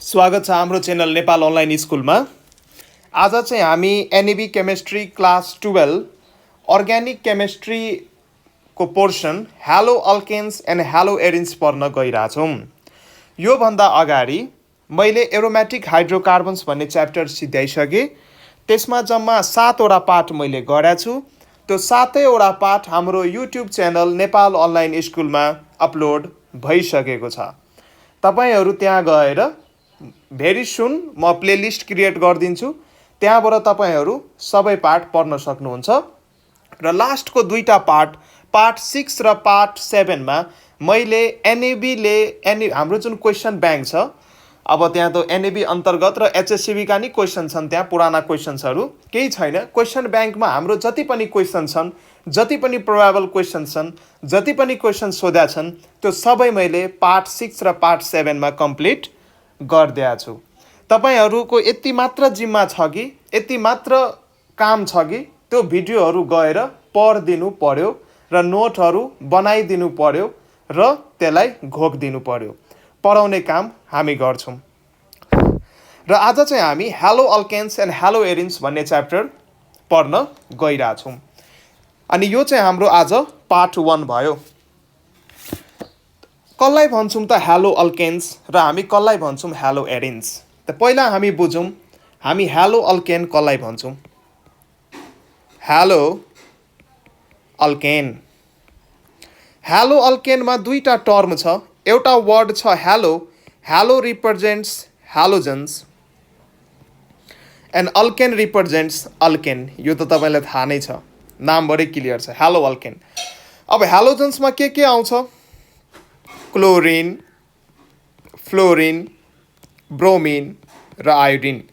स्वागत छ हाम्रो च्यानल नेपाल अनलाइन स्कुलमा। आज चाहिँ हामी एनएबी केमिस्ट्री क्लास 12 अर्ग्यानिक केमिस्ट्रीको portion halo alkanes and hello arenes पढ्न गइरहेछौँ। योभन्दा अगाडि मैले एरोमेटिक हाइड्रोकार्बन्स भन्ने च्याप्टर सिद्ध्याइसकेँ। त्यसमा जम्मा 7वटा पाठ मैले गरेको छु। त्यो 7वटा पाठ हाम्रो युट्युब च्यानल नेपाल अनलाइन स्कुलमा अपलोड भइसकेको छ। तपाईहरू त्यहाँ गएर भेरी सुन म प्लेलिस्ट क्रिएट गरिदिन्छु। त्यहाँबाट तपाईहरू सबै पाठ पढ्न सक्नुहुन्छ। र लास्टको दुईटा पार्ट 6 र पार्ट 7 मा मैले एनएबीले हाम्रो जुन क्वेसन ब्याङ्क छ, अब त्यहाँ त एनएबी अन्तर्गत र एचएससिबीका नि क्वेसन छन्, त्यहाँ पुराना क्वेसन्सहरू केही छैन। क्वेसन ब्याङ्कमा हाम्रो जति पनि क्वेसन छन्, जति पनि प्रोबेबल क्वेसन छन्, जति पनि क्वेसन सोध्या छन्, त्यो सबै मैले पार्ट 6 र पार्ट 7 मा कम्प्लिट गरिदिएको छु। तपाईहरूको यति मात्र जिम्मा छ कि, यति मात्र काम छ कि त्यो भिडियोहरू गएर पढिदिनु पर्यो र नोटहरू बनाइदिनु पर्यो र त्यसलाई घोकिदिनु पर्यो। पढाउने काम हामी गर्छौँ। र आज चाहिँ हामी hello alkanes and hello arenes भन्ने च्याप्टर पढ्न गइरहेछौँ। अनि यो चाहिँ हाम्रो आज पार्ट 1 भयो। कसलाई भन्छौँ त हेलो अल्केन्स र हामी कसलाई भन्छौँ हेलो एरिन्स? त पहिला हामी बुझौँ हामी हेलो अल्केन कसलाई भन्छौँ। हेलो अल्केन, हेलो अल्केनमा दुईटा टर्म छ। एउटा वर्ड छ hello, hello represents halogens and alkane represents alkane. यो त तपाईँलाई थाहा नै छ, नामबाटै क्लियर छ हेलो अल्केन। अब हेलोजन्समा के आउँछ? क्लोरिन, फ्लोरिन, ब्रोमिन र आयोडिन।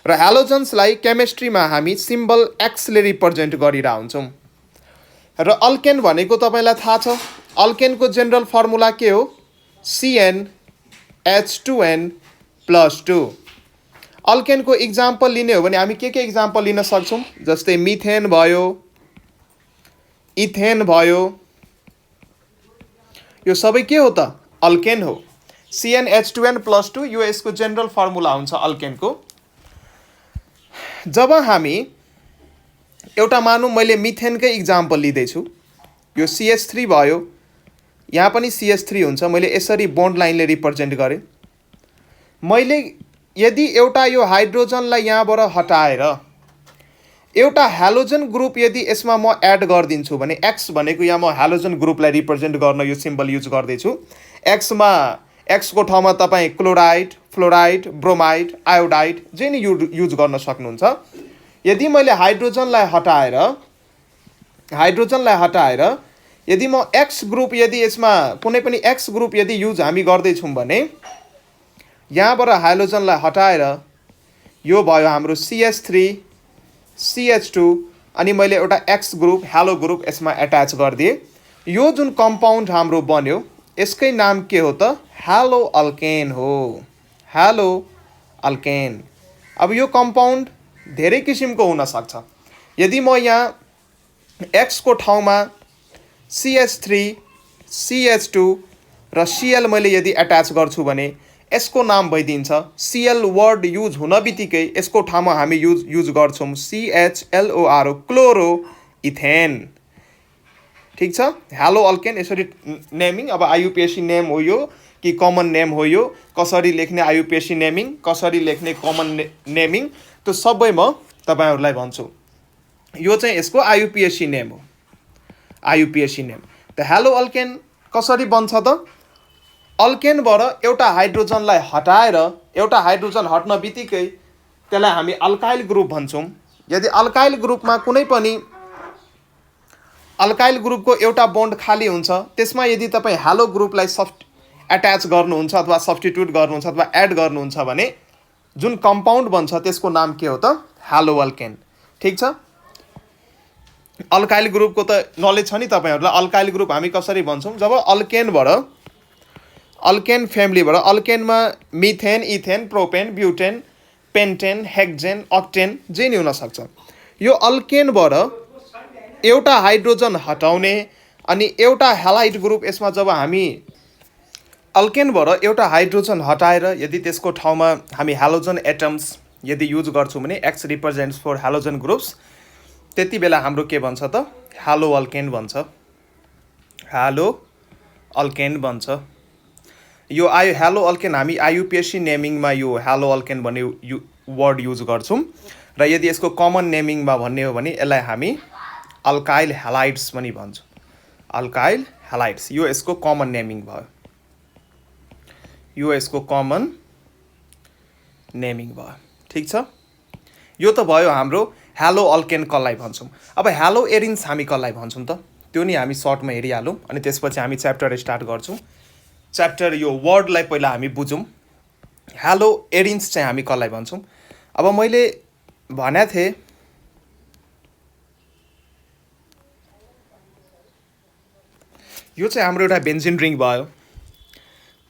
र हेलोजन्सलाई केमिस्ट्रीमा हामी सिम्बल एक्सले रिप्रेजेन्ट गरिरह हुन्छौँ। र अल्केन भनेको तपाईँलाई थाहा छ, अल्केनको जेनरल फर्मुला के हो? CnH2n+2। अल्केनको इक्जाम्पल लिने हो भने हामी के इक्जाम्पल लिन सक्छौँ? जस्तै मिथेन भयो, इथेन भयो, यो सबै के हो त? अल्केन हो। CnH2n+2 यो यसको जेनरल फर्मुला हुन्छ अल्केनको। जब हामी एउटा मानौँ मैले मिथेनकै इक्जाम्पल लिँदैछु, यो CH3 भयो, यहाँ पनि CH3 हुन्छ, मैले यसरी बोन्ड लाइनले रिप्रेजेन्ट गरेँ। मैले यदि एउटा यो हाइड्रोजनलाई यहाँबाट हटाएर एउटा हेलोजन ग्रुप यदि यसमा म एड गरिदिन्छु भने, एक्स भनेको यहाँ म हेलोजन ग्रुपलाई रिप्रेजेन्ट गर्न यो सिम्बल युज गर्दैछु। एक्सको ठाउँमा तपाईँ क्लोराइड, फ्लोराइड, ब्रोमाइड, आयोडाइड जे नि युज गर्न सक्नुहुन्छ। यदि मैले हाइड्रोजनलाई हटाएर यदि म एक्स ग्रुप यदि यसमा कुनै पनि एक्स ग्रुप यदि युज हामी गर्दैछौँ भने, यहाँबाट हाइड्रोजनलाई हटाएर यो भयो हाम्रो CH3, CH2 अनि मैले एउटा एक्स ग्रुप हेलो ग्रुप यसमा एट्याच गरिदिएँ। यो जुन कम्पाउन्ड हाम्रो बन्यो यसकै नाम के हो त? हेलो अल्केन हो। Hello alkane. अब यो कम्पाउन्ड धेरै किसिमको हुनसक्छ। यदि म यहाँ एक्सको ठाउँमा CH3, CH2 र Cl मैले यदि एट्याच गर्छु भने यसको नाम भइदिन्छ, Cl वर्ड युज हुन बित्तिकै यसको ठाउँमा हामी युज गर्छौँ CHLOR, क्लोरो इथेन। ठिक छ? हेलो अल्केन यसरी नेमिङ। अब आयुपिएससी नेम हो यो कि कमन नेम हो यो, कसरी लेख्ने आयुपिएससी नेमिङ, कसरी लेख्ने कमन नेमिङ, त्यो सबै म तपाईँहरूलाई भन्छु। यो चाहिँ यसको आयुपिएससी नेम हो, आयुपिएससी नेम। त हेलो अल्केन कसरी बन्छ त? अल्केनबाट एउटा हाइड्रोजनलाई हटाएर एउटा हाइड्रोजन हट्न बित्तिकै त्यसलाई हामी अल्काइल ग्रुप भन्छौँ। यदि अल्काइल ग्रुपमा कुनै पनि अल्काइल ग्रुपको एउटा बोन्ड खाली हुन्छ, त्यसमा यदि तपाईँ हेलो ग्रुपलाई एट्याच गर्नुहुन्छ अथवा सब्स्टिट्युट गर्नुहुन्छ अथवा एड गर्नुहुन्छ भने जुन कम्पाउन्ड बन्छ त्यसको नाम के हो त? Hello alkane. ठिक छ? अल्काइल ग्रुपको त नलेज छ नि तपाईँहरूलाई। अल्काइल ग्रुप हामी कसरी भन्छौँ? जब अल्केन फ्यामिलीबाट अल्केनमा methane, ethane, propane, butane, pentane, hexane, octane जे नि हुनसक्छ। यो अल्केनबाट एउटा हाइड्रोजन हटाउने अनि एउटा हेलाइड ग्रुप यसमा जब हामी अल्केनबाट एउटा हाइड्रोजन हटाएर यदि त्यसको ठाउँमा हामी हालोजन एटम्स यदि युज गर्छौँ भने x represents for halogen groups, त्यति बेला हाम्रो के भन्छ त हालो अल्केन भन्छ, हालो अल्केन भन्छ। यो हालो अल्केन हामी आइयुपिएससी नेमिङमा यो हालो अल्केन भन्ने वर्ड युज गर्छौँ र यदि यसको कमन नेमिङमा भन्ने हो भने यसलाई हामी अल्काइल हेलाइड्स पनि भन्छौँ, अल्काइल हेलाइड्स। यो यसको कमन नेमिङ भयो, यो यसको कमन नेमिङ भयो। ठिक छ, यो त भयो हाम्रो हेलो अल्केन कसलाई भन्छौँ। अब हेलो एरिन्स हामी कसलाई भन्छौँ त त्यो नि हामी सर्टमा हेरिहालौँ अनि त्यसपछि हामी च्याप्टर स्टार्ट गर्छौँ। च्याप्टर यो वर्डलाई पहिला हामी बुझौँ। हेलो एरिन्स चाहिँ हामी कसलाई भन्छौँ। अब मैले भनेको थिएँ यो चाहिँ हाम्रो एउटा बेन्जिन रिङ भयो।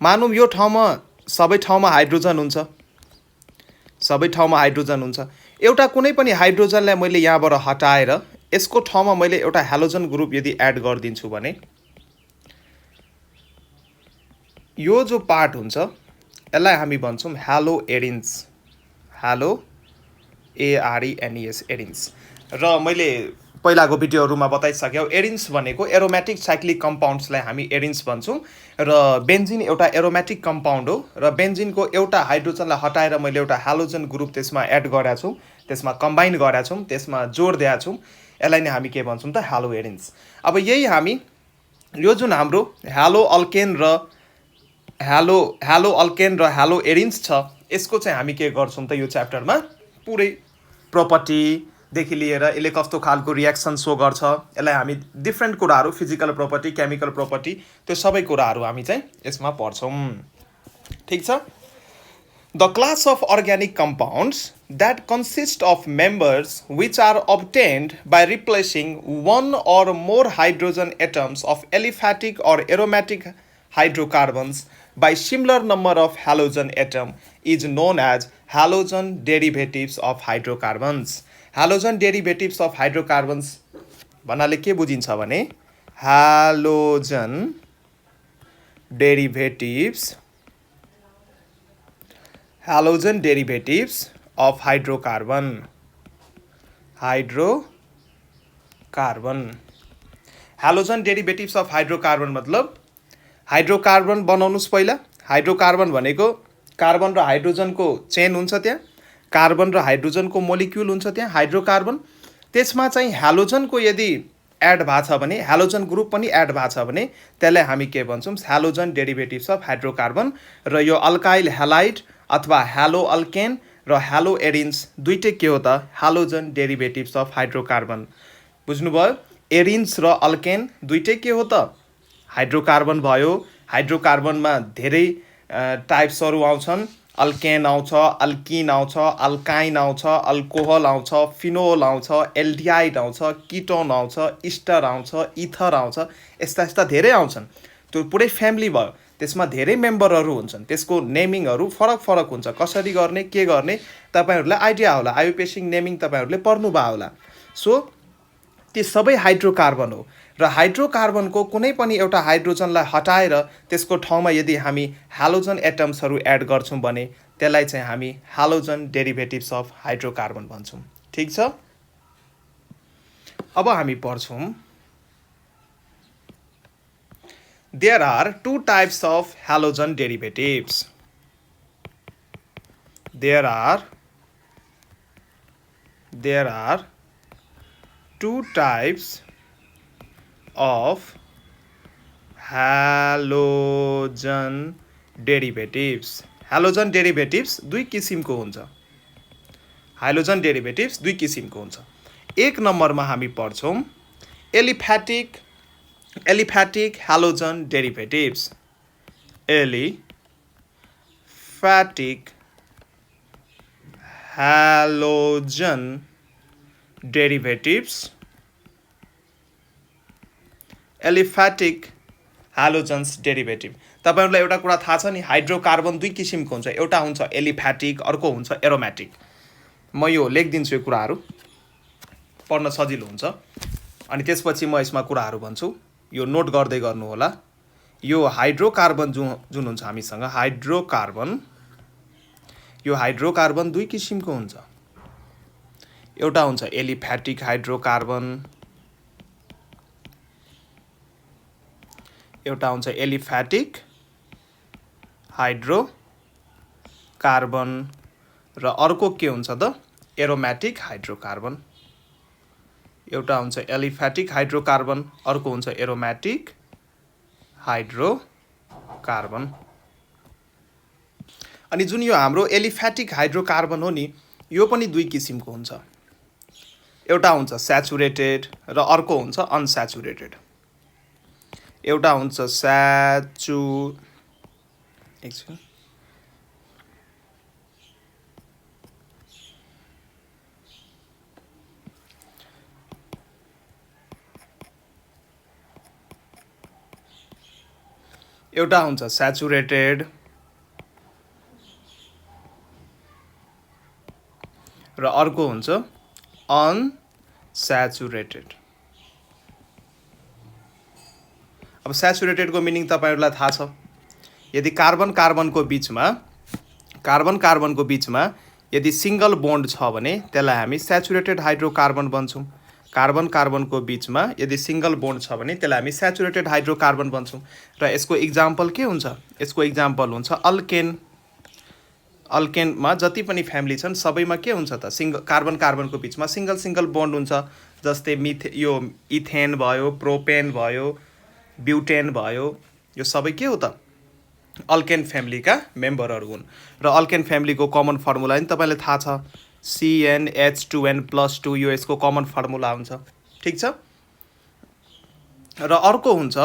मानौँ यो ठाउँमा सबै ठाउँमा हाइड्रोजन हुन्छ, सबै ठाउँमा हाइड्रोजन हुन्छ। एउटा कुनै पनि हाइड्रोजनलाई मैले यहाँबाट हटाएर यसको ठाउँमा मैले एउटा हालोजन ग्रुप यदि एड गरिदिन्छु भने यो जो पार्ट हुन्छ यसलाई हामी भन्छौँ हेलो एरिन्स, हेलो एआरइएनइएस एरिन्स। र मैले पहिलाको भिडियोहरूमा बताइसक्यो एरिन्स भनेको एरोमेटिक साइक्लिक कम्पाउन्ड्सलाई हामी एरिन्स भन्छौँ र बेन्जिन एउटा एरोमेटिक कम्पाउन्ड हो र बेन्जिनको एउटा हाइड्रोजनलाई हटाएर मैले एउटा हालोजन ग्रुप त्यसमा एड गरेका छौँ, त्यसमा कम्बाइन गरेका छौँ, त्यसमा जोड दिएका छौँ, यसलाई नै हामी के भन्छौँ त हेलो एरिन्स। अब यही हामी यो जुन हाम्रो हेलो अल्केन र हेलो एरिन्स छ यसको चाहिँ हामी के गर्छौँ त यो च्याप्टरमा पुरै प्रोपर्टीदेखि लिएर यसले कस्तो खालको रियाक्सन सो गर्छ, यसलाई हामी डिफ्रेन्ट कुराहरू फिजिकल प्रोपर्टी, केमिकल प्रोपर्टी, त्यो सबै कुराहरू हामी चाहिँ यसमा पढ्छौँ। ठिक छ। The class of organic compounds that consist of members which are obtained by replacing one or more hydrogen atoms of aliphatic or aromatic hydrocarbons by similar number of halogen atom is known as halogen derivatives of hydrocarbons. Halogen derivatives of hydrocarbons भन्नाले के बुझिन्छ भने halogen derivatives of hydrocarbon. Halogen derivatives of hydrocarbon मतलब hydrocarbon बनाउनुस् पहिला। Hydrocarbon भनेको carbon र हाइड्रोजनको chain हुन्छ, त्यहाँ कार्बन र हाइड्रोजनको मोलिक्युल हुन्छ त्यहाँ हाइड्रोकार्बन। त्यसमा चाहिँ हालोजनको यदि एड भएको छ भने, हालोजन ग्रुप पनि एड भएको छ भने त्यसलाई हामी के भन्छौँ हालोजन डेरिभेटिभ्स अफ हाइड्रोकार्बन। र यो अल्काइल हेलाइड अथवा हेलो अल्केन र हेलो एरिन्स दुइटै के हो त हालोजन डेरिभेटिभ्स अफ हाइड्रोकार्बन। बुझ्नुभयो, एरिन्स र अल्केन दुइटै के हो त हाइड्रोकार्बन भयो। हाइड्रोकार्बनमा धेरै टाइप्सहरू आउँछन्, अल्केन आउँछ, अल्किन आउँछ, अल्काइन आउँछ, अल्कोहल आउँछ, फिनोल आउँछ, एल्डिहाइड आउँछ, किटोन आउँछ, इस्टर आउँछ, इथर आउँछ, यस्ता यस्ता धेरै आउँछन्। त्यो पुरै फ्यामिली भयो, त्यसमा धेरै मेम्बरहरू हुन्छन्, त्यसको नेमिङहरू फरक फरक हुन्छ। कसरी गर्ने के गर्ने तपाईँहरूलाई आइडिया होला, आइयुपिएससी नेमिङ तपाईँहरूले पढ्नुभयो होला। सो ती सबै हाइड्रोकार्बन हो र हाइड्रोकार्बनको कुनै पनि एउटा हाइड्रोजनलाई हटाएर त्यसको ठाउँमा यदि हामी हालोजन एटम्सहरू एड गर्छौँ भने त्यसलाई चाहिँ हामी हालोजन डेरिभेटिभ्स अफ हाइड्रोकार्बन भन्छौँ। ठिक छ। अब हामी पढ्छौँ There are two types of halogen derivatives. There are two types of halogen derivatives. Halogen derivatives दुई किसिमको हुन्छ। हाइलोजन डेरिभेटिभ्स दुई किसिमको हुन्छ। एक नम्बरमा हामी पढ्छौँ aliphatic halogen derivatives. Aliphatic halogen derivatives. Aliphatic halogens derivative. तपाईहरुलाई एउटा कुरा थाहा छ नि, हाइड्रोकार्बन दुई किसिमको हुन्छ। एउटा हुन्छ एलिफेटिक, अर्को हुन्छ एरोमेटिक। म यो लेखिदिन्छु, यो कुराहरू पढ्न सजिलो हुन्छ अनि त्यसपछि म यसमा कुराहरू भन्छु। यो नोट गर्दै गर्नु होला। यो हाइड्रोकार्बन जुन हुन्छ हामीसँग हाइड्रोकार्बन, यो हाइड्रोकार्बन दुई किसिमको हुन्छ। एउटा हुन्छ एलिफ्याटिक हाइड्रोकार्बन, एउटा हुन्छ एलिफ्याटिक हाइड्रोकार्बन र अर्को के हुन्छ त एरोमेटिक हाइड्रोकार्बन। एउटा हुन्छ एलिफ्याटिक हाइड्रोकार्बन, अर्को हुन्छ एरोमेटिक हाइड्रोकार्बन। अनि जुन यो हाम्रो एलिफ्याटिक हाइड्रोकार्बन हो नि, यो पनि दुई किसिमको हुन्छ। एउटा हुन्छ स्याचुरेटेड र अर्को हुन्छ अनस्याचुरेटेड। एउटा हुन्छ एउटा हुन्छ स्याचुरेटेड र अर्को हुन्छ अनस्याचुरेटेड। अब स्याचुरेटेडको मिनिङ तपाईहरुलाई थाहा छ। यदि कार्बन कार्बनको बिचमा यदि सिंगल बोन्ड छ भने त्यसलाई हामी स्याचुरेटेड हाइड्रोकार्बन भन्छौँ। कार्बन कार्बनको बिचमा यदि सिंगल बोन्ड छ भने त्यसलाई हामी स्याचुरेटेड हाइड्रोकार्बन भन्छौँ। र यसको इक्जाम्पल के हुन्छ? यसको इक्जाम्पल हुन्छ अल्केन। अल्केनमा जति पनि फ्यामिली छन् सबैमा के हुन्छ त कार्बन कार्बनको बिचमा सिंगल बोन्ड हुन्छ। जस्तै यो इथेन भयो, प्रोपेन भयो, ब्युटेन भयो, यो सबै के हो त अल्केन फ्यामिलीका मेम्बरहरू हुन्। र अल्केन फ्यामिलीको कमन फर्मुला नि तपाईँलाई थाहा छ, CnH2n+2, यो यसको कमन फर्मुला हुन्छ। ठिक छ। र अर्को हुन्छ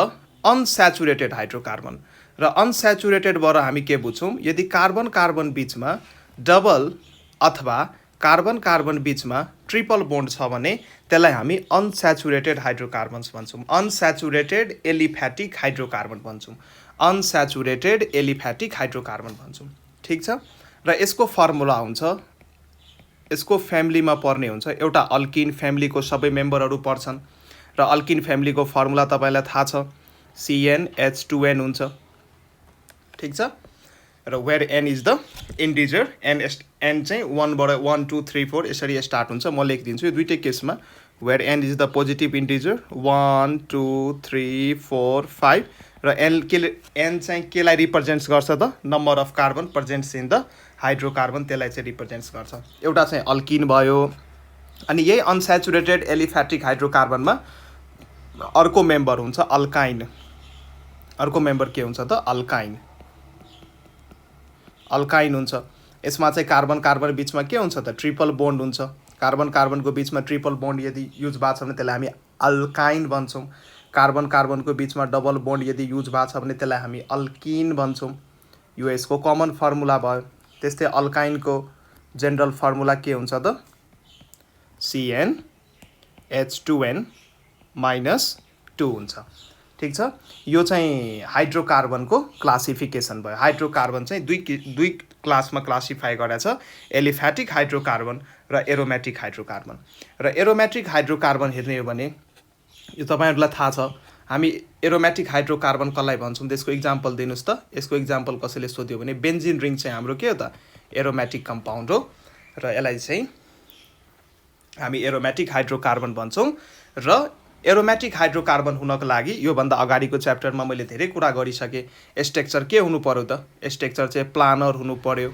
अनस्याचुरेटेड हाइड्रोकार्बन। र अनस्याचुरेटेडबाट हामी के बुझ्छौँ? यदि कार्बन कार्बन बिचमा डबल अथवा कार्बन कार्बन बिचमा ट्रिपल बोन्ड छ भने त्यसलाई हामी अनस्याचुरेटेड हाइड्रोकार्बन्स भन्छौँ। अनस्याचुरेटेड एलिफ्याटिक हाइड्रोकार्बन भन्छौँ। अनस्याचुरेटेड एलिफ्याटिक हाइड्रोकार्बन भन्छौँ। ठिक छ। र यसको फर्मुला हुन्छ, यसको फ्यामिलीमा पर्ने हुन्छ, एउटा अल्किन फ्यामिलीको सबै मेम्बरहरू पर्छन्। र अल्किन फ्यामिलीको फर्मुला तपाईँलाई थाहा छ, CnH2n हुन्छ। ठिक छ। र where n is the integer, n चाहिँ 1 2 3 4 यसरी स्टार्ट हुन्छ। म लेखिदिन्छु यो दुईटै केसमा। Where n is the positive integer 1 2 3 4 5 र n चाहिँ केलाई रिप्रेजेन्ट्स गर्छ त number of carbon presents in the hydrocarbon, त्यसलाई चाहिँ रिप्रेजेन्ट्स गर्छ। एउटा चाहिँ अल्किन भयो। अनि यही अनस्याचुरेटेड एलिफ्याटिक हाइड्रोकार्बनमा अर्को मेम्बर हुन्छ अल्काइन। अर्को मेम्बर के हुन्छ त अल्काइन। अल्काइन हुन्छ। यसमा चाहिँ कार्बन कार्बन बिचमा के हुन्छ त ट्रिपल बोन्ड हुन्छ। कार्बन कार्बनको बिचमा ट्रिपल बोन्ड यदि युज भएको छ भने त्यसलाई हामी अल्काइन भन्छौँ। कार्बन कार्बनको बिचमा डबल बोन्ड यदि युज भएको छ भने त्यसलाई हामी अल्किन भन्छौँ। यो यसको कमन फर्मुला भयो। त्यस्तै अल्काइनको जेनरल फर्मुला के हुन्छ त CnH2n-2 हुन्छ। ठिक छ। यो चाहिँ हाइड्रोकार्बनको क्लासिफिकेसन भयो। हाइड्रोकार्बन चाहिँ दुई क्लासमा क्लासिफाई गरेको छ, एलिफ्याटिक हाइड्रोकार्बन र एरोमेटिक हाइड्रोकार्बन। र एरोमेटिक हाइड्रोकार्बन हेर्ने हो भने यो तपाईँहरूलाई थाहा छ, हामी एरोमेटिक हाइड्रोकार्बन कसलाई भन्छौँ? त्यसको इक्जाम्पल दिनुहोस् त। यसको इक्जाम्पल कसैले सोध्यो भने बेन्जिन रिङ चाहिँ हाम्रो के हो त एरोमेटिक कम्पाउन्ड हो। र यसलाई चाहिँ हामी एरोमेटिक हाइड्रोकार्बन भन्छौँ। र एरोमेटिक हाइड्रोकार्बन हुनको लागि योभन्दा अगाडिको च्याप्टरमा मैले धेरै कुरा गरिसकेँ। स्ट्रक्चर के हुनु पर्यो त? स्ट्रक्चर चाहिँ प्लानर हुनु पर्यो,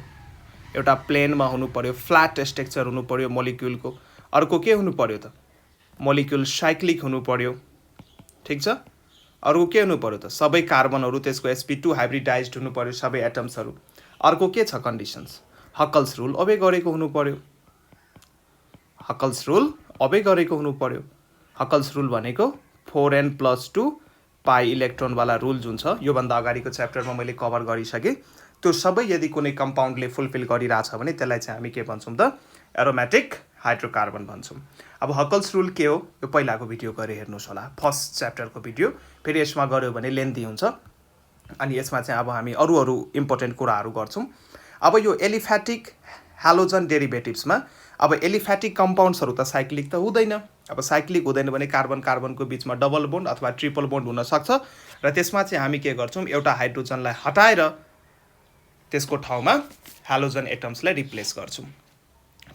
एउटा प्लेनमा हुनु पर्यो, फ्ल्याट स्ट्रक्चर हुनु पर्यो मोलिक्युलको। अर्को के हुनु पर्यो त मोलिक्युल साइक्लिक हुनु पर्यो। ठिक छ। अर्को के हुनु पर्यो त सबै कार्बनहरू त्यसको sp2 हाइब्रिडाइज्ड हुनु पर्यो, सबै एटम्सहरू। अर्को के छ कन्डिसन्स? हकल्स रुल ओबे गरेको हुनु पर्यो। हकल्स रुल ओबे गरेको हुनु पर्यो। हकल्स रुल भनेको 4n+2 पाई इलेक्ट्रोनवाला रुल जुन छ योभन्दा अगाडिको च्याप्टरमा मैले कभर गरिसकेँ। त्यो सबै यदि कुनै कम्पाउन्डले फुलफिल गरिरहेछ भने त्यसलाई चाहिँ हामी के भन्छौँ त एरोमेटिक हाइड्रोकार्बन भन्छौँ। अब हकल्स रुल के हो यो पहिलाको भिडियो गएर हेर्नुहोस् होला, फर्स्ट च्याप्टरको भिडियो। फेरि यसमा गऱ्यो भने लेन्थी हुन्छ। अनि यसमा चाहिँ अब हामी अरू इम्पोर्टेन्ट कुराहरू गर्छौँ। अब यो एलिफ्याटिक हालोजन डेरिभेटिभ्समा अब एलिफ्याटिक कम्पाउन्ड्सहरू त साइक्लिक त हुँदैन, अब साइक्लिक हुँदैन भने कार्बन कार्बनको बिचमा डबल बोन्ड अथवा ट्रिपल बोन्ड हुन सक्छ र त्यसमा चाहिँ हामी के गर्छौँ एउटा हाइड्रोजनलाई हटाएर त्यसको ठाउँमा हालोजन एटम्सलाई रिप्लेस गर्छौँ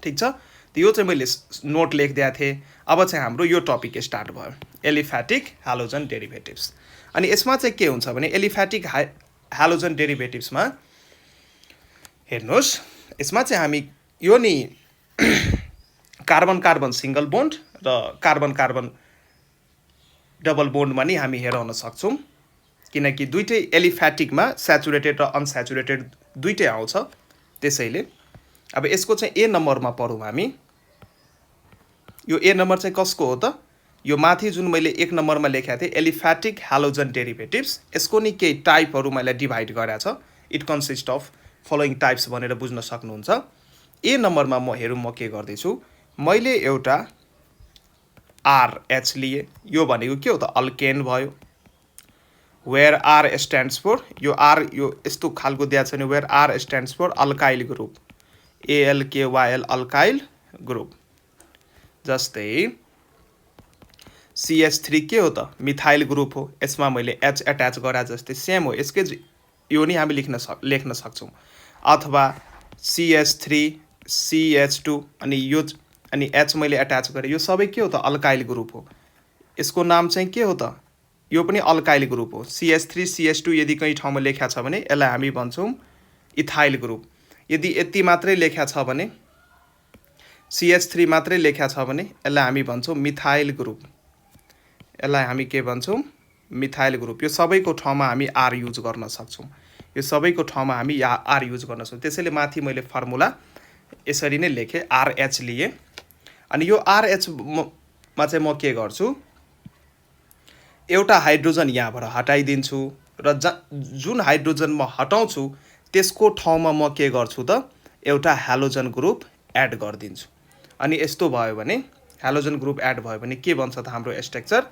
ठीक छ यो चाहिँ मैले नोट लेखिदिएको थिएँ अब चाहिँ हाम्रो यो टपिक स्टार्ट भयो एलिफेटिक हालोजन डेरिभेटिभ्स अनि यसमा चाहिँ के हुन्छ भने एलिफेटिक हालोजन डेरिभेटिभ्समा हेर्नुहोस् यसमा चाहिँ हामी यो नि कार्बन कार्बन सिंगल बोन्ड र कार्बन कार्बन डबल बोन्डमा नि हामी हेराउन सक्छौँ किनकि दुईटै एलिफेटिकमा स्याचुरेटेड र अनस्याचुरेटेड दुईटै आउँछ त्यसैले अब यसको चाहिँ ए नम्बरमा पढौँ हामी यो ए नम्बर चाहिँ कसको हो त यो माथि जुन मैले 1 नम्बरमा लेखेको थिएँ एलिफेटिक हालोजन डेरिभेटिभ्स यसको नि केही टाइपहरू मैले डिभाइड गरेको छ it consist of following types भनेर बुझ्न सक्नुहुन्छ ए नम्बरमा म के गर्दैछु मैले एउटा RH लिए यो भनेको के हो त अल्केन भयो वेयर R स्ट्यान्ड्स फर यो R यो यस्तो खालको दिएको छ नि where R stands for alkyl group ALKYL alkyl group जस्तै CH3 के हो त मिथाइल ग्रुप हो यसमा मैले H अट्याच गरे जस्तै सेम हो यसकै यो नि हामी लेख्न सक्छौँ अथवा CH3 CH2 अनि यो अनि H मैले अट्याच गरेँ यो सबै के हो त अल्काइल ग्रुप हो यसको नाम चाहिँ के हो त यो पनि अल्काइल ग्रुप हो CH3 CH2 यदि कहीँ ठाउँमा लेखा छ भने यसलाई हामी भन्छौँ इथाइल ग्रुप यदि यति मात्रै लेखा छ भने CH3 मात्रै लेखा छ भने यसलाई हामी भन्छौँ मिथाइल ग्रुप यसलाई हामी के भन्छौँ मिथाइल ग्रुप यो सबैको ठाउँमा हामी R युज गर्न सक्छौँ यो सबैको ठाउँमा हामी R युज गर्न सक्छौँ त्यसैले माथि मैले फर्मुला यसरी नै लेखेँ RH लिए अनि यो RH मा चाहिँ म के गर्छु एउटा हाइड्रोजन यहाँबाट हटाइदिन्छु र जुन हाइड्रोजन म हटाउँछु त्यसको ठाउँमा म के गर्छु त एउटा हालोजन ग्रुप एड गरिदिन्छु अनि यस्तो भयो भने हालोजन ग्रुप एड भयो भने के बन्छ त हाम्रो स्ट्रक्चर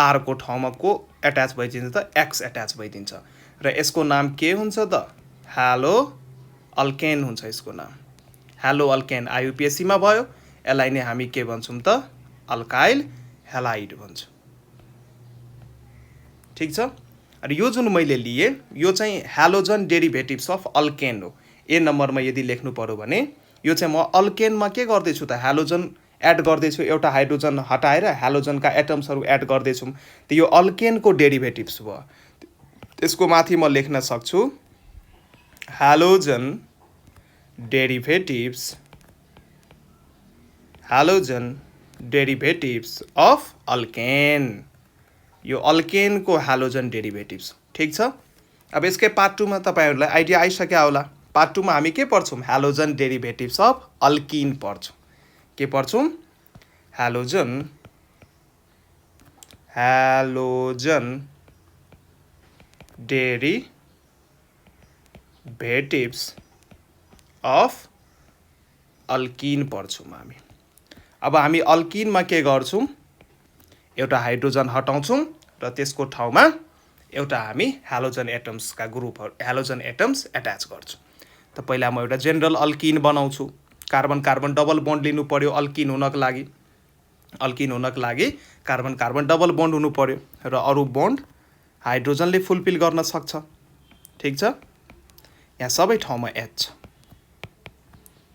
R को ठाउँमा को एट्याच भइदिन्छ त X एट्याच भइदिन्छ र यसको नाम के हुन्छ त हालो अल्केन हुन्छ यसको नाम हालो अल्केन IUPAC मा भयो यसलाई नै हामी के भन्छौँ त अल्काइल हेलाइड भन्छौँ ठीक छ अनि यो जुन मैले लिए यो चाहिँ हालोजन डेरिभेटिभ्स अफ अल्केन हो ए नम्बरमा यदि लेख्नु पर्यो भने यो चाहिँ म अल्केनमा के गर्दैछु त हालोजन एड गर्दैछु एउटा हाइड्रोजन हटाएर हालोजनका एटम्सहरू एड गर्दैछु त यो अल्केनको डेरिभेटिभ्स भयो त्यसको माथि म लेख्न सक्छु हालोजन डेरिभेटिभ्स अफ अल्केन यो अल्केनको हालोजन डेरिभेटिभ्स ठीक छ अब यसकै पार्ट 2 मा तपाईहरुलाई आइडिया आइसक्यो होला पार्ट 2 मा हामी के पढ्छौं हालोजन डेरिभेटिभ्स अफ अल्किन पढ्छौं के पढ्छौं हालोजन डेरिभेटिभ्स अफ अल्किन पढ्छौं हामी अब हामी अल्किनमा के गर्छौं एउटा हाइड्रोजन हटाउँछौं र त्यसको ठाउँमा एउटा हामी हालोजन एटम्सका ग्रुपहरु हालोजन एटम्स एट्याच गर्छौं त पहिला म एउटा जनरल अल्किन बनाउँछु कार्बन कार्बन डबल बन्ड लिनु पर्यो अल्किन हुनको लागि कार्बन कार्बन डबल बन्ड हुनु पर्यो र अरु बन्ड हाइड्रोजनले फुलफिल गर्न सक्छ ठीक छ यहाँ सबै ठाउँमा H छ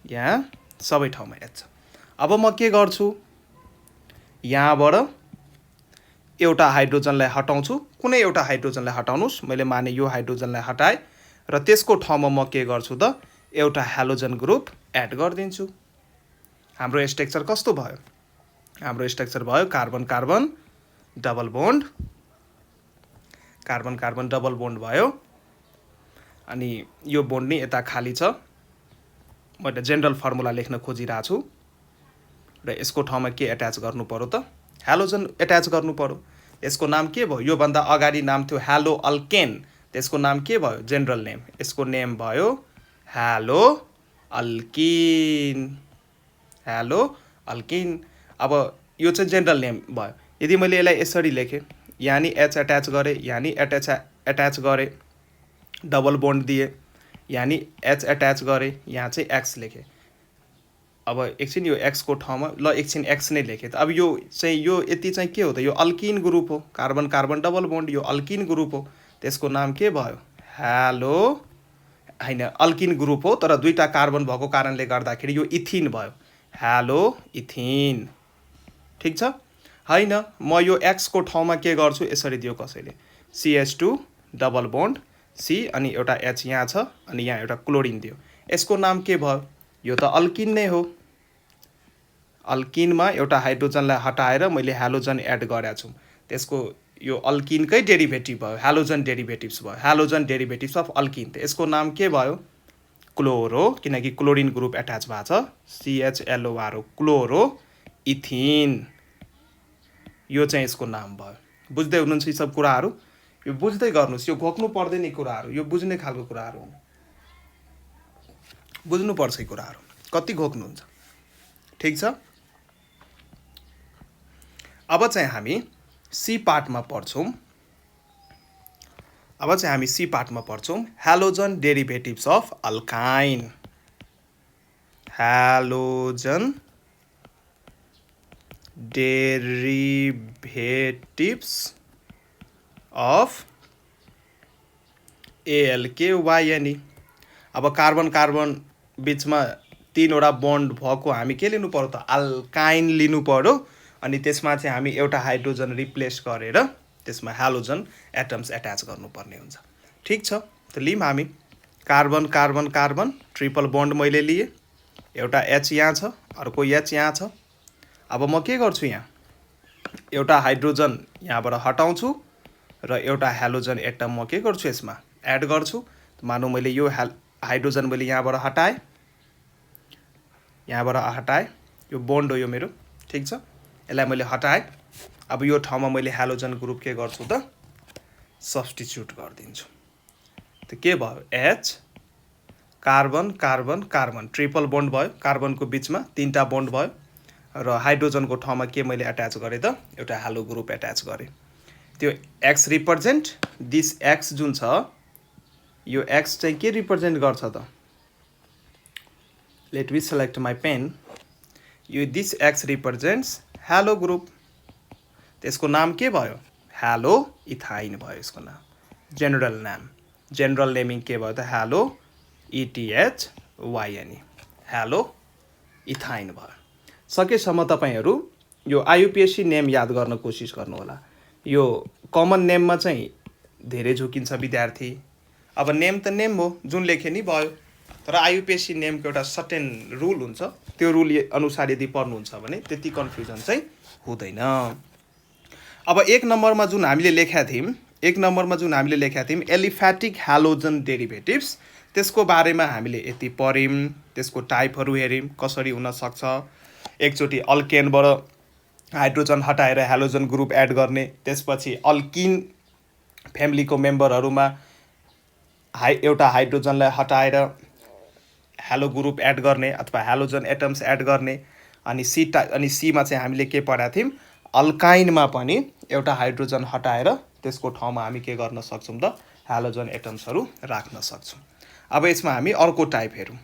यहाँ सबै ठाउँमा H छ अब म के गर्छु यहाँबाट एउटा हाइड्रोजनलाई हटाउँछु कुनै एउटा हाइड्रोजनलाई हटाउनुस् मैले माने यो हाइड्रोजनलाई हटाए र त्यसको ठाउँमा म के गर्छु त एउटा हालोजन ग्रुप एड गरिदिन्छु हाम्रो स्ट्रक्चर कस्तो भयो हाम्रो स्ट्रक्चर भयो कार्बन कार्बन डबल बन्ड भयो अनि यो बन्ड नि यता खाली छ म एउटा जनरल फर्मुला लेख्न खोजिरहेको छु र यसको ठाउँमा के एट्याच गर्नु पर्यो त हालोजन एट्याच गर्नु पर्यो यसको नाम के भयो यो भन्दा अगाडि नाम थियो हालो अल्केन त्यसको नाम के भयो जनरल नेम यसको नेम भयो हालो अल्किन अब यो चाहिँ जनरल नेम भयो यदि मैले यसलाई यसरी लेखे यानी H एट्याच गरे यानी एट्याच गरे डबल बन्ड दिए यानी H एट्याच गरे यहाँ चाहिँ X लेखे अब एकछिन यो एक्सको ठाउँमा ल एकछिन एक्स नै लेखेँ त अब यो चाहिँ यो यति चाहिँ के हो त यो अल्किन ग्रुप हो कार्बन कार्बन डबल बोन्ड यो अल्किन ग्रुप हो त्यसको नाम के भयो हेलो होइन अल्किन ग्रुप हो तर दुईवटा कार्बन भएको कारणले गर्दाखेरि यो इथिन भयो हेलो इथिन ठिक छ होइन म यो एक्सको ठाउँमा के गर्छु यसरी दियो कसैले CH2 डबल बोन्ड सी अनि एउटा एच यहाँ छ अनि यहाँ एउटा क्लोरिन दियो यसको नाम के भयो यो त अल्किन नै हो अल्किनमा एउटा हाइड्रोजनलाई हटाएर मैले हेलोजन एड गरेको छु त्यसको यो अल्किनकै डेरिभेटिभ भयो हेलोजन डेरिभेटिभ्स भयो हेलोजन डेरिभेटिभ्स अफ अल्किन त यसको नाम के भयो क्लोरो किनकि क्लोरिन ग्रुप एट्याच भएको छ CHLOR क्लोरो इथिन यो चाहिँ यसको नाम भयो बुझ्दै हुनुहुन्छ यी सब कुराहरू यो बुझ्दै गर्नुहोस् यो घोक्नु पर्दैन कुराहरू यो बुझ्ने खालको कुराहरू हुन् बुझ्नुपर्छ यी कुराहरू कति घोक्नुहुन्छ ठिक छ अब चाहिँ हामी सी पार्टमा पढ्छौँ halogen derivatives of alkyne halogen derivatives of ALKYNE अब कार्बन कार्बन बिचमा तीनवटा बोन्ड भएको हामी के लिनु पर्यो त अल्काइन लिनु पर्यो अनि त्यसमा चाहिँ हामी एउटा हाइड्रोजन रिप्लेस गरेर त्यसमा हेलोजन एटम्स एट्याच गर्नुपर्ने हुन्छ ठिक छ त लियौँ हामी carbon carbon carbon triple bond मैले लिएँ एउटा एच यहाँ छ अर्को एच यहाँ छ अब म के गर्छु यहाँ एउटा हाइड्रोजन यहाँबाट हटाउँछु र एउटा हेलोजन एटम म के गर्छु यसमा एड गर्छु मानौँ मैले यो हाइड्रोजन मैले यहाँबाट हटाएँ यो बोन्ड हो यो मेरो ठिक छ यसलाई मैले हटाएँ अब यो ठाउँमा मैले हेलोजन ग्रुप के गर्छु त सब्स्टिट्युट गरिदिन्छु त के भयो H carbon carbon carbon triple bond भयो कार्बनको बिचमा तीनटा बोन्ड भयो र हाइड्रोजनको ठाउँमा के मैले एट्याच गरेँ त एउटा हेलो ग्रुप एट्याच गरेँ त्यो एक्स रिप्रेजेन्ट दिस एक्स जुन छ यो एक्स चाहिँ के रिप्रेजेन्ट गर्छ त let me select my pen यो this X represents halo group त्यसको नाम के भयो हेलो इथाइन भयो यसको नाम जेनरल नेमिङ के भयो त हेलो ETHYNE हेलो इथाइन भयो सकेसम्म तपाईहरू यो IUPAC नेम याद गर्न कोसिस गर्नुहोला यो कमन नेममा चाहिँ धेरै झुकिन्छ विद्यार्थी अब नेम त नेम हो जुन लेखे नि भयो तर IUPAC नेमको एउटा सर्टेन रुल हुन्छ त्यो रुल अनुसार यदि पढ्नुहुन्छ भने त्यति कन्फ्युजन चाहिँ हुँदैन अब एक नम्बरमा जुन हामीले लेखेका थियौँ एलिफेटिक हेलोजन डेरिभेटिभ्स त्यसको बारेमा हामीले यति पढ्यौँ त्यसको टाइपहरू हेऱ्यौँ कसरी हुन सक्छ एकचोटि अल्केनबाट हाइड्रोजन हटाएर हेलोजन ग्रुप एड गर्ने त्यसपछि अल्किन फ्यामिलीको मेम्बरहरूमा एउटा हाइड्रोजनलाई हटाएर हेलो ग्रुप एड गर्ने अथवा हेलोजन एटम्स एड गर्ने अनि सीमा चाहिँ हामीले के पढाएको थियौँ अल्काइनमा पनि एउटा हाइड्रोजन हटाएर त्यसको ठाउँमा हामी के गर्न सक्छौँ त हेलोजन एटम्सहरू राख्न सक्छौँ अब यसमा हामी अर्को टाइप हेरौँ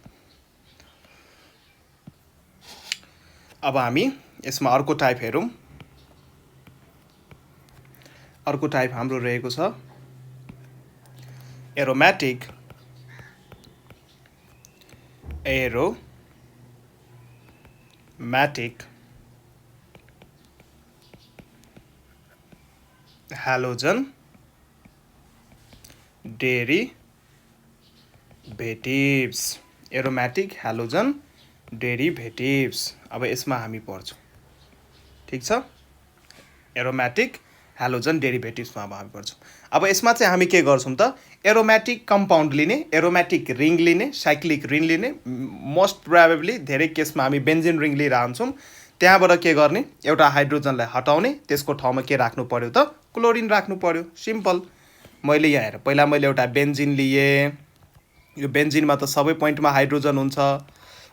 अर्को टाइप हाम्रो रहेको छ एरोमेटिक हेलोजन डेरिभेटिभ्स अब यसमा हामी पढ्छौँ ठिक छ एरोमेटिक हेलोजन डेरिभेटिभ्समा अब हामी पढ्छौँ अब यसमा चाहिँ हामी के गर्छौँ त एरोमेटिक कम्पाउन्ड लिने एरोमेटिक रिङ लिने साइक्लिक रिङ लिने मोस्ट प्रोबेबली धेरै केसमा हामी बेन्जिन रिङ लिइरहन्छौँ त्यहाँबाट के गर्ने एउटा हाइड्रोजनलाई हटाउने त्यसको ठाउँमा के राख्नु पर्यो त क्लोरिन राख्नु पर्यो सिम्पल मैले यहाँ हेर पहिला मैले एउटा बेन्जिन लिएँ यो बेन्जिनमा त सबै पोइन्टमा हाइड्रोजन हुन्छ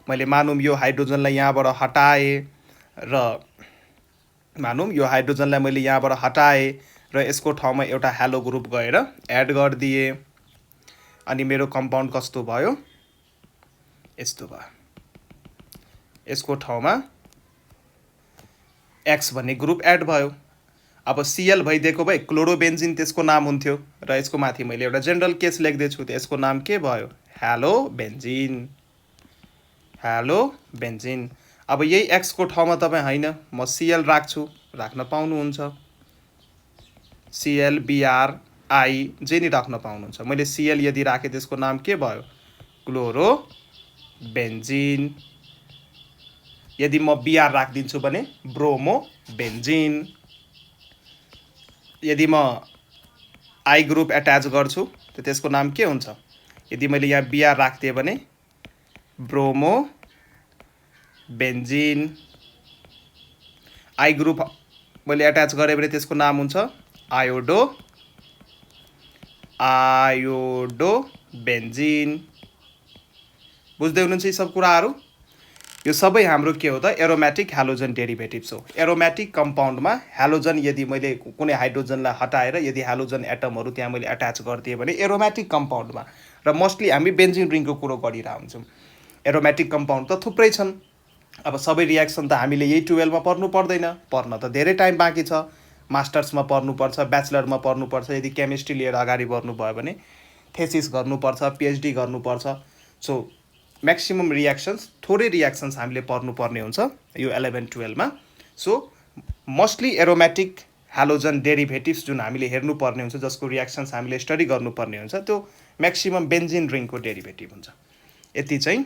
मैले मानौँ यो हाइड्रोजनलाई यहाँबाट हटाएँ र यसको ठाउँमा एउटा हेलो ग्रुप गएर एड गरिदिएँ अनि मेरो कम्पाउन्ड कस्तो भयो यस्तो भयो यसको ठाउँमा एक्स भन्ने ग्रुप एड भयो। अब सिएल भइदिएको भए क्लोरोबेन्जिन त्यसको नाम हुन्थ्यो र यसको माथि मैले एउटा जेनरल केस लेख्दैछु, त यसको नाम के भयो? हेलोबेन्जिन। हेलोबेन्जिन। अब यही एक्सको ठाउँमा तपाईँ होइन, म सिएल राख्छु, राख्न पाउनुहुन्छ। सिएल बिआरआई जे नि राख्न पाउनुहुन्छ। मैले सिएल यदि राखेँ त्यसको नाम के भयो? क्लोरोबेन्जिन। यदि म बिआर राखिदिन्छु भने ब्रोमोबेन्जिन। यदि म आई ग्रुप एट्याच गर्छु त त्यसको नाम के हुन्छ? यदि मैले यहाँ बिआर राखिदिएँ भने ब्रोमोबेन्जिन। आई ग्रुप मैले एट्याच गरेँ भने त्यसको नाम हुन्छ आयोडोबेन्जिन। बुझ्दै हुनुहुन्छ यी सब कुराहरू? यो सबै हाम्रो के हो त? एरोमेटिक हेलोजन डेरिभेटिभ्स हो। एरोमेटिक कम्पाउन्डमा हेलोजन यदि मैले कुनै हाइड्रोजनलाई हटाएर यदि हेलोजन एटमहरू त्यहाँ मैले एट्याच गरिदिएँ भने एरोमेटिक कम्पाउन्डमा, र मोस्टली हामी बेन्जिन रिङको कुरो गरिरहेको हुन्छौँ। एरोमेटिक कम्पाउन्ड त थुप्रै छन्। अब सबै रियाक्सन त हामीले यही 12मा पढ्नु पर्दैन, पढ्न त धेरै टाइम बाँकी छ। मास्टर्समा पढ्नुपर्छ, ब्याचलरमा पढ्नुपर्छ, यदि केमिस्ट्री लिएर अगाडि बढ्नुभयो भने थेसिस गर्नुपर्छ, पिएचडी गर्नुपर्छ। सो म्याक्सिमम रियाक्सन्स, थोरै रियाक्सन्स हामीले पढ्नुपर्ने हुन्छ यो 11-12मा। So mostly aromatic halogen derivatives जुन हामीले हेर्नुपर्ने हुन्छ, जसको रियाक्सन्स हामीले स्टडी गर्नुपर्ने हुन्छ, त्यो म्याक्सिमम बेन्जिन रिङको डेरिभेटिभ हुन्छ। यति चाहिँ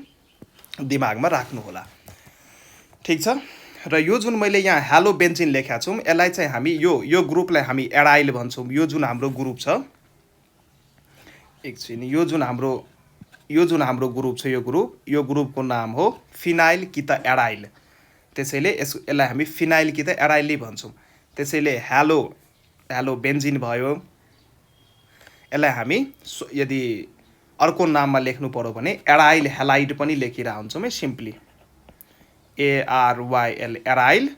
दिमागमा राख्नुहोला। ठिक छ। र यो जुन मैले यहाँ हेलोबेन्जिन लेखेका छौँ, यसलाई चाहिँ हामी यो ग्रुपलाई हामी एडाइल भन्छौँ। यो जुन हाम्रो ग्रुप छ, एकछिन, यो जुन हाम्रो ग्रुप छ, यो ग्रुपको नाम हो फिनाइल कि त एडाइल। त्यसैले यसलाई हामी फिनाइल कि त एडाइल भन्छौँ। त्यसैले हेलोबेन्जिन भयो। यसलाई हामी यदि अर्को नाममा लेख्नु पर्यो भने एडाइल हेलाइड पनि लेखिरहेको हुन्छौँ है, simply ARYL, aryl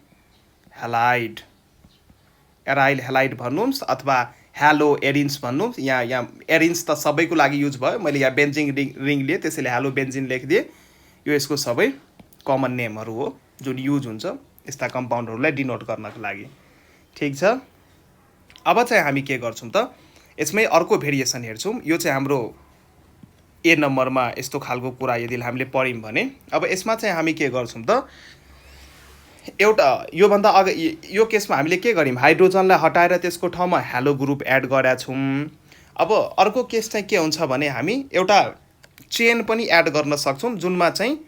halide. Aryl halide भन्नुहोस् अथवा हेलो एरिन्स भन्नुहोस्। यहाँ एरिन्स त सबैको लागि युज भयो, मैले यहाँ बेन्जिन रिङ लिएँ त्यसैले हेलोबेन्जिन लेखिदिएँ। यो यसको सबै कमन नेमहरू हो जुन युज हुन्छ यस्ता कम्पाउन्डहरूलाई डिनोट गर्नको लागि। ठिक छ। अब चाहिँ हामी के गर्छौँ त, यसमै अर्को भेरिएसन हेर्छौँ। यो चाहिँ हाम्रो ए नम्बरमा यस्तो खालको कुरा यदि हामीले पढ्यौँ भने, अब यसमा चाहिँ हामी के गर्छौँ त, एउटा योभन्दा यो केसमा हामीले के गर्यौँ? हाइड्रोजनलाई हटाएर त्यसको ठाउँमा हेलो ग्रुप एड गरेका छौँ। अब अर्को केस चाहिँ के हुन्छ भने हामी एउटा चेन पनि एड गर्न सक्छौँ जुनमा चाहिँ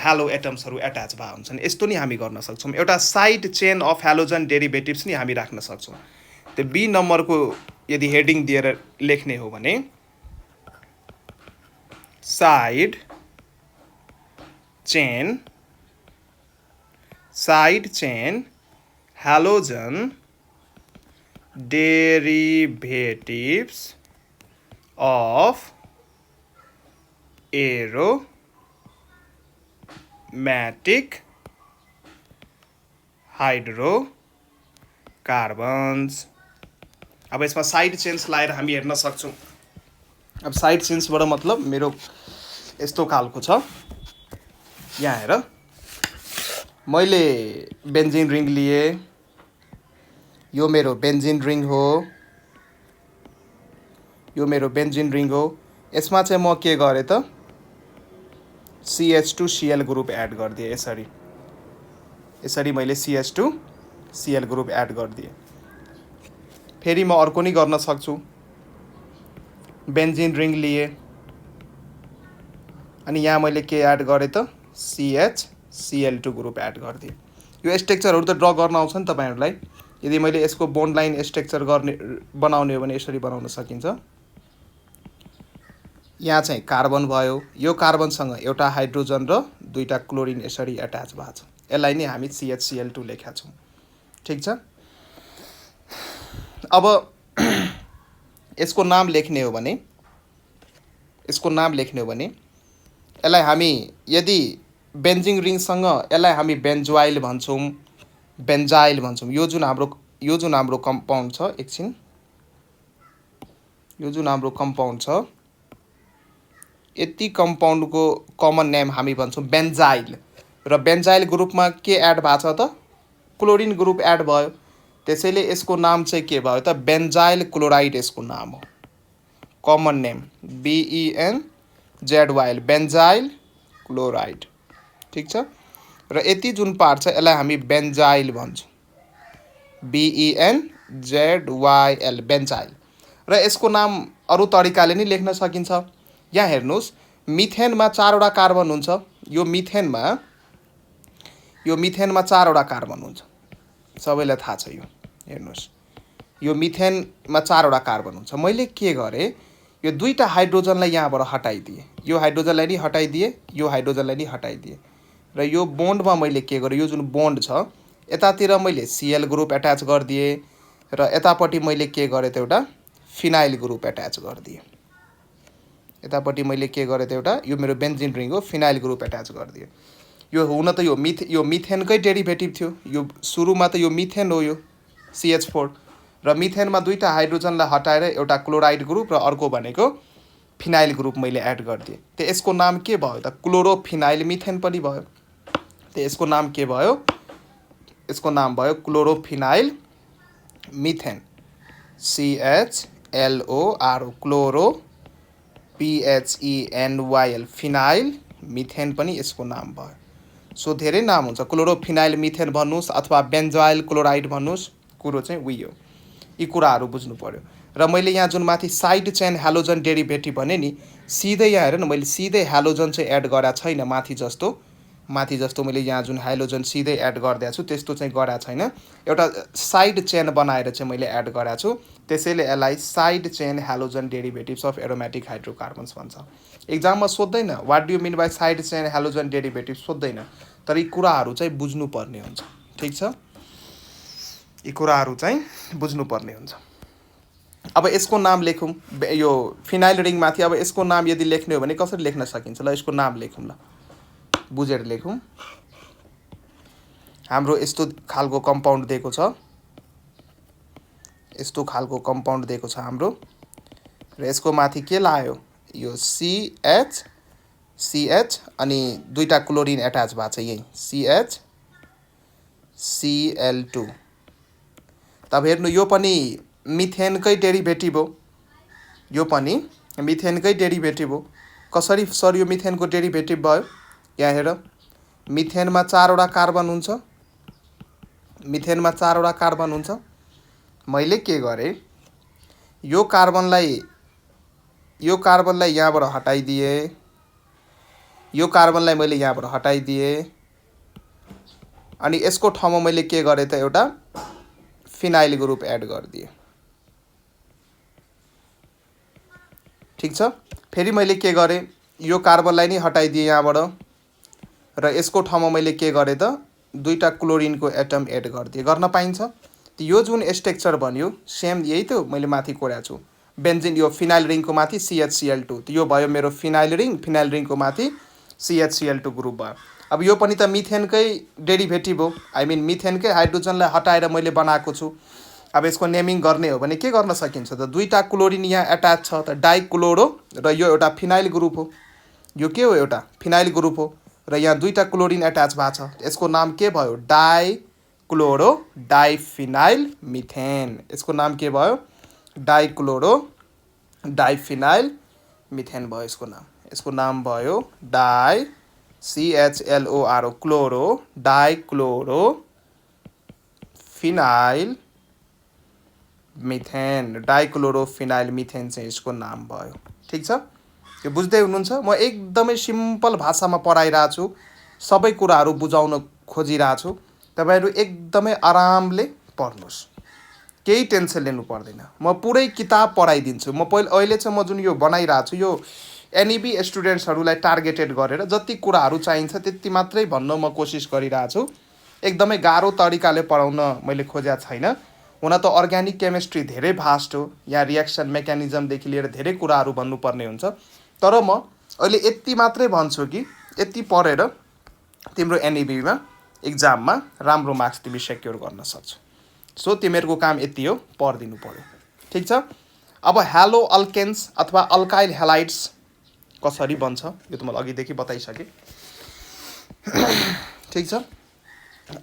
हेलो एटम्सहरू एट्याच भए हुन्छन्। यस्तो नि हामी गर्न सक्छौँ। एउटा side chain of halogen derivatives नि हामी राख्न सक्छौँ। त्यो बी नम्बरको यदि हेडिङ दिएर लेख्ने हो भने side chain halogen डेरिभेटिव्स of aromatic hydrocarbons. अब यसमा साइड चेन्स लाएर हामी हेर्न सक्छौँ। अब साइड चेन्सबाट मतलब मेरो यस्तो खालको छ। यहाँ हेर, मैले बेन्जिन रिङ लिएँ, यो मेरो बेन्जिन रिङ हो, यो मेरो बेन्जिन रिङ हो। यसमा चाहिँ म के गरेँ त, CH2Cl ग्रुप एड गरिदिएँ। यसरी मैले CH2Cl ग्रुप एड गरिदिएँ। फेरि म अर्को नि गर्न सक्छु। बेन्जिन रिङ लिएँ अनि यहाँ मैले के एड गरेँ त, CHCl2 ग्रुप एड गरिदिएँ। यो स्ट्रक्चरहरू त ड्र गर्न आउँछ नि तपाईँहरूलाई। यदि मैले यसको बोन्ड लाइन स्ट्रक्चर बनाउने हो भने यसरी बनाउन सकिन्छ। यहाँ चाहिँ कार्बन भयो, यो कार्बनसँग एउटा हाइड्रोजन र दुईटा क्लोरिन यसरी एट्याच भएको छ। यसलाई नै हामी CHCl2 लेखेका छौँ। ठिक छ। अब यसको नाम लेख्ने हो भने यसलाई हामी यदि बेन्जिन रिङसँग यसलाई हामी बेन्जोइल भन्छौँ। यो जुन हाम्रो कम्पाउन्ड छ, एकछिन, यो जुन हाम्रो कम्पाउन्ड छ, यति कम्पाउन्डको कमन नेम हामी भन्छौँ बेन्जाइल। र बेन्जाइल ग्रुपमा के एड भएको छ त क्लोरिन ग्रुप एड भयो त्यसैले यसको नाम चाहिँ के भयो त बेन्जाइल क्लोराइड यसको नाम हो कमन नेम BENZYL बेन्जाइल क्लोराइड ठीक छ र यति जुन पार्ट छ यसलाई हामी बेन्जाइल भन्छौँ BENZYL बेन्जाइल र यसको नाम अरू तरिकाले नि लेख्न सकिन्छ यहाँ हेर्नुस् मिथेनमा 4 वटा कार्बन हुन्छ यो मिथेनमा 4 वटा कार्बन हुन्छ सबैलाई थाहा छ यो हेर्नुस् यो मिथेनमा 4 वटा कार्बन हुन्छ मैले के गरे यो दुईटा हाइड्रोजनलाई यहाँबाट हटाइदिए यो हाइड्रोजनलाई नि हटाइदिए यो हाइड्रोजनलाई नि हटाइदिए र यो बोन्डमा मैले के गरे यो जुन बोन्ड छ यतातिर मैले Cl ग्रुप एट्याच गर्दिए र यतापट्टि मैले के गरे त एउटा फिनाइल ग्रुप एट्याच गर्दिए यतापट्टि मैले के गरे त एउटा यो मेरो बेन्जिन रिङ हो फिनाइल ग्रुप एट्याच गर्दिए यो हुन त यो मिथेनकै डेरिभेटिभ थियो यो सुरुमा त यो मिथेन हो यो CH4 र मिथेनमा दुईटा हाइड्रोजनलाई हटाएर एउटा क्लोराइड ग्रुप र अर्को भनेको फिनाइल ग्रुप मैले एड गरिदिएँ त यसको नाम के भयो त क्लोरोफिनाइल मिथेन पनि भयो त यसको नाम के भयो यसको नाम भयो chlorophenyl methane CHLORO chloro PHENYL phenyl methane पनि यसको नाम भयो सो धेरै नाम हुन्छ क्लोरोफिनाइल मिथेन भन्नुस् अथवा बेन्जाइल क्लोराइड भन्नुस् कुरो चाहिँ उही हो यी कुराहरू बुझ्नु पर्यो र मैले यहाँ जुन माथि साइड चेन हेलोजन डेरिभेटिभ भने नि सिधै यहाँ हेर न मैले सिधै हेलोजन चाहिँ एड गरेको छैन माथि जस्तो मैले यहाँ जुन हेलोजन सिधै एड गरिदिएको छु त्यस्तो चाहिँ गरेको छैन एउटा साइड चेन बनाएर चाहिँ मैले एड गरेको छु त्यसैले यसलाई side chain halogen derivatives of aromatic hydrocarbons भन्छ एक्जाममा सोध्दैन what do you mean by side chain halogen derivative सोध्दैन तर यी कुराहरू चाहिँ बुझ्नुपर्ने हुन्छ ठीक छ यी कुराहरू चाहिँ बुझ्नुपर्ने हुन्छ अब यसको नाम लेखौँ यो फिनाइल रिङ माथि अब यसको नाम यदि लेख्ने हो भने कसरी लेख्न सकिन्छ ल यसको नाम लेखौँ ल बुझेर लेखौँ हाम्रो यस्तो खालको कम्पाउन्ड दिएको छ यस्तो खालको कम्पाउन्ड दिएको छ हाम्रो र यसको माथि के लायो यो CH अनि दुईटा क्लोरिन एट्याच भएको छ यही CHCl2 तब हेर्नु यो पनि मिथेनकै डेरिभेटिभ हो यो पनि मिथेनकै डेरिभेटिभ हो कसरी सर यो मिथेनको डेरिभेटिभ भयो यहाँ हेर मिथेनमा 4 वटा कार्बन हुन्छ मिथेनमा 4 वटा कार्बन हुन्छ मैले के गरे यो कार्बनलाई यहाँबाट हटाइदिए यो कार्बनलाई मैले यहाँबाट हटाइदिए अनि यसको ठाउँमा मैले के गरे त एउटा फिनाइल ग्रुप एड गरिदिए ठीक छ फेरि मैले के गरे यो कार्बनलाई नि हटाइदिए यहाँबाट र यसको ठाउँमा मैले के गरे त दुईटा क्लोरिनको एटम एड गरिदिए गर्न पाइन्छ यो जुन स्ट्रक्चर बन्यो सेम यही त मैले माथि कोरेको छु बेन्जिन यो फिनाइल रिङको माथि CHCl2 यो भयो मेरो फिनाइल रिङको माथि CHCl2 ग्रुप भयो अब यो पनि त मिथेनकै डेरिभेटिभ हो आई मिन मिथेनकै हाइड्रोजनलाई हटाएर मैले बनाएको छु अब यसको नेमिङ गर्ने हो भने के गर्न सकिन्छ त दुईटा क्लोरिन यहाँ एट्याच छ त डाइक्लोरो र यो एउटा फिनाइल ग्रुप हो यो के हो एउटा फिनाइल ग्रुप हो र यहाँ दुईटा क्लोरिन एट्याच भएको छ यसको नाम के भयो डाइक्लोरो डाइफिनाइल मिथेन यसको नाम के भयो डाइक्लोरो डाइफिनाइल मिथेन भयो यसको नाम भयो CHLORO chloro dichloro phenyl methane dichloro phenyl methane चाहिँ यसको नाम भयो ठीक छ यो बुझ्दै हुनुहुन्छ म एकदमै सिम्पल भाषामा पढाइरहेको छु सबै कुराहरू बुझाउन खोजिरहेको छु तपाईहरु एकदमै आरामले पढ्नुस् केही टेन्सन लिनु पर्दैन म पुरै किताब पढाइदिन्छु म अहिले चाहिँ म जुन यो बनाइरहेको छु यो एनईबी स्टुडेन्ट्सहरूलाई टार्गेटेड गरेर जति कुराहरू चाहिन्छ त्यति मात्रै भन्न म कोसिस गरिरहेको छु एकदमै गाह्रो तरिकाले पढाउन मैले खोजेको छैन हुन त अर्ग्यानिक केमिस्ट्री धेरै भास्ट हो यहाँ रिएक्सन मेकानिजमदेखि लिएर धेरै कुराहरू भन्नुपर्ने हुन्छ तर म अहिले यति मात्रै भन्छु कि यति पढेर तिम्रो एनईबीमा एक्जाममा राम्रो मार्क्स तिमी सेक्युर गर्न सक्छौ सो तिमीहरूको काम यति हो पढिदिनु पर्यो ठीक छ अब हेलो अल्केन्स अथवा अल्काइल हेलाइड्स कसरी बन्छ यो त मैले अघिदेखि बताइसकेँ ठीक छ।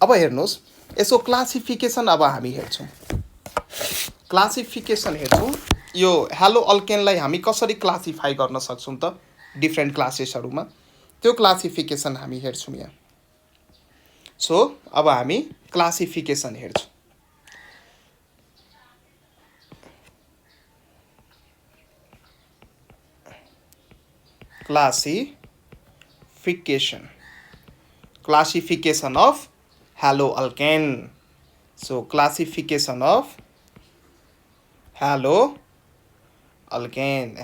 अब हेर्नुहोस् यसको क्लासिफिकेसन अब हामी हेर्छौँ। क्लासिफिकेसन हेर्छौँ यो हेलो अल्केनलाई हामी कसरी क्लासिफाई गर्न सक्छौँ त डिफ्रेन्ट क्लासेसहरूमा, त्यो क्लासिफिकेसन हामी हेर्छौँ यहाँ। सो अब हामी क्लासिफिकेसन हेर्छौँ। classification of haloalkane. So classification of haloalkane.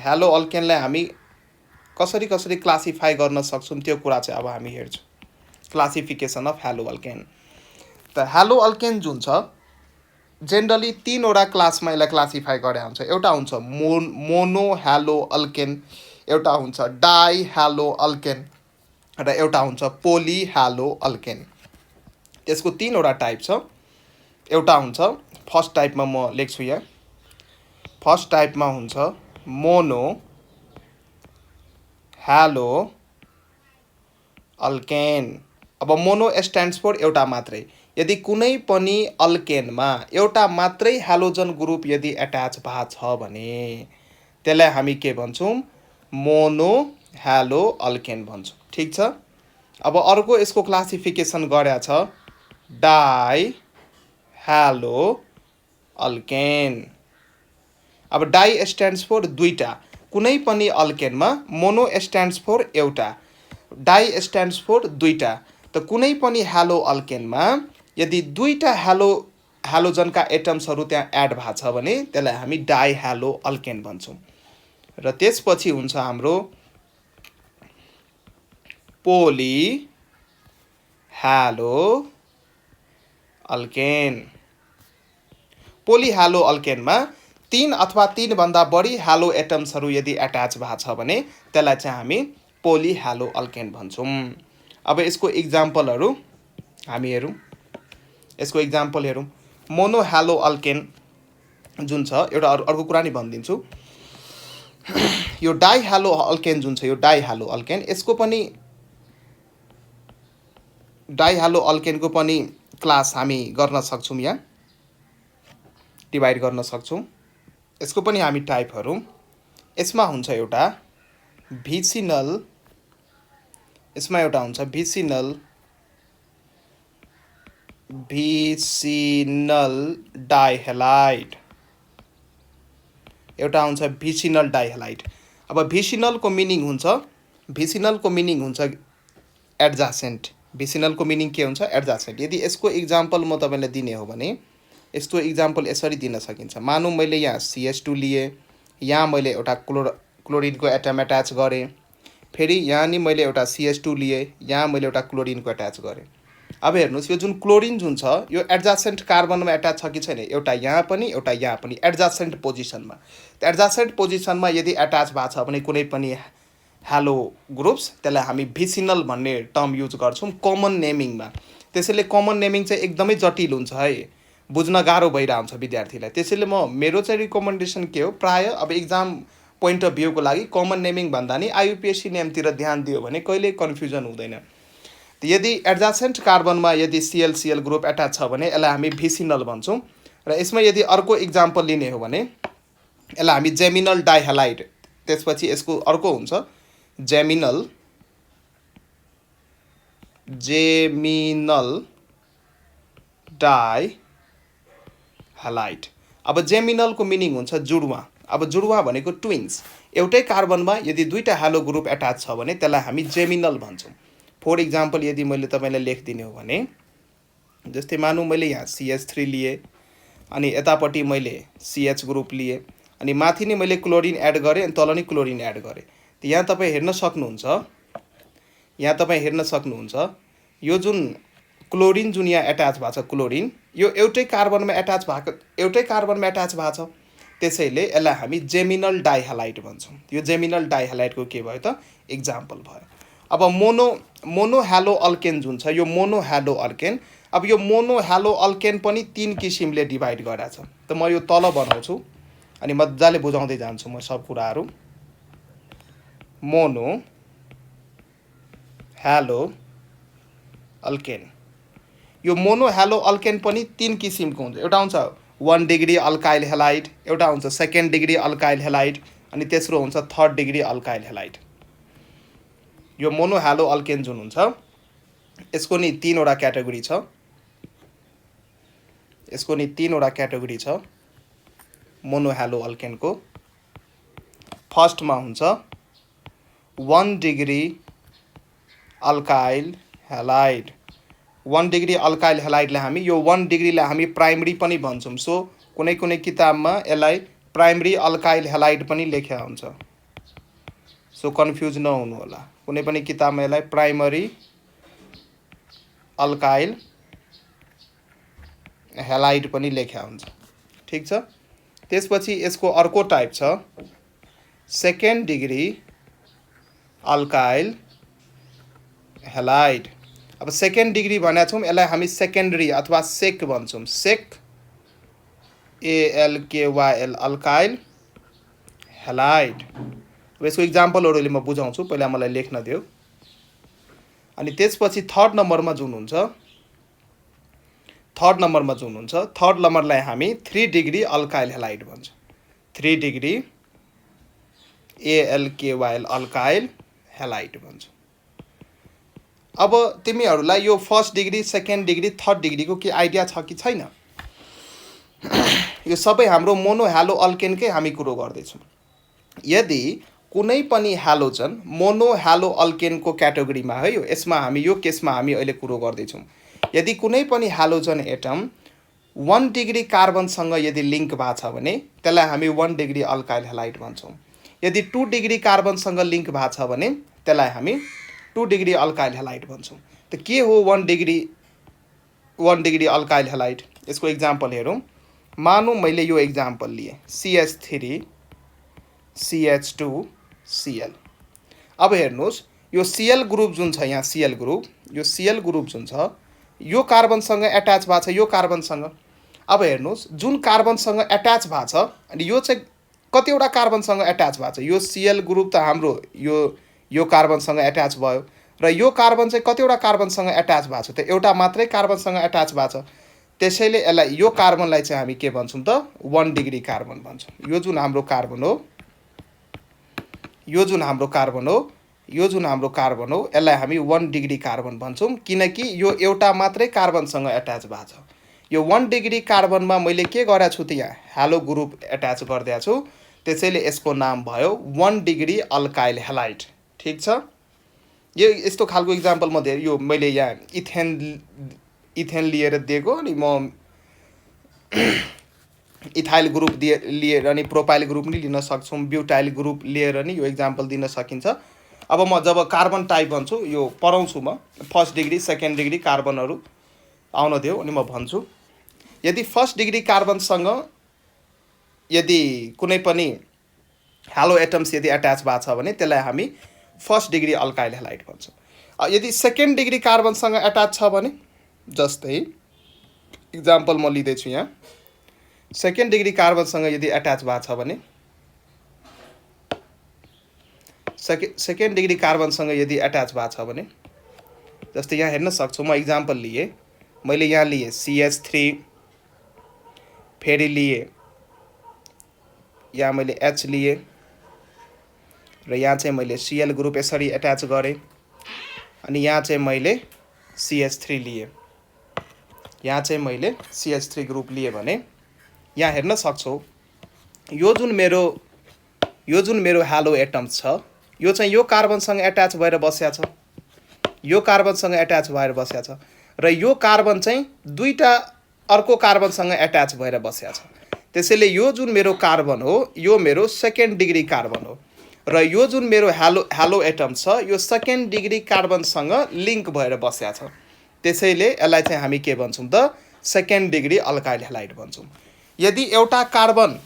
haloalkaneलाई हामी कसरी कसरी क्लासिफाई गर्न सक्छौँ त्यो कुरा चाहिँ अब हामी हेर्छौँ। Classification of haloalkane। त haloalkane जुन छ जेनरली 3 वटा क्लासमा यसलाई क्लासिफाई गरे हुन्छ। एउटा हुन्छ मोनो haloalkane, एउटा हुन्छ डाई haloalkane र एउटा हुन्छ पोली haloalkane। त्यसको 3 वटा टाइप छ। एउटा हुन्छ फर्स्ट टाइपमा म लेख्छु यहाँ। फर्स्ट टाइपमा हुन्छ मोनो haloalkane। अब मोनो स्ट्यान्ड्स फर एउटा मात्रै। यदि कुनै पनि अल्केनमा एउटा मात्रै हालोजन ग्रुप यदि एट्याच भएको छ भने त्यसलाई हामी के भन्छौँ? मोनो haloalkane भन्छौँ। ठीक छ। अब अर्को यसको क्लासिफिकेसन गरेको छ डाई haloalkane। अब डाई स्ट्यान्ड्स फर दुईटा। कुनै पनि अल्केनमा मोनो स्ट्यान्ड्स फर एउटा, डाई स्ट्यान्ड्स फर दुईटा। त कुनै पनि haloalkaneमा यदि दुईटा हालोजनका एटम्सहरू त्यहाँ एड भएको छ भने त्यसलाई हामी डाई haloalkane भन्छौँ। र त्यसपछि हुन्छ हाम्रो पोली haloalkane। पोली haloalkaneमा 3 अथवा 3 भन्दा बढी हालो एटम्सहरू यदि एट्याच भएको छ भने त्यसलाई चाहिँ हामी पोली haloalkane भन्छौँ। अब यसको इक्जाम्पलहरू हामी हेरौँ। यसको इक्जाम्पल हेरौँ। मोनो haloalkane जुन छ एउटा अर्को कुरा नि भनिदिन्छु। यो डाई haloalkane जुन छ यो डाई haloalkane यसको पनि डाई haloalkaneको पनि क्लास हामी गर्न सक्छौँ यहाँ डिभाइड गर्न सक्छौँ। यसको पनि हामी टाइपहरू यसमा हुन्छ एउटा भिसिनल, यसमा एउटा हुन्छ भिसिनल डाइहेलाइड, एउटा हुन्छ भिसिनल डाइहेलाइड। अब भिसिनलको मिनिङ हुन्छ एडजासेन्ट। भिसिनलको मिनिङ के हुन्छ? एडजासेन्ट। यदि यसको इक्जाम्पल म तपाईँलाई दिने हो भने यस्तो इक्जाम्पल यसरी दिन सकिन्छ। मानौँ मैले यहाँ CH2 लिएँ, यहाँ मैले एउटा क्लोरिनको एटम एट्याच गरेँ, फेरि यहाँ नि मैले एउटा CH2 लिएँ, यहाँ मैले एउटा क्लोरिनको एट्याच गरेँ। अब हेर्नुहोस् यो जुन क्लोरिन जुन छ यो एडजासेन्ट कार्बनमा एट्याच छ कि छैन? एउटा यहाँ पनि एउटा यहाँ पनि एडजासेन्ट पोजिसनमा। त एडजासेन्ट पोजिसनमा यदि एट्याच भएको छ भने कुनै पनि हेलो ग्रुप्स त्यसलाई हामी भिसिनल भन्ने टर्म युज गर्छौँ कमन नेमिङमा। त्यसैले कमन नेमिङ चाहिँ एकदमै जटिल हुन्छ है, बुझ्न गाह्रो भइरहेको हुन्छ विद्यार्थीलाई। त्यसैले मेरो चाहिँ रिकमेन्डेसन के हो, प्राय अब इक्जाम पोइन्ट अफ भ्यूको लागि कमन नेमिङ भन्दा नि IUPAC नेमतिर ध्यान दियो भने कहिले कन्फ्युजन हुँदैन। यदि एडजासेन्ट कार्बनमा यदि CL ग्रुप एट्याच छ भने यसलाई हामी भिसिनल भन्छौँ। र यसमा यदि अर्को इक्जाम्पल लिने हो भने यसलाई हामी जेमिनल डाइहेलाइड, त्यसपछि यसको अर्को हुन्छ जेमिनल डाइहेलाइड। अब जेमिनलको मिनिङ हुन्छ जुडुवा। अब जुडुवा भनेको ट्विन्स। एउटै कार्बनमा यदि दुईटा हेलो ग्रुप एट्याच छ भने त्यसलाई हामी जेमिनल भन्छौँ। फर इक्जाम्पल यदि मैले तपाईँलाई लेखिदिने हो भने जस्तै मानौँ मैले यहाँ CH3 लिएँ अनि यतापट्टि मैले CH ग्रुप लिएँ अनि माथि नै मैले क्लोरिन एड गरेँ अनि तल नै क्लोरिन एड गरेँ। त यहाँ तपाईँ हेर्न सक्नुहुन्छ यो जुन क्लोरिन जुन यहाँ एट्याच भएको छ क्लोरिन यो एउटै कार्बनमा एट्याच भएको छ। त्यसैले यसलाई हामी जेमिनल डाइहेलाइड भन्छौँ। यो जेमिनल डाइहेलाइडको के भयो त? इक्जाम्पल भयो। अब मोनो haloalkane जुन छ यो मोनो haloalkane, अब यो मोनो haloalkane पनि 3 किसिमले डिभाइड गरेको छ। त म यो तल बनाउँछु अनि मजाले बुझाउँदै जान्छु म सब कुराहरू। Mono haloalkane alkane. यो मोनो हेलो अल्केन पनि 3 किसिमको हुन्छ। एउटा हुन्छ 1 डिग्री अल्काइल हेलाइड, एउटा हुन्छ 2nd डिग्री अल्काइल हेलाइड, अनि तेस्रो हुन्छ 3rd डिग्री अल्काइल हेलाइड। यो मोनो हेलो अल्केन जुन हुन्छ यसको नि 3 वटा क्याटेगोरी छ। यसको नि 3 वटा क्याटेगोरी छ मोनो हेलो अल्केनको। फर्स्टमा हुन्छ 1 degree alkyl halide. 1 degree alkyl हेलाइडलाई हामी यो 1 डिग्रीलाई हामी प्राइमरी पनि भन्छौँ। सो कुनै कुनै किताबमा यसलाई प्राइमरी अल्काइल हेलाइड पनि लेखेको हुन्छ। सो कन्फ्युज नहुनु होला, कुनै पनि किताबमा यसलाई प्राइमरी अल्काइल हेलाइड पनि लेखेको हुन्छ। ठीक छ। त्यसपछि यसको अर्को टाइप छ 2nd डिग्री अल्काइल हेलाइड। अब 2nd डिग्री भनेको छौँ, यसलाई हामी सेकेन्डरी अथवा सेक भन्छौँ। सेक ALKYL अल्काइल हेलाइड। अब यसको इक्जाम्पलहरूले म बुझाउँछु, पहिला मलाई लेख्न दियो। अनि त्यसपछि 3rd नम्बरमा जुन हुन्छ 3rd नम्बरलाई हामी 3 डिग्री अल्काइल हेलाइड भन्छौँ। 3 डिग्री ALKYL अल्काइल हेलाइड भन्छौँ। अब तिमीहरूलाई यो 1st degree 2nd degree 3rd डिग्रीको के आइडिया छ कि छैन? यो सबै हाम्रो मोनो हेलो अल्केनकै हामी कुरो गर्दैछौँ। यदि कुनै पनि हेलोजन मोनो हेलो अल्केनको क्याटेगोरीमा है, यसमा हामी यो केसमा हामी अहिले कुरो गर्दैछौँ। यदि कुनै पनि हेलोजन एटम 1 डिग्री कार्बनसँग यदि लिङ्क भएको छ भने त्यसलाई हामी 1 डिग्री अल्काइल हेलाइड भन्छौँ। यदि 2 डिग्री कार्बनसँग लिङ्क भएको छ भने त्यसलाई हामी 2 डिग्री अल्काइल हेलाइड भन्छौँ। त के हो 1 डिग्री अल्काइल हेलाइड? यसको इक्जाम्पल हेरौँ। मानौँ मैले यो इक्जाम्पल लिएँ CH3 CH2 Cl। अब हेर्नुहोस् यो Cl ग्रुप जुन छ, यहाँ Cl ग्रुप, यो Cl ग्रुप जुन छ यो कार्बनसँग एट्याच भएको छ यो कार्बनसँग। अब हेर्नुहोस् जुन कार्बनसँग एट्याच भएको छ अनि यो चाहिँ कतिवटा कार्बनसँग एट्याच भएको छ? यो Cl ग्रुप त हाम्रो यो कार्बनसँग एट्याच भयो र यो कार्बन चाहिँ कतिवटा कार्बनसँग एट्याच भएको छ त? एउटा मात्रै कार्बनसँग एट्याच भएको छ। त्यसैले यसलाई यो कार्बनलाई चाहिँ हामी के भन्छौँ त? 1 डिग्री कार्बन भन्छौँ। यो जुन हाम्रो कार्बन हो यसलाई हामी 1 डिग्री कार्बन भन्छौँ, किनकि यो एउटा मात्रै कार्बनसँग एट्याच भएको छ। यो 1 डिग्री कार्बनमा मैले के गरेको छु त? यहाँ हेलो ग्रुप एट्याच गरिदिएको छु, त्यसैले यसको नाम भयो 1 डिग्री अल्काइल हेलाइड। ठीक छ। यो यस्तो खालको इक्जाम्पल म धेरै यो मैले यहाँ इथेन लिएर दिएको, अनि म इथाइल ग्रुप लिएर अनि प्रोपाइल ग्रुप नि लिन सक्छौँ, ब्युटाइल ग्रुप लिएर नि यो इक्जाम्पल दिन सकिन्छ। अब म जब कार्बन टाइप भन्छु यो पढाउँछु म 1st डिग्री 2nd डिग्री कार्बनहरू आउन देऊ अनि म भन्छु। यदि 1st डिग्री कार्बनसँग यदि कुनै पनि हेलो एटम्स यदि एट्याच भएको छ भने त्यसलाई हामी 1st डिग्री अल्काइल हेलाइड भन्छौँ। यदि 2nd डिग्री कार्बनसँग एट्याच छ भने, जस्तै इक्जाम्पल म लिँदैछु यहाँ, 2nd डिग्री कार्बनसँग यदि एट्याच भएको छ भने 2nd डिग्री कार्बनसँग यदि एट्याच भएको छ भने जस्तै यहाँ हेर्न सक्छु, म इक्जाम्पल लिएँ, मैले यहाँ लिएँ CH3, फेरि लिएँ यहाँ मैले H लिएँ र यहाँ चाहिँ मैले Cl ग्रुप यसरी एट्याच गरेँ, अनि यहाँ चाहिँ मैले CH3 लिएँ, यहाँ चाहिँ मैले CH3 ग्रुप लिएँ भने यहाँ हेर्न सक्छौ यो जुन मेरो हेलो एटम्स छ यो चाहिँ यो कार्बनसँग एट्याच भएर बसेको छ, यो कार्बनसँग एट्याच भएर बसेको छ र यो कार्बन चाहिँ दुईटा अर्को कार्बनसँग एट्याच भएर बसेको छ। त्यसैले यो जुन मेरो कार्बन हो यो मेरो 2nd डिग्री कार्बन हो र यो जुन मेरो हेलो एटम छ यो 2nd डिग्री कार्बनसँग लिङ्क भएर बसेको छ। त्यसैले यसलाई चाहिँ हामी के भन्छौँ त? 2nd डिग्री अल्काइल हेलाइड भन्छौँ। यदि एउटा कार्बन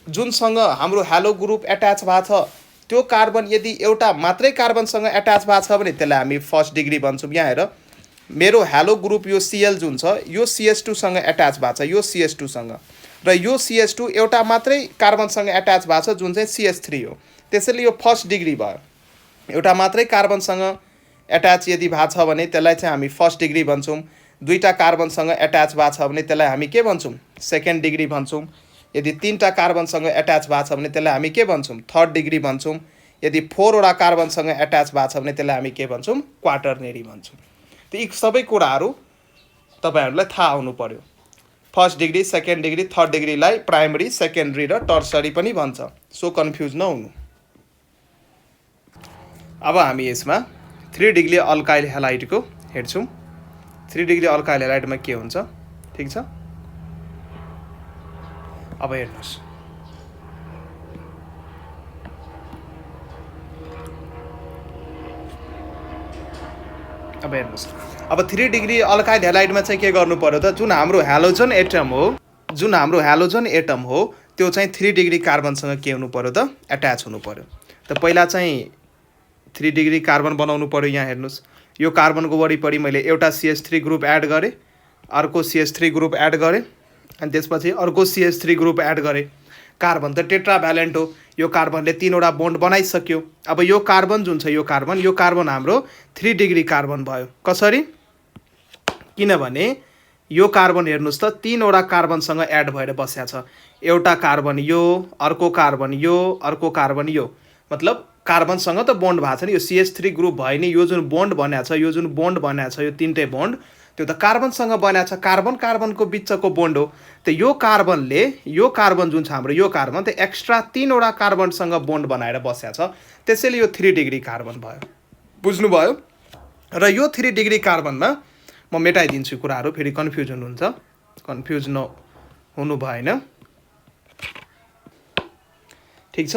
जुनसँग हाम्रो हेलो ग्रुप एट्याच भएको छ त्यो कार्बन यदि एउटा मात्रै कार्बनसँग एट्याच भएको छ भने त्यसलाई हामी 1st डिग्री भन्छौँ। यहाँ हेर मेरो हेलो ग्रुप यो Cl जुन छ यो CH2 सँग एट्याच भएको छ, यो CH2 सँग, र यो CH2 एउटा मात्रै कार्बनसँग एट्याच भएको छ जुन चाहिँ CH3 हो। त्यसैले यो 1st डिग्री भयो। एउटा मात्रै कार्बनसँग एट्याच यदि भएको छ भने त्यसलाई चाहिँ हामी फर्स्ट डिग्री भन्छौँ। दुईटा कार्बनसँग एट्याच भएको छ भने त्यसलाई हामी के भन्छौँ? सेकेन्ड डिग्री भन्छौँ। यदि तीनटा कार्बनसँग एट्याच भएको छ भने त्यसलाई हामी के भन्छौँ? थर्ड डिग्री भन्छौँ। यदि 4वटा कार्बनसँग एट्याच भएको छ भने त्यसलाई हामी के भन्छौँ? क्वाटरनेरी भन्छौँ। त यी सबै कुराहरू तपाईहरुलाई थाहा हुनु पर्यो। First degree, second degree, third डिग्रीलाई प्राइमरी, सेकेन्डरी र टर्सरी पनि भन्छ। सो कन्फ्युज नहुनु। अब हामी यसमा 3 डिग्री अल्काइल हेलाइडको हेर्छौँ। 3 डिग्री अल्काइल हेलाइडमा के हुन्छ? ठीक छ, अब हेर्नुहोस्। अब 3 डिग्री अल्काइल हेलाइडमा चाहिँ के गर्नु पर्यो त? जुन हाम्रो हेलोजन एटम हो त्यो चाहिँ 3 डिग्री कार्बनसँग के हुनु पर्यो त? एट्याच हुनु पर्यो। त पहिला चाहिँ 3 डिग्री कार्बन बनाउनु पर्यो। यहाँ हेर्नुहोस्, यो कार्बनको वरिपरि मैले एउटा CH3 ग्रुप एड गरेँ, अर्को CH3 ग्रुप एड गरेँ, अनि त्यसपछि अर्को CH3 ग्रुप एड गरेँ। कार्बन त टेट्राभ्यालेन्ट हो, यो कार्बनले 3वटा बोन्ड बनाइसक्यो। अब यो कार्बन जुन छ, यो कार्बन हाम्रो 3 डिग्री कार्बन भयो। कसरी? किनभने यो कार्बन हेर्नुहोस् त 3वटा कार्बनसँग एड भएर बसेको छ। एउटा कार्बन यो, अर्को कार्बन यो, अर्को कार्बन यो, मतलब कार्बनसँग त बोन्ड भएको छ नि। यो CH3 ग्रुप भयो नि। यो जुन बोन्ड बनाएको छ, यो जुन बोन्ड बनाएको छ, यो तीनटै बोन्ड त्यो त कार्बनसँग बनाएको छ। कार्बन कार्बनको बिचको बोन्ड हो। त यो कार्बनले, यो कार्बन जुन छ हाम्रो, यो कार्बन त एक्स्ट्रा 3वटा कार्बनसँग बोन्ड बनाएर बसेको छ। त्यसैले यो 3 डिग्री कार्बन भयो। बुझ्नुभयो? र यो 3 डिग्री कार्बनमा म मेटाइदिन्छु कुराहरू, फेरि कन्फ्युज हुनुहुन्छ। कन्फ्युज हुनु भएन। ठीक छ,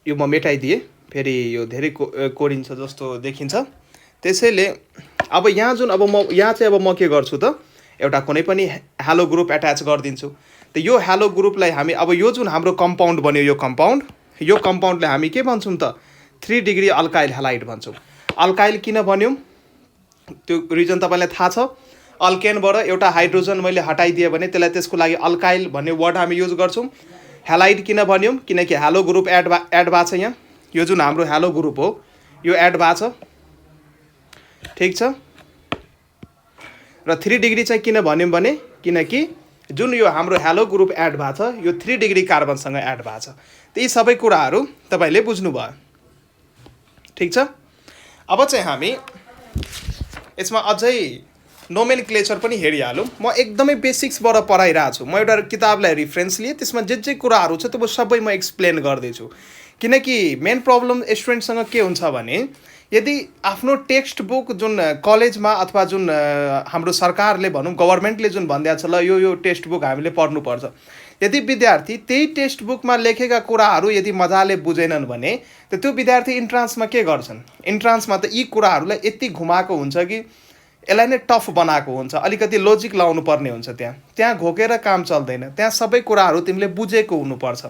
यो म मेटाइदिएँ। फेरि यो धेरै कोडिन्छ जस्तो देखिन्छ। त्यसैले अब यहाँ जुन यहाँ चाहिँ अब म के गर्छु त? एउटा कुनै पनि हेलो ग्रुप एट्याच गरिदिन्छु। त यो हेलो ग्रुपलाई हामी अब यो जुन हाम्रो कम्पाउन्ड बन्यो, यो कम्पाउन्डलाई हामी के भन्छौँ त? 3 डिग्री अल्काइल हेलाइड भन्छौँ। अल्काइल किन भन्यौँ त्यो रिजन तपाईँलाई थाहा छ। अल्केनबाट एउटा हाइड्रोजन मैले हटाइदिएँ भने त्यसलाई, त्यसको लागि अल्काइल भन्ने वर्ड हामी युज गर्छौँ। हेलाइड किन भन्यौँ? किनकि हेलो ग्रुप एड भएको छ। यहाँ यो जुन हाम्रो हेलो ग्रुप हो यो एड भएको छ। ठीक छ, र 3 डिग्री चाहिँ किन भन्यौँ भने किनकि जुन यो हाम्रो हेलो ग्रुप एड भएको छ यो 3 डिग्री कार्बनसँग एड भएको छ। त यी सबै कुराहरू तपाईँले बुझ्नुभयो। ठीक छ, अब चाहिँ हामी यसमा अझै नोमेनक्लेचर पनि हेरिहालौँ। म एकदमै बेसिक्सबाट पढाइरहेको छु। म एउटा किताबलाई रिफरेन्स लिएँ, त्यसमा जे कुराहरू छ त्यो सबै म एक्सप्लेन गर्दैछु। किनकि मेन प्रब्लम स्टुडेन्टसँग के हुन्छ भने यदि आफ्नो टेक्स्ट बुक जुन कलेजमा अथवा जुन हाम्रो सरकारले भनौँ गभर्मेन्टले जुन भनिदिएको छ ल यो टेक्स्ट बुक हामीले पढ्नुपर्छ, यदि विद्यार्थी त्यही टेक्स्ट बुकमा लेखेका कुराहरू यदि मजाले बुझेनन् भने त त्यो विद्यार्थी इन्ट्रान्समा के गर्छन्? इन्ट्रान्समा त यी कुराहरूलाई यति घुमाएको हुन्छ कि यसलाई नै टफ बनाएको हुन्छ। अलिकति लोजिक लाउनु पर्ने हुन्छ। त्यहाँ घोकेर काम चल्दैन। त्यहाँ सबै कुराहरू तिमीले बुझेको हुनुपर्छ।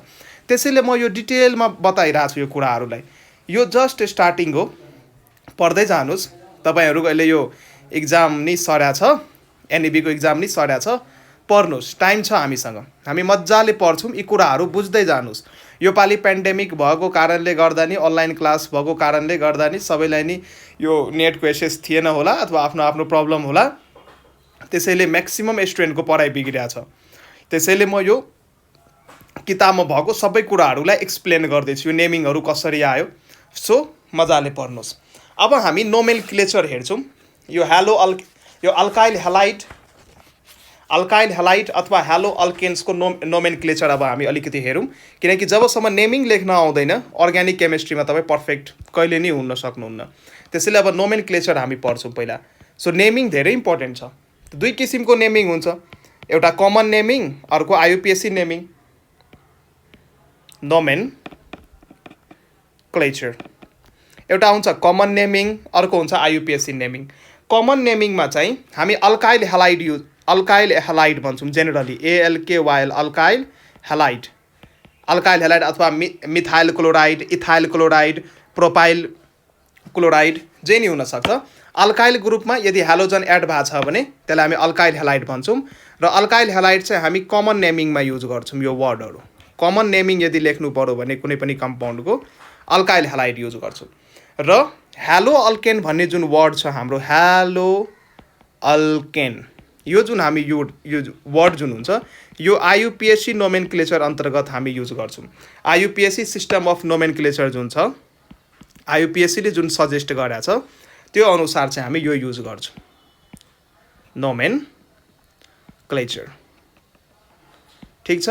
त्यसैले म यो डिटेलमा बताइरहेको छु यो कुराहरूलाई। यो जस्ट स्टार्टिङ हो, पढ्दै जानुहोस्। तपाईँहरूको अहिले यो इक्जाम नि सऱ्या छ, एनइबीको इक्जाम नि सऱ्या छ। पढ्नुहोस्, टाइम छ हामीसँग, हामी मजाले पढ्छौँ। यी कुराहरू बुझ्दै जानुहोस्। योपालि पेन्डेमिक भएको कारणले गर्दा नि, अनलाइन क्लास भएको कारणले गर्दा नि सबैलाई नि यो नेटको एक्सेस थिएन होला अथवा आफ्नो आफ्नो प्रब्लम होला। त्यसैले म्याक्सिमम स्टुडेन्टको पढाइ बिग्रिएको छ। त्यसैले म यो किताबमा भएको सबै कुराहरूलाई एक्सप्लेन गर्दैछु। यो नेमिङहरू कसरी आयो, सो मजाले पढ्नुहोस्। अब हामी नोमेनक्लेचर हेर्छौँ। यो अल्काइल हेलाइड अथवा हेलो अल्केन्सको नोमेनक्लेचर अब हामी अलिकति हेरौँ। किनकि जबसम्म नेमिङ लेख्न आउँदैन अर्ग्यानिक केमिस्ट्रीमा तपाईँ पर्फेक्ट कहिले नि हुन सक्नुहुन्न। त्यसैले अब नोमेनक्लेचर हामी पढ्छौँ पहिला। सो नेमिङ धेरै इम्पोर्टेन्ट छ। 2 किसिमको नेमिङ हुन्छ, एउटा कमन नेमिङ, अर्को आइयुपिएसी नेमिङ। नोमेनक्लेचर एउटा हुन्छ कमन नेमिङ, अर्को हुन्छ आइयुपिएसी नेमिङ। कमन नेमिङमा चाहिँ हामी अल्काइल हेलाइड भन्छौँ जेनरली, ALKYL अल्काइल हेलाइड अथवा methyl chloride, ethyl chloride, propyl chloride जे नि हुनसक्छ। अल्काइल ग्रुपमा यदि हेलोजन एड भएको छ भने त्यसलाई हामी अल्काइल हेलाइड भन्छौँ। र अल्काइल हेलाइड चाहिँ हामी कमन नेमिङमा युज गर्छौँ। यो वर्डहरू कमन नेमिङ यदि लेख्नु पर्यो भने कुनै पनि कम्पाउन्डको अल्काइल हेलाइड युज गर्छौँ। र हेलो अल्केन भन्ने जुन वर्ड छ हाम्रो हेलो अल्केन, यो जुन हामी यो वर्ड जुन हुन्छ यो आइयुपिएससी नोमेनक्लेचर अन्तर्गत हामी युज गर्छौँ। आइयुपिएससी सिस्टम अफ नोमेनक्लेचर जुन छ, आइयुपिएससीले जुन सजेस्ट गरेको छ त्यो अनुसार चाहिँ हामी यो युज गर्छौँ, नोमेनक्लेचर। ठिक छ,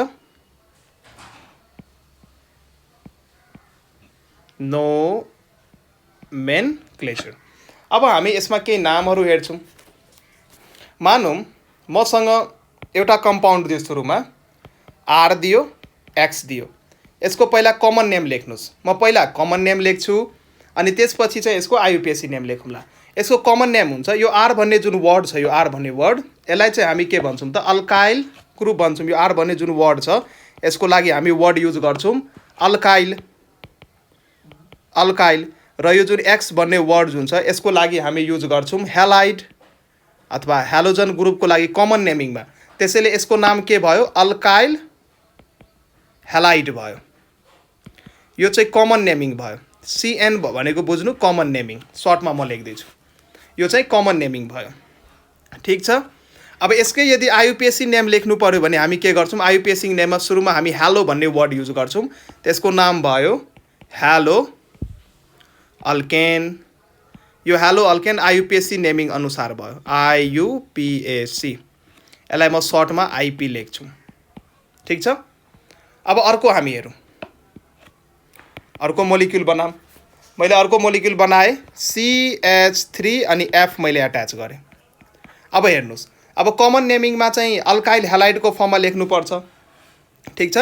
नोमेनक्लेचर। अब हामी यसमा केही नामहरू हेर्छौँ। मानौँ मसँग एउटा कम्पाउन्ड दियो, सुरुमा आर दियो, एक्स दियो, यसको पहिला कमन नेम लेख्नुहोस्। म पहिला कमन नेम लेख्छु अनि त्यसपछि चाहिँ यसको आइयुपिएससी नेम लेखौँला। यसको कमन नेम हुन्छ यो आर भन्ने जुन वर्ड छ, यो आर भन्ने वर्ड, यसलाई चाहिँ हामी के भन्छौँ त अल्काइल ग्रुप भन्छौँ। यो आर भन्ने जुन वर्ड छ यसको लागि हामी वर्ड युज गर्छौँ अल्काइल, अल्काइल। र यो जुन एक्स भन्ने वर्ड जुन छ यसको लागि हामी युज गर्छौँ हेलाइड अथवा हेलोजन ग्रुपको लागि कमन नेमिङमा। त्यसैले यसको नाम के भयो अल्काइल हेलाइड भयो। यो चाहिँ कमन नेमिङ भयो। सिएन भनेको बुझ्नु कमन नेमिङ, सर्टमा म लेख्दैछु, यो चाहिँ कमन नेमिङ भयो। ठिक छ। अब यसकै यदि आइयुपिएससी नेम लेख्नु पर्यो भने हामी के गर्छौँ, आइयुपिएससी नेममा सुरुमा हामी हेलो भन्ने वर्ड युज गर्छौँ। त्यसको नाम भयो हेलो अल्केन। यो हेलो अल्केन आइयुपिएससी नेमिङ अनुसार भयो, आइयुपिएससी। यसलाई म सर्टमा आइपी लेख्छु। ठिक छ। अब अर्को हामी हेरौँ, अर्को मोलिक्युल बनाऊँ। मैले अर्को मोलिक्युल बनाएँ CH3 अनि F मैले एट्याच गरेँ। अब हेर्नुहोस्, अब कमन नेमिङमा चाहिँ अल्काइल हेलाइडको फर्ममा लेख्नुपर्छ। ठिक छ।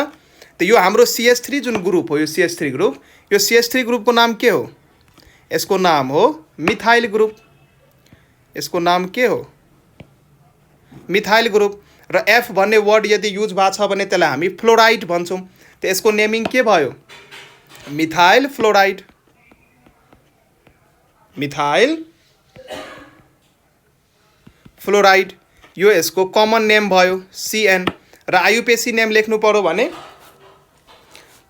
त यो हाम्रो CH3 जुन ग्रुप हो, यो CH3 ग्रुप, यो CH3 ग्रुपको नाम के हो, यसको नाम हो मिथाइल ग्रुप। यसको नाम के हो, मिथाइल ग्रुप। र एफ भन्ने वर्ड यदि युज भएको छ भने त्यसलाई हामी फ्लोराइड भन्छौँ। त यसको नेमिङ के भयो, मिथाइल फ्लोराइड, मिथाइल फ्लोराइड। यो यसको कमन नेम भयो CN। र आइयुपिएससी नेम लेख्नु पर्यो भने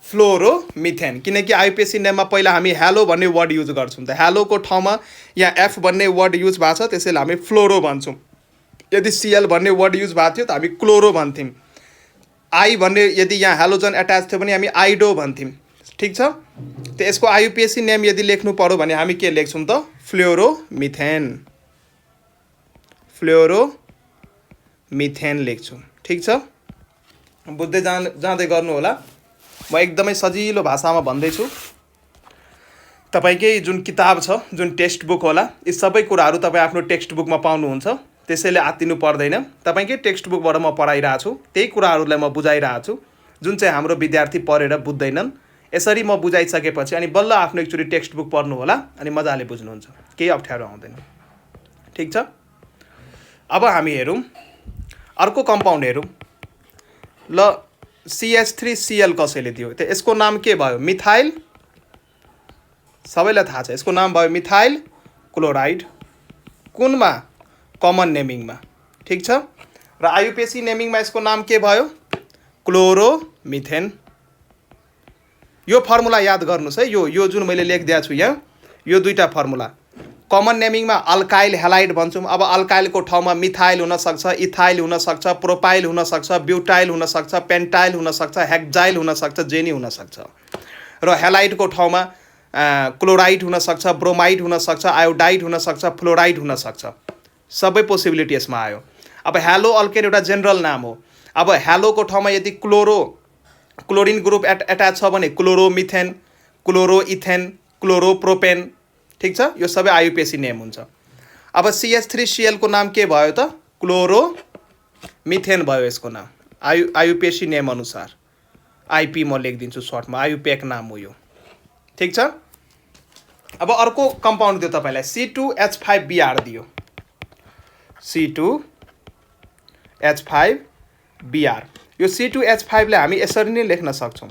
फ्लोरोमिथेन, किनकि आइयुपिएससी नेममा पहिला हामी हेलो भन्ने वर्ड युज गर्छौँ। त हेलोको ठाउँमा यहाँ एफ भन्ने वर्ड युज भएको छ, त्यसैले हामी फ्लोरो भन्छौँ। यदि सिएल भन्ने वर्ड युज भएको थियो त हामी क्लोरो भन्थ्यौँ। आई भन्ने यदि यहाँ हेलोजन एट्याच थियो भने हामी आइडो भन्थ्यौँ। ठिक छ। त यसको आइयुपिएससी नेम यदि लेख्नु पर्यो भने हामी के लेख्छौँ त फ्लोरोमिथेन, फ्लोरोमिथेन लेख्छौँ। ठिक छ। बुझ्दै जाँदै गर्नु होला। म एकदमै सजिलो भाषामा भन्दैछु। तपाईँकै जुन किताब छ, जुन टेक्स्ट बुक होला, यी सबै कुराहरू तपाईँ आफ्नो टेक्स्ट बुकमा पाउनुहुन्छ। त्यसैले आत्तिनु पर्दैन। तपाईँकै टेक्स्ट बुकबाट म पढाइरहेको छु, त्यही कुराहरूलाई म बुझाइरहेको छु जुन चाहिँ हाम्रो विद्यार्थी पढेर बुझ्दैनन्। यसरी म बुझाइसकेपछि अनि बल्ल आफ्नो एकचोटि टेक्स्ट बुक पढ्नु होला अनि मजाले बुझ्नुहुन्छ, केही अप्ठ्यारो आउँदैन। ठिक छ। अब हामी हेरौँ अर्को कम्पाउन्ड हेरौँ। ल CH3Cl कसैले दियो, त यसको नाम के भयो, मिथाइल। सबैलाई थाहा छ यसको नाम भयो मिथाइल क्लोराइड। कुनमा, कमन नेमिङमा। ठिक छ। र आइयुपिएससी नेमिङमा यसको नाम के भयो, क्लोरोमिथेन। यो फर्मुला याद गर्नुहोस् है। यो जुन मैले लेखिदिएको छु यहाँ, यो दुईटा फर्मुला। कमन नेमिङमा अल्काइल हेलाइड भन्छौँ। अब अल्काइलको ठाउँमा मिथाइल हुनसक्छ, इथाइल हुनसक्छ, प्रोपाइल हुनसक्छ, ब्युटाइल हुनसक्छ, पेन्टाइल हुनसक्छ, हेक्जाइल हुनसक्छ, जेनी हुनसक्छ। र हेलाइडको ठाउँमा क्लोराइड हुनसक्छ, ब्रोमाइड हुनसक्छ, आयोडाइड हुनसक्छ, फ्लोराइड हुनसक्छ। सबै पोसिबिलिटी यसमा आयो। अब हेलो अल्केन एउटा जेनरल नाम हो। अब हेलोको ठाउँमा यदि क्लोरिन ग्रुप एट्याच छ भने क्लोरोमिथेन, क्लोरोइथेन, क्लोरोप्रोपेन। ठिक छ। यो सबै आइयुपिएससी नेम हुन्छ। अब CH3Cl को नाम के भयो त, क्लोरोमिथेन भयो यसको नाम आइयुपिएससी नेम अनुसार। आइपी म लेखिदिन्छु सर्टमा, आइयुपेक नाम हो यो। ठिक छ। अब अर्को कम्पाउन्ड दियो तपाईँलाई, C2H5Br दियो, C2H5Br। यो C2H5 लाई हामी यसरी नै लेख्न सक्छौँ,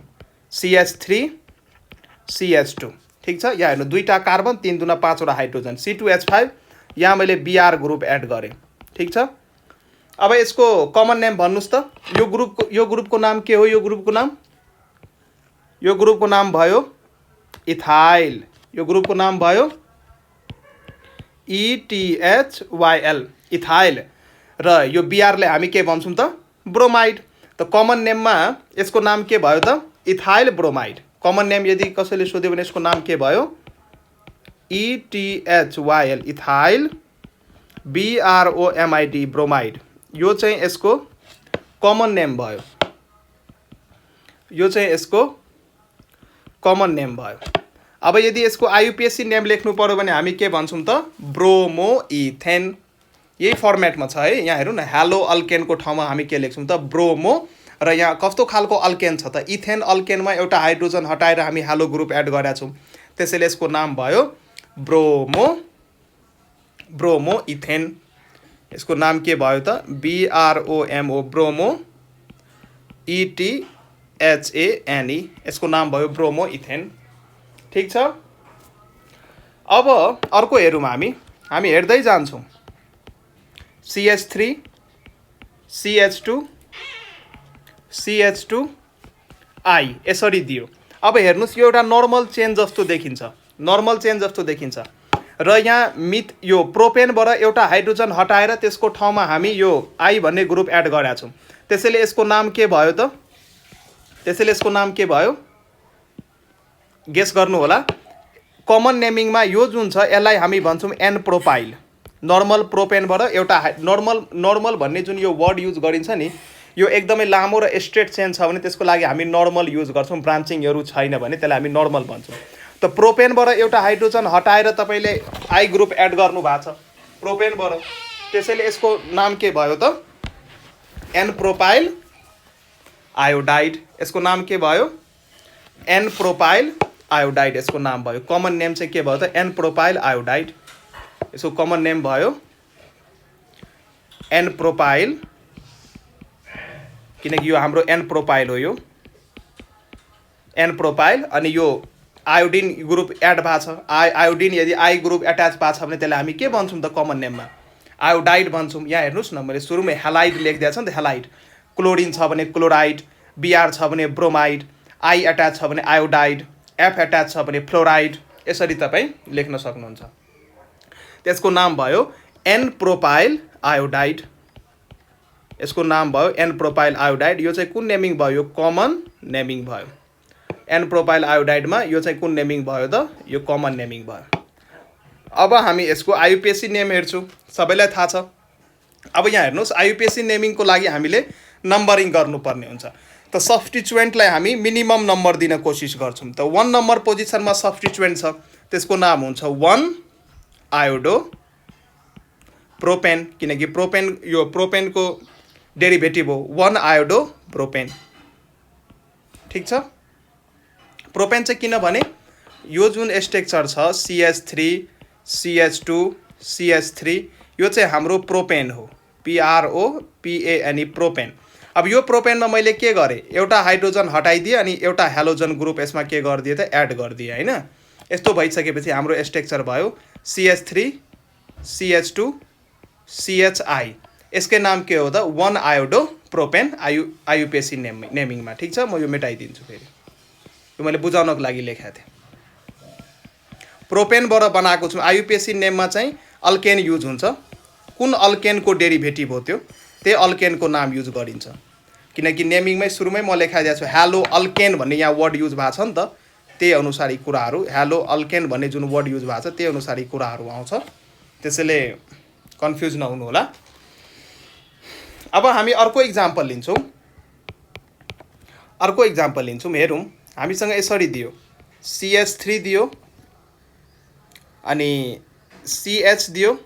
CH3CH2। ठिक छ। यहाँ हेर्नु, दुईटा कार्बन, 3 दुना 5 वटा हाइड्रोजन, C2H5। यहाँ मैले Br ग्रुप एड गरेँ। ठिक छ। अब यसको कमन नेम भन्नुहोस् त, यो ग्रुपको नाम के हो, यो ग्रुपको नाम भयो इथाइल। यो ग्रुपको नाम भयो ETHYL इथाइल र यो बिआरलाई हामी के भन्छौँ त ब्रोमाइड। त कमन नेममा यसको नाम के भयो त इथाइल ब्रोमाइड। कमन नेम यदि कसैले सोध्यो भने यसको नाम के भयो ETHYL इथाइल BROMID ब्रोमाइड। यो चाहिँ यसको कमन नेम भयो, यो चाहिँ यसको कमन नेम भयो। अब यदि यसको आइयुपिएसी नेम लेख्नु पर्यो भने हामी के भन्छौँ त ब्रोमो इथेन। यही फर्मेटमा छ है, यहाँ हेर्नु न हेलो अल्केनको ठाउँमा हामी के लेख्छौँ त ब्रोमो। र यहाँ कस्तो खालको अल्केन छ त इथेन अल्केनमा एउटा हाइड्रोजन हटाएर हामी हेलो ग्रुप एड गरेका छौँ, त्यसैले यसको नाम भयो ब्रोमो इथेन। यसको नाम के भयो त BROMO ब्रोमो ETHANE। यसको नाम भयो ब्रोमो इथेन। ठीक छ। अब अर्को हेरौँ हामी हेर्दै जान्छौँ। CH3 CH2 CH2 I यसरी दियो। अब हेर्नुस् यो एउटा नर्मल चेन जस्तो देखिन्छ, नर्मल चेन जस्तो देखिन्छ। र यहाँ यो प्रोपेनबाट एउटा हाइड्रोजन हटाएर त्यसको ठाउँमा हामी यो आई भन्ने ग्रुप एड गरेका छौँ, त्यसैले यसको नाम के भयो त त्यसैले यसको नाम के भयो गेस गर्नु होला। कमन नेमिङमा यो जुन छ यसलाई हामी भन्छौँ एन प्रोपाइल। नर्मल प्रोपेनबाट एउटा नर्मल भन्ने जुन यो वर्ड युज गरिन्छ नि, यो एकदमै लामो र स्ट्रेट चेन छ भने त्यसको लागि हामी नर्मल युज गर्छौँ, ब्रान्चिङहरू छैन भने त्यसलाई हामी नर्मल भन्छौँ। त प्रोपेनबाट एउटा हाइड्रोजन हटाएर तपाईँले आई ग्रुप एड गर्नु भएको छ प्रोपेनबाट, त्यसैले यसको नाम के भयो त एन प्रोपाइल आयोडाइड। यसको नाम के भयो एन प्रोपाइल आयोडाइड यसको नाम भयो। कमन नेम चाहिँ के भयो त एन प्रोपाइल आयोडाइड। यसको कमन नेम भयो एन प्रोपाइल, किनकि यो हाम्रो एन प्रोपाइल हो, यो एन प्रोपाइल। अनि यो आयोडिन ग्रुप एड भएको छ, आयोडिन यदि आई ग्रुप एट्याच भएको छ भने त्यसलाई हामी के भन्छौँ त कमन नेममा आयोडाइड भन्छौँ। यहाँ हेर्नुहोस् न मैले सुरुमै हेलाइड लेखिदिएको छ नि त, हेलाइड। क्लोरिन छ भने क्लोराइड, बिआर छ भने ब्रोमाइड, आई एट्याच छ भने आयोडाइड, एफ एट्याच छ भने फ्लोराइड, यसरी तपाईँ लेख्न सक्नुहुन्छ। त्यसको नाम भयो एन प्रोपाइल आयोडाइड। यसको नाम भयो एन प्रोपाइल आयोडाइड। यो चाहिँ कुन नेमिङ भयो, यो कमन नेमिङ भयो। एन प्रोपाइल आयोडाइडमा यो चाहिँ कुन नेमिङ भयो त यो कमन नेमिङ भयो। अब हामी यसको आइयुपिएसी नेम हेर्छौँ, सबैलाई थाहा छ। अब यहाँ हेर्नुहोस् आइयुपिएसी नेमिङको लागि हामीले नम्बरिङ गर्नुपर्ने हुन्छ। त सब्स्टिट्युएन्टलाई हामी मिनिमम नम्बर दिन कोसिस गर्छौँ। त 1 नम्बर पोजिसनमा सब्स्टिट्युएन्ट छ, त्यसको नाम हुन्छ 1 आयोडो प्रोपेन, किनकि प्रोपेन यो प्रोपेनको डेरिभेटिभ हो 1 आयोडो प्रोपेन। ठिक छ। प्रोपेन चाहिँ किनभने यो जुन स्ट्रक्चर छ CH3 CH2 CH3 यो चाहिँ हाम्रो प्रोपेन हो, PROPANE प्रोपेन। अब यो प्रोपेनमा मैले के गरेँ, एउटा हाइड्रोजन हटाइदिएँ अनि एउटा हेलोजन ग्रुप यसमा के गरिदिएँ त एड गरिदिएँ होइन। यस्तो भइसकेपछि हाम्रो स्ट्रक्चर भयो CH3 CH2 CHI। यसकै नाम के हो त 1 आयोडो प्रोपेन आइयुपिएसी नेमिङमा। ठिक छ, म यो मेटाइदिन्छु फेरि, यो मैले बुझाउनको लागि लेखेको थिएँ। प्रोपेनबाट बनाएको छु। आइयुपिएसी नेममा चाहिँ अल्केन युज हुन्छ, कुन अल्केनको डेरिभेटिभ हो त्यो, त्यही अल्केनको नाम युज गरिन्छ। किनकि नेमिङमै सुरुमै म लेखाइदिएको छु हेलो अल्केन भन्ने यहाँ वर्ड युज भएको छ नि त, त्यही अनुसार यी कुराहरू हेलो अल्केन भन्ने जुन वर्ड युज भएको छ त्यही अनुसार यी कुराहरू आउँछ, त्यसैले कन्फ्युज नहुनु होला। अब हामी अर्को इक्जाम्पल लिन्छौँ, हेरौँ। हामीसँग यसरी दियो CH3 दियो अनि CH दियो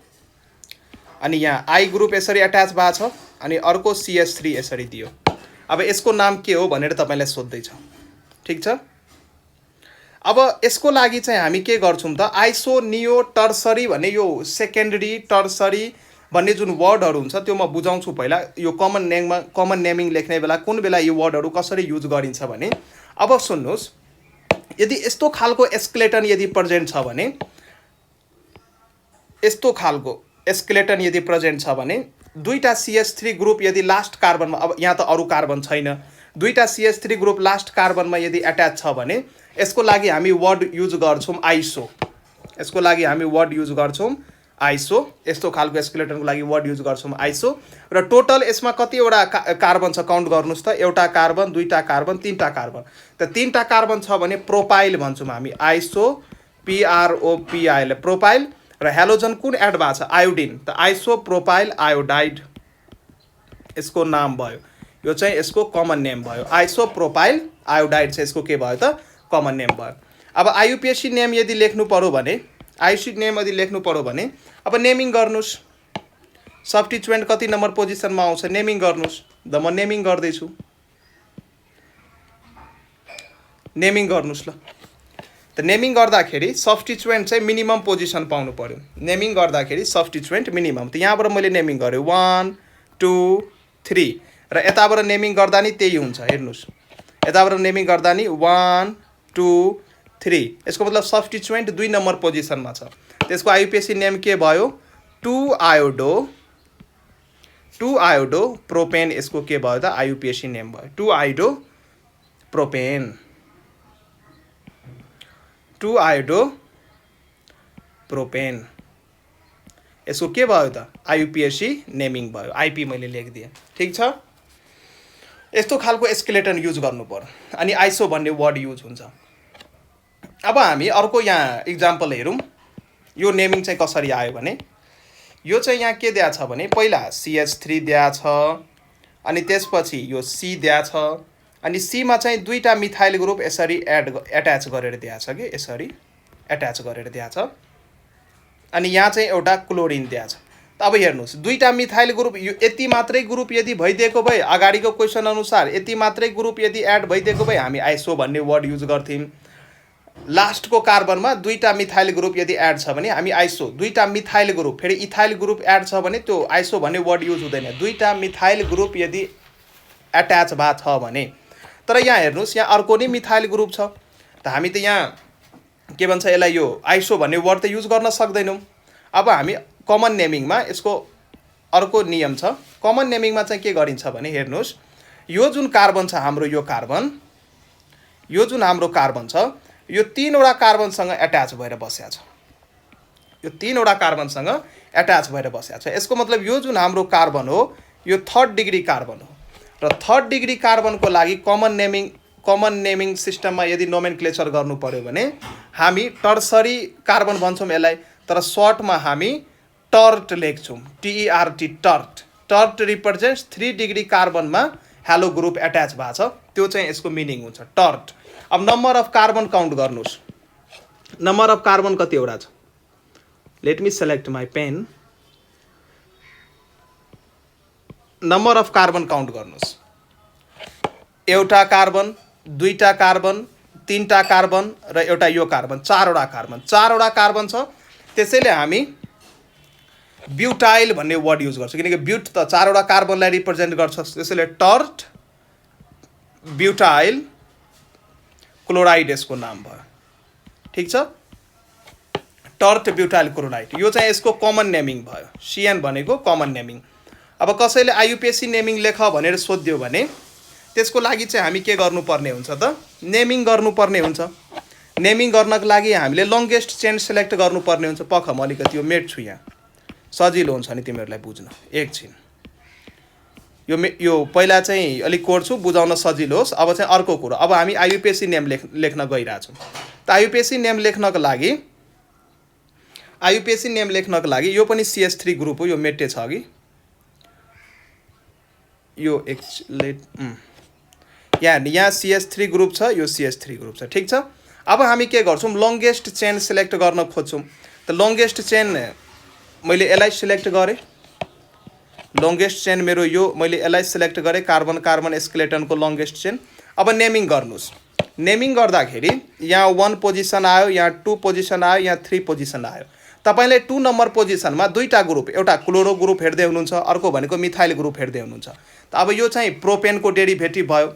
अनि यहाँ आई ग्रुप यसरी एट्याच भएको छ अनि अर्को CH3 यसरी दियो। अब यसको नाम के हो भनेर तपाईँलाई सोध्दैछ। ठिक छ। अब यसको लागि चाहिँ हामी के गर्छौँ त आइसो नियो टर्सरी भन्ने यो सेकेन्डरी टर्सरी भन्ने जुन वर्डहरू हुन्छ त्यो म बुझाउँछु पहिला। यो कमन नेमिङ लेख्ने बेला कुन बेला यो वर्डहरू कसरी युज गरिन्छ भने, अब सुन्नुहोस्, यदि यस्तो खालको एस्केलेटन यदि प्रेजेन्ट छ भने, यस्तो खालको एस्केलेटन यदि प्रेजेन्ट छ भने दुईटा CH3 ग्रुप यदि लास्ट कार्बनमा, अब यहाँ त अरू कार्बन छैन, दुईटा CH3 ग्रुप लास्ट कार्बनमा यदि एट्याच छ भने यसको लागि हामी वर्ड युज गर्छौँ आइसो। यसको लागि हामी वर्ड युज गर्छौँ आइसो। यस्तो खालको स्केलेटनको लागि वर्ड युज गर्छौँ आइसो। र टोटल यसमा कतिवटा कार्बन छ काउन्ट गर्नुहोस् त। एउटा कार्बन, दुईटा कार्बन, तीनटा कार्बन। त तीनटा कार्बन छ भने प्रोपाइल भन्छौँ हामी। Iso PROPIL propyl. र हेलोजन कुन एड भएको छ? आयोडिन। त आइसो प्रोपाइल आयोडाइड यसको नाम भयो। यो चाहिँ यसको कमन नेम भयो। आइसो प्रोपाइल आयोडाइड चाहिँ यसको के भयो त? कमन नेम भयो। अब आइयुपिएसी नेम यदि लेख्नु पर्यो भने, आइयुसी नेम यदि लेख्नु पर्यो भने अब नेमिङ गर्नुहोस्। सब्स्टिट्युएन्ट कति नम्बर पोजिसनमा आउँछ नेमिङ गर्नुहोस्। म नेमिङ गर्दैछु। नेमिङ गर्नुहोस् ल। त नेमिङ गर्दाखेरि सब्स्टिट्युएन्ट चाहिँ मिनिमम पोजिसन पाउनु पर्यो। नेमिङ गर्दाखेरि सब्स्टिट्युएन्ट मिनिमम। त यहाँबाट मैले नेमिङ गरेँ 1 2 3 र यताबाट नेमिङ गर्दा नि त्यही हुन्छ। हेर्नुहोस्, यताबाट नेमिङ गर्दा नि 1 2 3। यसको मतलब सब्स्टिट्युएन्ट 2 नम्बर पोजिसनमा छ। त्यसको आइयुपिएसी नेम के भयो? 2 आयोडो प्रोपेन यसको के भयो त? आइयुपिएसी नेम भयो 2 आयोडो प्रोपेन। 2 आयोडो प्रोपेन यसको के भयो त? आइयुपिएसी नेमिङ भयो। आइपी मैले लेखिदिएँ। ठिक छ। यस्तो खालको स्केलेटन युज गर्नु पर्यो अनि आइसो भन्ने वर्ड युज हुन्छ। अब हामी अर्को यहाँ इक्जाम्पल हेरौँ। यो नेमिङ चाहिँ कसरी आयो भने यो चाहिँ यहाँ के दिया छ भने पहिला CH3 दिया छ अनि त्यसपछि यो C दिया छ अनि C मा चाहिँ दुईटा मिथाइल ग्रुप यसरी एट्याच गरेर दिया छ कि यसरी एट्याच गरेर दिया छ अनि यहाँ चाहिँ एउटा क्लोरिन दिया छ। त अब हेर्नुहोस् दुईटा मिथाइल ग्रुप यति मात्रै ग्रुप यदि भइदिएको भए अगाडिको क्वेसन अनुसार यति मात्रै ग्रुप यदि एड भइदिएको भए हामी आइसो भन्ने वर्ड युज गर्थ्यौँ। लास्टको कार्बनमा दुईटा मिथाइल ग्रुप यदि एड छ भने हामी आइसो। दुईटा मिथाइल ग्रुप फेरि इथाइल ग्रुप एड छ भने त्यो आइसो भन्ने वर्ड युज हुँदैन। दुईटा मिथाइल ग्रुप यदि एट्याच भएको छ भने। तर यहाँ हेर्नुहोस् यहाँ अर्को नै मिथाइल ग्रुप छ। त हामी त यहाँ के भन्छ यसलाई यो आइसो भन्ने वर्ड त युज गर्न सक्दैनौँ। अब हामी कमन नेमिङमा यसको अर्को नियम छ। कमन नेमिङमा चाहिँ के गरिन्छ भने हेर्नुहोस् यो जुन कार्बन छ हाम्रो यो जुन हाम्रो कार्बन छ यो तीनवटा कार्बनसँग एट्याच भएर बसेको छ। यो तीनवटा कार्बनसँग एट्याच भएर बसेको छ। यसको मतलब यो जुन हाम्रो कार्बन हो यो 3rd डिग्री कार्बन हो र 3rd डिग्री कार्बनको लागि कमन नेमिङ सिस्टममा यदि नोमेनक्लेचर गर्नु पर्यो भने हामी टर्सरी कार्बन भन्छौँ यसलाई। तर सर्टमा हामी टर्ट लेख्छौँ। TERT tert. Tert represents 3 degree कार्बनमा हेलो ग्रुप एट्याच भएको छ। त्यो चाहिँ यसको मिनिङ हुन्छ टर्ट। अब नम्बर अफ कार्बन काउन्ट गर्नुहोस्। नम्बर अफ कार्बन कतिवटा छ? Let me select my pen. Number of carbon count गर्नुहोस्। एउटा कार्बन, दुईटा कार्बन, तीनटा कार्बन र एउटा यो कार्बन, चारवटा कार्बन छ। त्यसैले हामी ब्युटाइल भन्ने वर्ड युज गर्छौँ किनकि ब्युट त चारवटा कार्बनलाई रिप्रेजेन्ट गर्छ। त्यसैले टर्ट ब्युटाइल क्लोराइड यसको नाम भयो। ठिक छ। टर्ट ब्युटाइल क्लोराइड यो चाहिँ यसको कमन नेमिङ भयो। CN भनेको कमन नेमिङ। अब कसैले आइयुपिएसी नेमिङ लेख भनेर सोध्यो भने त्यसको लागि चाहिँ हामी के गर्नुपर्ने हुन्छ त? नेमिङ गर्नुपर्ने हुन्छ। नेमिङ गर्नको लागि हामीले लङ्गेस्ट चेन सेलेक्ट गर्नुपर्ने हुन्छ। पख म अलिकति यो मेट्छु यहाँ सजिलो हुन्छ नि तिमीहरूलाई बुझ्न। एकछिन यो पहिला चाहिँ अलिक कोर्छु बुझाउन सजिलो होस्। अब चाहिँ अर्को कुरो। अब हामी आइयुपिएसी नेम लेख्न गइरहेछौँ। त आइयुपिएसी नेम लेख्नको लागि यो पनि CH3 ग्रुप हो। यो मेटे छ अघि यो यहाँ CH3 ग्रुप छ। यो CH3 ग्रुप छ। ठिक छ। अब हामी के गर्छौँ लङ्गेस्ट चेन सिलेक्ट गर्न खोज्छौँ। त लङ्गेस्ट चेन मैले यसलाई सिलेक्ट गरेँ। लङ्गेस्ट चेन मेरो यो मैले यसलाई सिलेक्ट गरेँ। कार्बन स्केलेटनको लङ्गेस्ट चेन। अब नेमिङ गर्नुहोस्। नेमिङ गर्दाखेरि यहाँ 1 पोजिसन आयो, यहाँ 2 पोजिसन आयो, यहाँ 3 पोजिसन आयो। तपाईँले 2 नम्बर पोजिसनमा दुईटा ग्रुप, एउटा क्लोरो ग्रुप हेर्दै हुनुहुन्छ, अर्को भनेको मिथाइल ग्रुप हेर्दै हुनुहुन्छ। त अब यो चाहिँ प्रोपेनको डेरिभेटिभ भयो।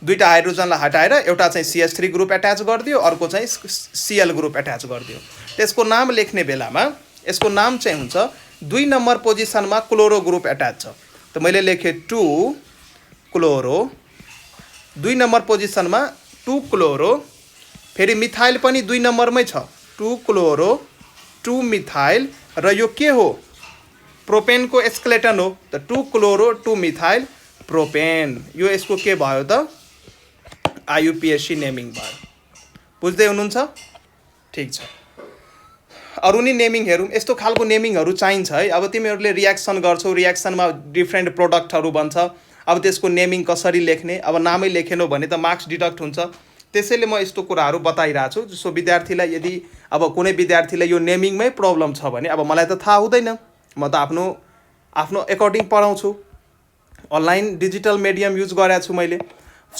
दुईटा हाइड्रोजनलाई हटाएर एउटा चाहिँ CH3 ग्रुप एट्याच गरिदियो, अर्को चाहिँ Cl ग्रुप एट्याच गरिदियो। त्यसको नाम लेख्ने बेलामा यसको नाम चाहिँ हुन्छ 2 नम्बर पोजिसनमा क्लोरो ग्रुप एट्याच छ। त मैले लेखेँ 2 क्लोरो। 2 नम्बर पोजिसनमा 2 क्लोरो। फेरि मिथाइल पनि 2 नम्बरमै छ 2 क्लोरो 2 मिथाइल र यो के हो प्रोपेनको एस्केलेटन हो त 2 क्लोरो 2 मिथाइल प्रोपेन यो यसको के भयो त आयुपीएससी नेमिङ भयो बुझ्दै हुनुहुन्छ ठीक छ अरु नि नेमिङ हेरौँ यस्तो खालको नेमिङहरू चाहिन्छ है अब तिमीहरूले रियाक्सन गर्छौ रियाक्सनमा डिफ्रेन्ट प्रोडक्टहरू बन्छ अब त्यसको नेमिङ कसरी लेख्ने अब नामै लेखेनौ भने त मार्क्स डिडक्ट हुन्छ त्यसैले म यस्तो कुराहरू बताइरहेको छु जसो विद्यार्थीलाई यदि अब कुनै विद्यार्थीलाई यो नेमिङमै प्रब्लम छ भने अब मलाई त थाहा हुँदैन म त आफ्नो एकोर्डिङ पढाउँछु अनलाइन डिजिटल मिडियम युज गरेको छु मैले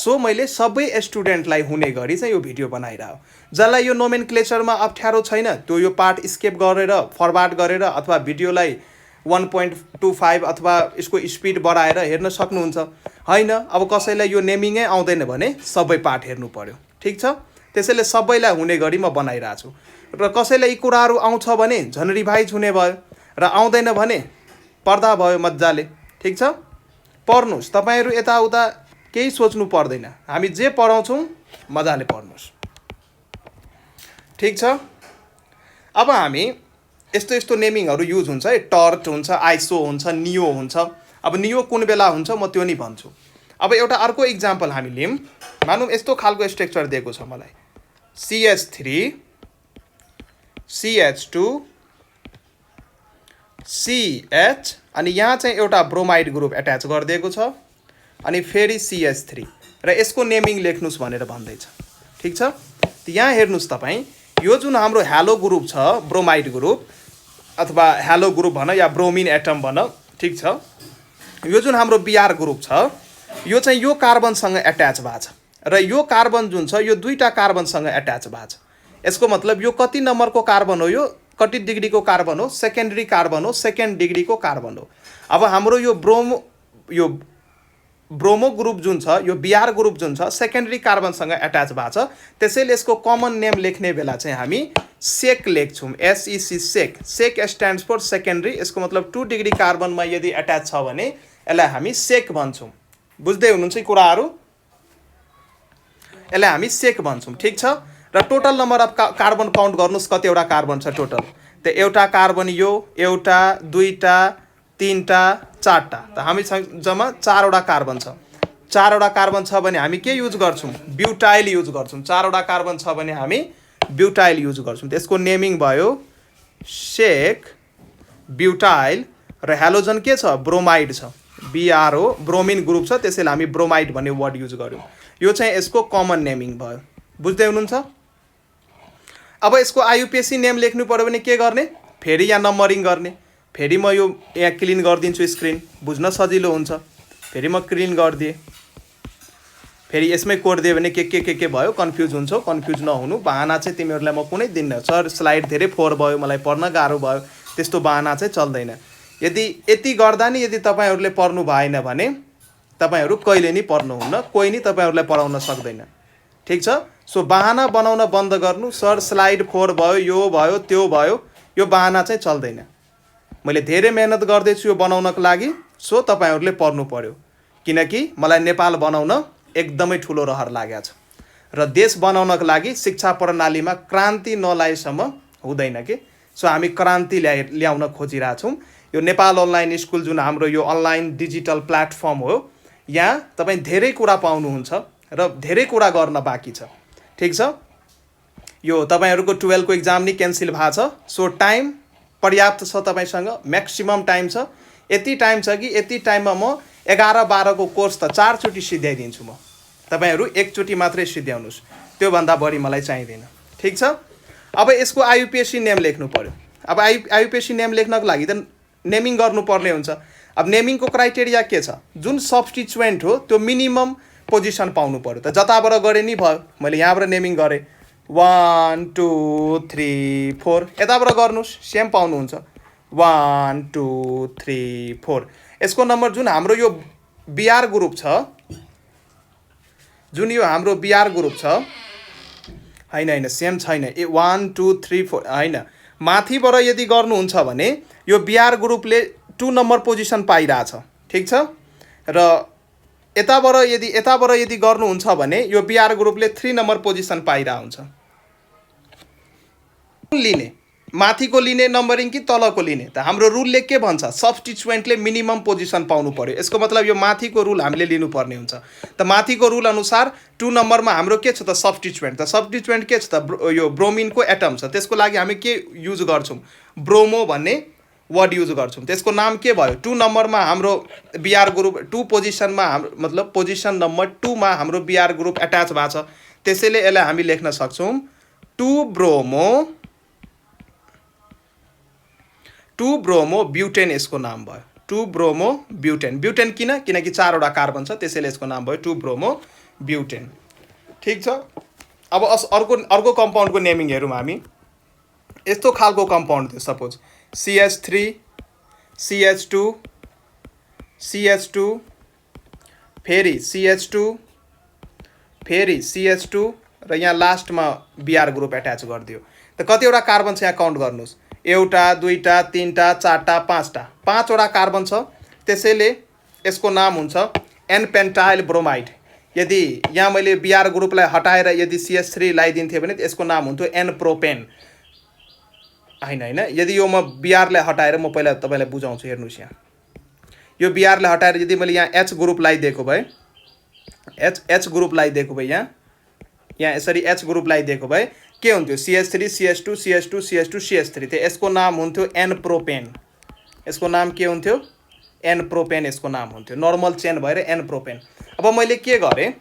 सो मैले सबै स्टुडेन्टलाई हुने गरी चाहिँ यो भिडियो बनाइरहेको जसलाई यो नोमेनक्लेचरमा अप्ठ्यारो छैन त्यो यो पार्ट स्किप गरेर फरवार्ड गरेर अथवा भिडियोलाई 1.25 अथवा यसको स्पिड बढाएर हेर्न सक्नुहुन्छ हैन अब कसैलाई यो नेमिङै आउँदैन भने सबै पार्ट हेर्नु पर्यो ठीक छ त्यसैले सबैलाई हुने गरी म बनाइरहेको छु र कसैलाई यी कुराहरू आउँछ भने झन् रिभाइज हुने भयो र आउँदैन भने पढ्दा भयो मज्जाले ठीक छ पढ्नुस् तपाईहरु यताउता केही सोच्नु पर्दैन हामी जे पढाउँछौं मजाले पढ्नुस् ठीक छ अब हामी यस्तो नेमिङहरू युज हुन्छ है टर्ट हुन्छ आइसो हुन्छ नियो हुन्छ अब नियो कुन बेला हुन्छ म त्यो नि भन्छु अब एउटा अर्को इक्जाम्पल हामी लियौं मानौं यस्तो खालको स्ट्रक्चर दिएको छ मलाई CH3 CH2 CH अनि यहाँ चाहिँ एउटा ब्रोमाइड ग्रुप एट्याच गरिदिएको छ अनि फेरि CH3 र यसको नेमिङ लेख्नुस् भनेर भन्दैछ ठीक छ यहाँ हेर्नुस् तपाई यो जुन हाम्रो हेलो ग्रुप छ ब्रोमाइड ग्रुप अथवा हेलो ग्रुप भन या ब्रोमिन एटम भन ठीक छ यो जुन हाम्रो Br ग्रुप छ यो चाहिँ यो कार्बनसँग एट्याच भएको छ र यो कार्बन जुन छ यो दुईटा कार्बनसँग एट्याच भएको छ यसको मतलब यो कति नम्बरको कार्बन हो यो कति डिग्रीको कार्बन हो सेकेन्डरी कार्बन हो सेकेन्ड डिग्रीको कार्बन हो अब हाम्रो यो ब्रोमो ग्रुप जुन छ यो Br ग्रुप जुन छ सेकेन्डरी कार्बनसँग एट्याच भएको छ त्यसैले यसको कमन नेम लेख्ने बेला चाहिँ हामी सेक लेख्छौं SEC sec sec stands for secondary यसको मतलब 2 डिग्री कार्बनमा यदि एट्याच छ भने यसलाई हामी सेक भन्छौं बुझ्दै हुनुहुन्छ यी कुराहरू यसलाई हामी सेक भन्छौं ठीक छ र total number of carbon count गर्नुस् कतिवटा कार्बन छ टोटल त एउटा कार्बन यो एउटा दुईटा तीनटा चारटा त हामी जम्मा 4 वटा कार्बन छ 4 वटा कार्बन छ भने हामी के युज गर्छौं ब्युटाइल युज गर्छौं 4 वटा कार्बन छ भने हामी ब्युटाइल युज गर्छौं त्यसको नेमिङ भयो सेक ब्युटाइल र हेलोजन के छ ब्रोमाइड छ Br हो ब्रोमिन ग्रुप छ त्यसैले हामी ब्रोमाइड भन्ने वर्ड युज गर्यौं यो चाहिँ यसको कमन नेमिङ भयो बुझ्दै हुनुहुन्छ अब यसको आयुपीएससी नेम लेख्नु पर्यो भने के गर्ने फेरि यहाँ नम्बरिङ गर्ने फेरि म यो यहाँ क्लिन गर्दिन्छु स्क्रिन बुझ्न सजिलो हुन्छ फेरि म क्लिन गर्दिए फेरि यसमै कोड दिए भने के भयो कन्फ्युज हुन्छौ कन्फ्युज नहुनु बहाना चाहिँ तिमीहरुलाई म कुनै दिन्न सर स्लाइड धेरै फोहोर भयो मलाई पढ्न गाह्रो भयो त्यस्तो बहाना चाहिँ चल्दैन यदि यति गर्दा नि यदि तपाईहरुले पढ्नु भएन भने तपाईहरु कहिले नि पढ्नुहुन्न कोही नि तपाईहरुलाई पढाउन सक्दैन ठीक छ सो बहाना बनाउन बन्द गर्नु सर स्लाइड फोहोर भयो त्यो भयो यो बहाना चाहिँ चल्दैन मैले धेरै मेहनत गर्दै छु यो बनाउनको लागि सो तपाईहरुले पढ्नु पर्यो किनकि मलाई नेपाल बनाउन एकदमै ठूलो रहर लागेको छ र देश बनाउनको लागि शिक्षा प्रणालीमा क्रान्ति नलाएसम्म हुँदैन के सो हामी क्रान्ति ल्याउन खोजिरहेका छौं यो नेपाल अनलाइन स्कुल जुन हाम्रो यो अनलाइन डिजिटल प्लेटफर्म हो यहाँ तपाई धेरै कुरा पाउनुहुन्छ र धेरै कुरा गर्न बाँकी छ ठीक छ यो तपाईहरुको 12 को एक्जाम नि क्यान्सल भएको छ सो टाइम पर्याप्त छ तपाईसँग म्याक्सिमम टाइम छ यति टाइम छ कि यति टाइममा म 11-12 को कोर्स त 4 चोटी सिध्याइदिन्छु म तपाईहरु एक चोटी मात्रै सिध्याउनुस् त्यो भन्दा बढी मलाई चाहिदैन ठीक छ अब यसको आयुपीएससी नेम लेख्नु पर्यो अब आयुपीएससी नेम लेख्नको लागि त नेमिङ गर्नुपर्ने हुन्छ अब नेमिङको क्राइटेरिया के छ जुन सब्स्टिट्युएन्ट हो त्यो मिनिमम पोजिसन पाउनु पर्यो त जताबाट गरे नि भयो मैले यहाँबाट नेमिङ गरे 1 2 3 4 यताबाट गर्नुस् सेम पाउनुहुन्छ 1 2 3 4 यसको नम्बर जुन हाम्रो यो Br ग्रुप छ जुन यो हाम्रो Br ग्रुप छ हैन सेम छैन 1 2 3 4 हैन माथिबाट यदि गर्नुहुन्छ भने यो Br ग्रुपले 2 नम्बर पोजिसन पाइराछ ठीक छ र यताबाट यदि गर्नुहुन्छ भने यो Br ग्रुपले 3 नम्बर पोजिसन पाइरा हुन्छ लिने माथिको लिने नम्बरिङ कि तलको लिने त हाम्रो रुलले के भन्छ सब्स्टिट्युएन्टले मिनिमम पोजिसन पाउनु पर्यो यसको मतलब यो माथिको रुल हामीले लिनुपर्ने हुन्छ त माथिको रुल अनुसार 2 नम्बरमा हाम्रो के छ त सब्स्टिट्युएन्ट के छ त यो ब्रोमिनको एटम छ त्यसको लागि हामी के युज गर्छौँ ब्रोमो भन्ने वर्ड युज गर्छौँ त्यसको नाम के भयो 2 नम्बरमा हाम्रो बिआर ग्रुप 2 पोजिसनमा हाम्रो मतलब पोजिसन नम्बर 2 मा हाम्रो बिआर ग्रुप एट्याच भएको छ त्यसैले यसलाई हामी लेख्न सक्छौँ 2 ब्रोमो ब्युटेन यसको नाम भयो 2 ब्रोमो ब्युटेन ब्युटेन किनकि 4 वटा कार्बन छ त्यसैले यसको नाम भयो 2 ब्रोमो ब्युटेन ठीक छ अब अर्को कम्पाउन्डको नेमिङ हेरौँ हामी यस्तो खालको कम्पाउन्ड थियो सपोज CH3 CH2 CH2 फेरि CH2 फेरि CH2 र यहाँ लास्टमा बिआर ग्रुप एट्याच गरिदियो त कतिवटा कार्बन छ यहाँ काउन्ट गर्नुहोस् एउटा दुईटा तीनटा चारटा पाँचटा 5 वटा कार्बन छ त्यसैले यसको नाम हुन्छ एन पेन्टाइल ब्रोमाइड यदि यहाँ मैले बिआर ग्रुपलाई हटाएर यदि CH3 लगाइदिन्थेँ भने यसको नाम हुन्थ्यो एन प्रोपेन हैन यदि यो म बिआरलाई हटाएर म पहिला तपाईलाई बुझाउँछु हेर्नुस् यहाँ यो बिआरलाई हटाएर यदि मैले यहाँ एच ग्रुप लगाइदिएको भए एच ग्रुप लगाइदिएको भए यहाँ यसरी एच ग्रुप लगाइदिएको भए के हुन्थ्यो CH3 CH2 CH2 CH2 CH3 त्यो यसको नाम हुन्थ्यो एन प्रोपेन यसको नाम के हुन्थ्यो एन प्रोपेन यसको नाम हुन्थ्यो नर्मल चेन भएर एन प्रोपेन अब मैले के गरेँ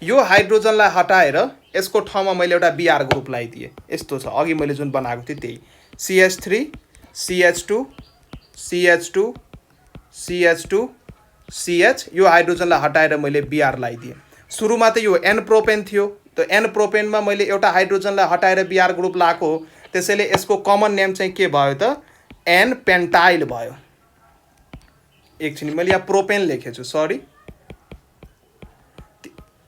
यो हाइड्रोजनलाई हटाएर यसको ठाउँमा मैले एउटा बिआर ग्रुप लगाइदिएँ यस्तो छ अघि मैले जुन बनाएको थिएँ त्यही CH3 CH2 CH2 CH2 CH यो हाइड्रोजनलाई हटाएर मैले बिआर लगाइदिएँ सुरुमा त यो एन प्रोपेन थियो त एन प्रोपेनमा मैले एउटा हाइड्रोजनलाई हटाएर बिआर ग्रुप लगाएको त्यसैले यसको कमन नेम चाहिँ के भयो त एन पेन्टाइल भयो एकछिन मैले यहाँ प्रोपेन लेखेको छु सरी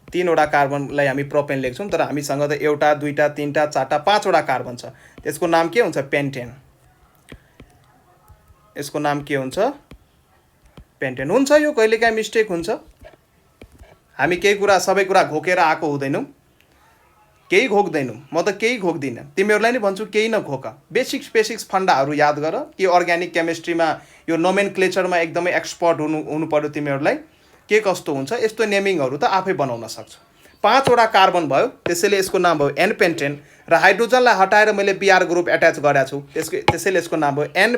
3 वटा कार्बनलाई हामी प्रोपेन लेख्छौँ तर हामीसँग त एउटा दुईटा तीनटा चारटा 5 वटा कार्बन छ त्यसको नाम के हुन्छ पेन्टेन यसको नाम के हुन्छ पेन्टेन हुन्छ यो कहिलेकाहीँ मिस्टेक हुन्छ हामी केही कुरा सबै कुरा घोकेर आएको हुँदैनौँ केही घोक्दैनौँ म त केही घोक्दिनँ तिमीहरूलाई नि भन्छु केही नघोक बेसिक्स फन्डाहरू याद गर कि अर्ग्यानिक केमिस्ट्रीमा यो नोमेनक्लेचरमा एकदमै एक्सपर्ट हुनु पर्यो तिमीहरूलाई के कस्तो हुन्छ यस्तो नेमिङहरू त आफै बनाउन सक्छ 5 वटा कार्बन भयो त्यसैले यसको नाम भयो एन पेन्टेन र हाइड्रोजनलाई हटाएर मैले बिआर ग्रुप एट्याच गरेको छु त्यसैले यसको नाम भयो एन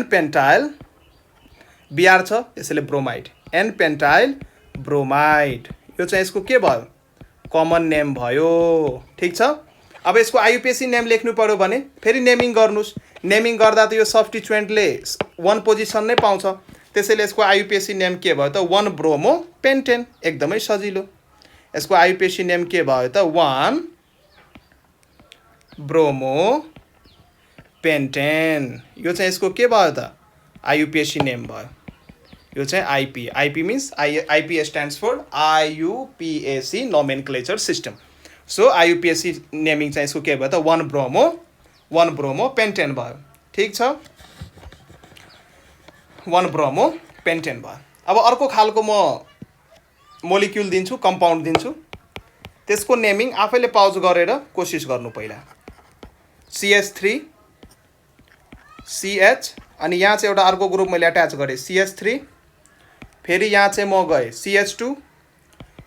पेन्टाइल बिआर छ त्यसैले ब्रोमाइड एन पेन्टाइल ब्रोमाइड यो चाहिँ यसको के भयो कमन नेम भयो ठीक छ अब यसको आइयुपिएसी नेम लेख्नु पर्यो भने फेरि नेमिङ गर्नुस् नेमिङ गर्दा त यो सब्स्टिट्युएन्टले 1 पोजिसन नै पाउँछ त्यसैले यसको आइयुपिएसी नेम के भयो त 1 ब्रोमो पेन्टेन एकदमै सजिलो यसको आइयुपिएसी नेम के भयो त 1 ब्रोमो पेन्टेन यो चाहिँ यसको के भयो त आइयुपिएसी नेम भयो यो चाहिँ IP means IP stands for IUPAC nomenclature system so IUPAC naming चाहिँ यसको के भयो त 1 ब्रोमो पेन्टेन भयो ठीक छ 1 ब्रोमो पेन्टेन भयो अब अर्को खालको म मोलिक्युल दिन्छु कम्पाउन्ड दिन्छु त्यसको नेमिङ आफैले पाउज गरेर कोसिस गर्नु पहिला CH3 CH अनि यहाँ चाहिँ एउटा अर्को ग्रुप मैले एट्याच गरेँ CH3 फेरि यहाँ चाहिँ म गएँ CH2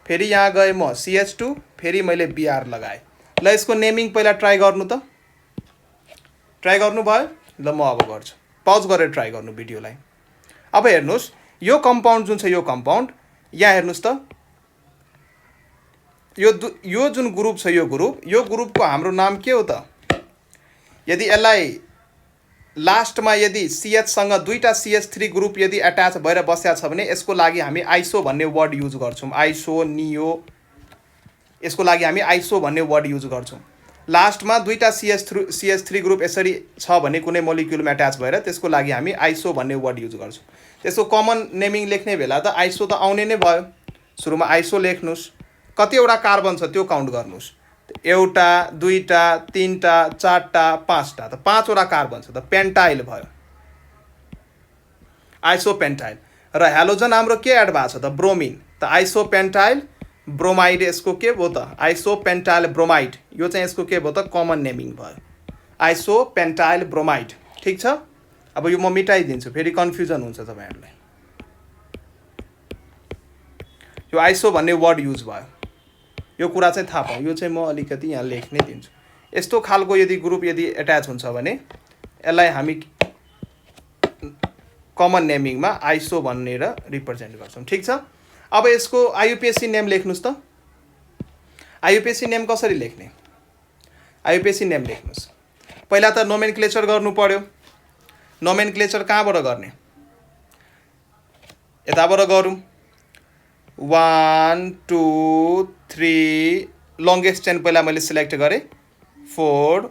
फेरि यहाँ गएँ म CH2 फेरि मैले बिआर लगाएँ ल यसको नेमिङ पहिला ट्राई गर्नु त ट्राई गर्नु भयो ल म अब गर्छु पाउज गरेर ट्राई गर्नु भिडियोलाई अब हेर्नुहोस् यो कम्पाउन्ड जुन छ यो कम्पाउन्ड यहाँ हेर्नुहोस् त यो जुन ग्रुप छ यो ग्रुपको हाम्रो नाम के हो त यदि यसलाई लास्टमा यदि CH सँग दुईटा CH3 ग्रुप यदि एट्याच भएर बसेको छ भने यसको लागि हामी आइसो भन्ने वर्ड युज गर्छौँ आइसो नियो यसको लागि हामी आइसो भन्ने वर्ड युज गर्छौँ लास्टमा दुईटा CH3 ग्रुप यसरी छ भने कुनै मोलिक्युलमा एट्याच भएर त्यसको लागि हामी आइसो भन्ने वर्ड युज गर्छौँ त्यसको कमन नेमिङ लेख्ने बेला त आइसो त आउने नै भयो सुरुमा आइसो लेख्नुस् कतिवटा कार्बन छ त्यो काउन्ट गर्नुस् एउटा दुईटा तीनटा चारटा पाँचटा त 5 वटा कार्बन छ त पेन्टाइल भयो आइसो पेन्टाइल र हेलोजन हाम्रो के एड भएको छ त ब्रोमिन त आइसो पेन्टाइल ब्रोमाइड यसको के भयो त आइसोपेन्टाइल ब्रोमाइड, यो चाहिँ यसको के भयो त कमन नेमिङ भयो आइसोपेन्टाइल ब्रोमाइड। ठिक छ। अब यो म मिटाइदिन्छु, फेरि कन्फ्युजन हुन्छ तपाईँहरूलाई। यो आइसो भन्ने वर्ड युज भयो, यो कुरा चाहिँ थाहा पाऊँ। यो चाहिँ म अलिकति यहाँ लेख्नै दिन्छु। यस्तो खालको यदि ग्रुप यदि एट्याच हुन्छ भने यसलाई हामी कमन नेमिङमा आइसो भनेर रिप्रेजेन्ट गर्छौँ। ठिक छ। अब यसको आइयुपिएसी नेम लेख्नुहोस् त। आइयुपिएसी नेम कसरी लेख्ने? आइयुपिएसी नेम लेख्नुहोस्। पहिला त नोमेनक्लेचर गर्नु पर्यो। नोमेनक्लेचर कहाँबाट गर्ने? यताबाट गरौँ। 1 2 3 लङ्गेस्ट चेन पहिला मैले सिलेक्ट गरेँ 4,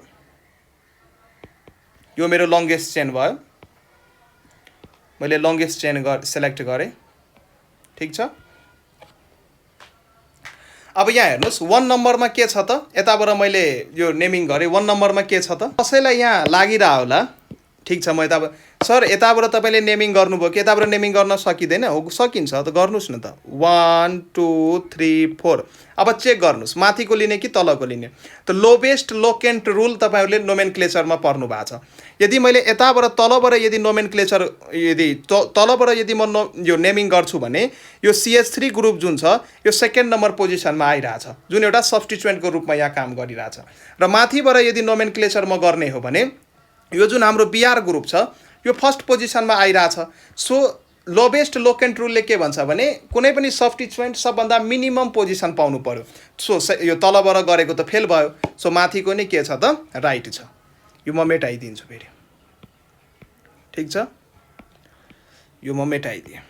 यो मेरो लङ्गेस्ट चेन भयो, मैले लङ्गेस्ट चेन सेलेक्ट गरेँ। ठिक छ। अब यहाँ हेर्नुहोस् 1 नम्बरमा के छ त, यताबाट मैले यो नेमिङ गरेँ 1 नम्बरमा के छ त, कसैलाई यहाँ लागिरह होला। ठिक छ। म यताबाट सर यताबाट तपाईँले नेमिङ गर्नुभयो कि यताबाट नेमिङ गर्न सकिँदैन? हो सकिन्छ, त गर्नुहोस् न त। 1 2 3 4 अब चेक गर्नुहोस् माथिको लिने कि तलको लिने। त लोवेस्ट लोकेन्ट रुल तपाईँहरूले नोमेनक्लेचरमा पढ्नु भएको छ। यदि मैले यताबाट तलबाट यदि नोमेनक्लेचर यदि तलबाट यदि म यो नेमिङ गर्छु भने यो CH3 ग्रुप जुन छ यो 2nd नम्बर पोजिसनमा आइरहेछ, जुन एउटा सब्स्टिट्युएन्टको रूपमा यहाँ काम गरिरहेछ। र माथिबाट यदि नोमेनक्लेचर म गर्ने हो भने यो जुन हाम्रो BR ग्रुप छ यो 1st पोजिसनमा आइरहेछ। सो लोवेस्ट लोकेन्ट रुलले के भन्छ भने कुनै पनि सब्स्टिट्युएन्ट सबभन्दा मिनिमम पोजिसन पाउनु पर्यो। सो यो तलबाट गरेको त फेल भयो। सो माथिको नै के छ त राइट छ। यो म मेटाइदिन्छु फेरि। ठिक छ। यो म मेटाइदिएँ।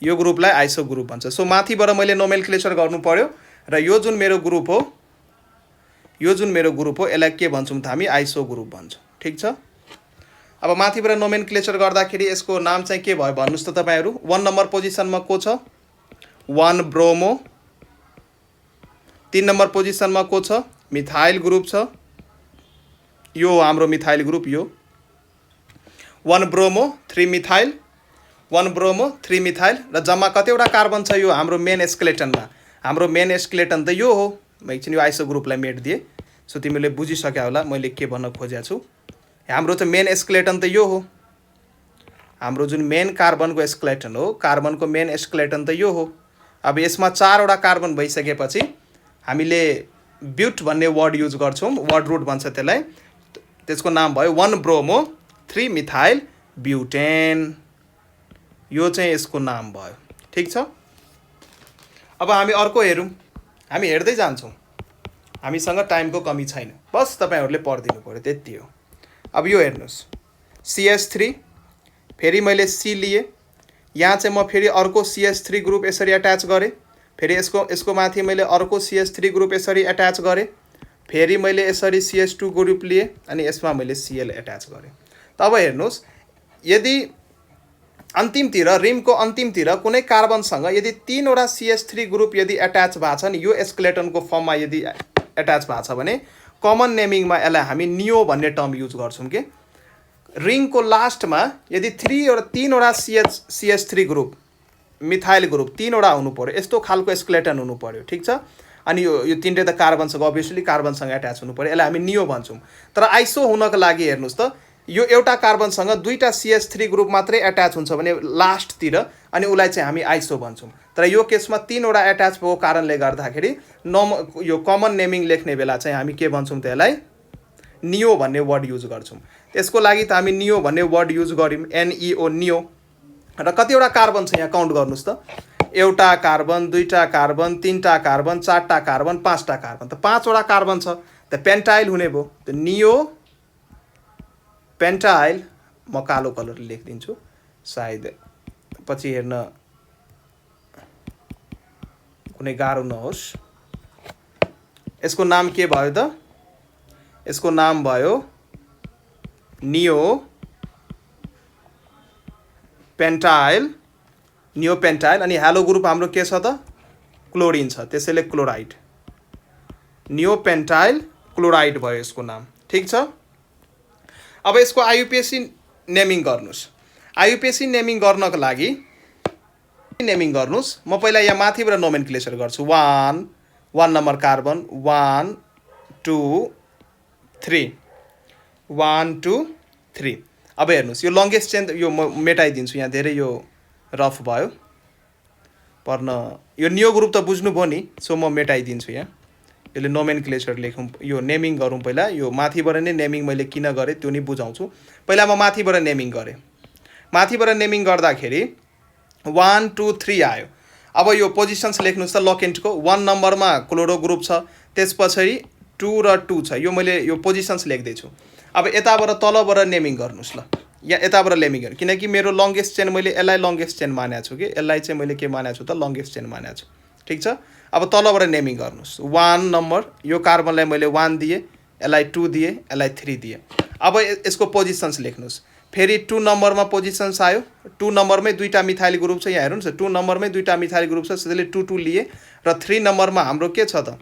यो ग्रुपलाई आइसो ग्रुप भन्छ। सो माथिबाट मैले नोमेनक्लेचर गर्नु पर्यो र यो जुन मेरो ग्रुप हो यसलाई के भन्छौँ त हामी आइसो ग्रुप भन्छौँ। ठिक छ। अब माथिबाट नोमेनक्लेचर गर्दाखेरि यसको नाम चाहिँ के भयो भन्नुहोस् त तपाईँहरू। 1 नम्बर पोजिसनमा को छ? 1 ब्रोमो। 3 नम्बर पोजिसनमा को छ? मिथाइल ग्रुप छ। यो हाम्रो मिथाइल ग्रुप यो 1 ब्रोमो 3 मिथाइल, 1 ब्रोमो 3 मिथाइल र जम्मा कतिवटा कार्बन छ यो हाम्रो मेन स्केलेटनमा? हाम्रो मेन स्केलेटन त यो हो। म एकछिन यो आइसो ग्रुपलाई मेट दिएँ। सो तिमीले बुझिसक्यो होला मैले के भन्न खोजेको छु। हाम्रो चाहिँ मेन स्केलेटन त यो हो। हाम्रो जुन मेन कार्बनको स्केलेटन हो, कार्बनको मेन स्केलेटन त यो हो। अब यसमा 4वटा कार्बन भइसकेपछि हामीले ब्युट भन्ने वर्ड युज गर्छौँ, वर्ड रुट भन्छ त्यसलाई। त्यसको नाम भयो 1 ब्रोमो 3 मिथाइल ब्युटेन। यो चाहिँ यसको नाम भयो। ठिक छ। अब हामी अर्को हेरौँ। हामी हेर्दै जान्छौँ, हामीसँग टाइमको कमी छैन, बस तपाईँहरूले पढिदिनु पऱ्यो त्यति हो। अब यो हेर्नुहोस् CH3, फेरि मैले C लिएँ, यहाँ चाहिँ म फेरि अर्को CH3 ग्रुप यसरी एट्याच गरेँ, फेरि यसको माथि मैले अर्को CH3 ग्रुप यसरी एट्याच गरेँ, फेरि मैले यसरी CH2 ग्रुप लिएँ अनि यसमा मैले Cl एट्याच गरेँ। तब हेर्नुहोस् यदि अन्तिमतिर रिमको अन्तिमतिर कुनै कार्बनसँग यदि 3वटा CH3 ग्रुप यदि एट्याच भएको छ नि यो स्केलेटनको फर्ममा यदि एट्याच भएको छ भने कमन नेमिङमा यसलाई हामी नियो भन्ने टर्म युज गर्छौँ कि रिङको लास्टमा यदि 3वटा CH3 ग्रुप मिथाइल ग्रुप 3वटा हुनु पर्यो, यस्तो खालको स्केलेटन हुनु पर्यो। ठिक छ। अनि यो 3 त कार्बनसँग अभियसली कार्बनसँग एट्याच हुनु पर्यो, यसलाई हामी नियो भन्छौँ। तर आइसो हुनको लागि हेर्नुहोस् त यो एउटा कार्बनसँग 2टा CH3 ग्रुप मात्रै एट्याच हुन्छ भने लास्टतिर अनि उसलाई चाहिँ हामी आइसो भन्छौँ। तर यो केसमा 3वटा एट्याच भएको कारणले गर्दाखेरि यो कमन नेमिङ लेख्ने बेला चाहिँ हामी के भन्छौँ त यसलाई नियो भन्ने वर्ड युज गर्छौँ। त्यसको लागि त हामी नियो भन्ने वर्ड युज गर्यौँ, NEO नियो। र कतिवटा कार्बन छ यहाँ काउन्ट गर्नुहोस् त। एउटा कार्बन, 2टा कार्बन, 3टा कार्बन, 4टा कार्बन, 5टा कार्बन, त 5वटा कार्बन छ त पेन्टाइल हुने भयो। त नियो पेन्टाइल, म कालो कलरले लेखिदिन्छु सायद पछि हेर्न कुनै गाह्रो नहोस्। यसको नाम के भयो त? यसको नाम भयो नियो पेन्टाइल, नियो पेन्टाइल। अनि हेलो ग्रुप हाम्रो के छ त? क्लोरिन छ, त्यसैले क्लोराइड, नियो पेन्टाइल क्लोराइड भयो यसको नाम। ठिक छ। अब यसको आइयुपिएसी नेमिङ गर्नुहोस्। आइयुपिएसी नेमिङ गर्नको लागि नेमिङ गर्नुस्। म पहिला यहाँ माथिबाट नोमेनक्लेचर गर्छु। 1 नम्बर कार्बन 1 2 3 1 2 3। अब हेर्नुस् यो लङ्गेस्ट चेन यो म मेटाइदिन्छु। यहाँ धेरै यो रफ भयो पढ्न। यो नियो ग्रुप त बुझ्नुभयो नि, सो म मेटाइदिन्छु। यहाँ यसले नोमेनक्लेचर लेखौँ, यो नेमिङ गरौँ पहिला। यो माथिबाट नै नेमिङ मैले किन गरेँ त्यो नि बुझाउँछु। पहिला म माथिबाट नेमिङ गरेँ। माथिबाट नेमिङ गर्दाखेरि 1 2 3 आयो। अब यो पोजिसन्स लेख्नुहोस् त लकेन्टको। 1 नम्बरमा क्लोरो ग्रुप छ, त्यसपछि 2 र 2 छ। यो मैले यो पोजिसन्स लेख्दैछु। अब यताबाट तलबाट नेमिङ गर्नुहोस्। ल या यताबाट नेमिङ गर्नु, किनकि मेरो लङ्गेस्ट चेन मैले यसलाई लङ्गेस्ट चेन मानेको छु कि यसलाई चाहिँ मैले के मानेको छु त लङ्गेस्ट चेन मानेको छु। ठिक छ। अब तलबाट नेमिङ गर्नुहोस्। 1 नम्बर यो कार्बनलाई मैले 1 दिएँ, यसलाई 2 दिएँ, यसलाई 3 दिएँ। अब यसको पोजिसन्स लेख्नुहोस्। फेरि 2 नम्बरमा पोजिसन्स आयो। 2 नम्बरमै दुईवटा मिथाइल ग्रुप छ। यहाँ हेर्नुहोस् 2 नम्बरमै दुईवटा मिथाइल ग्रुप छ, त्यसैले 2 2 लिए। र 3 नम्बरमा हाम्रो के छ त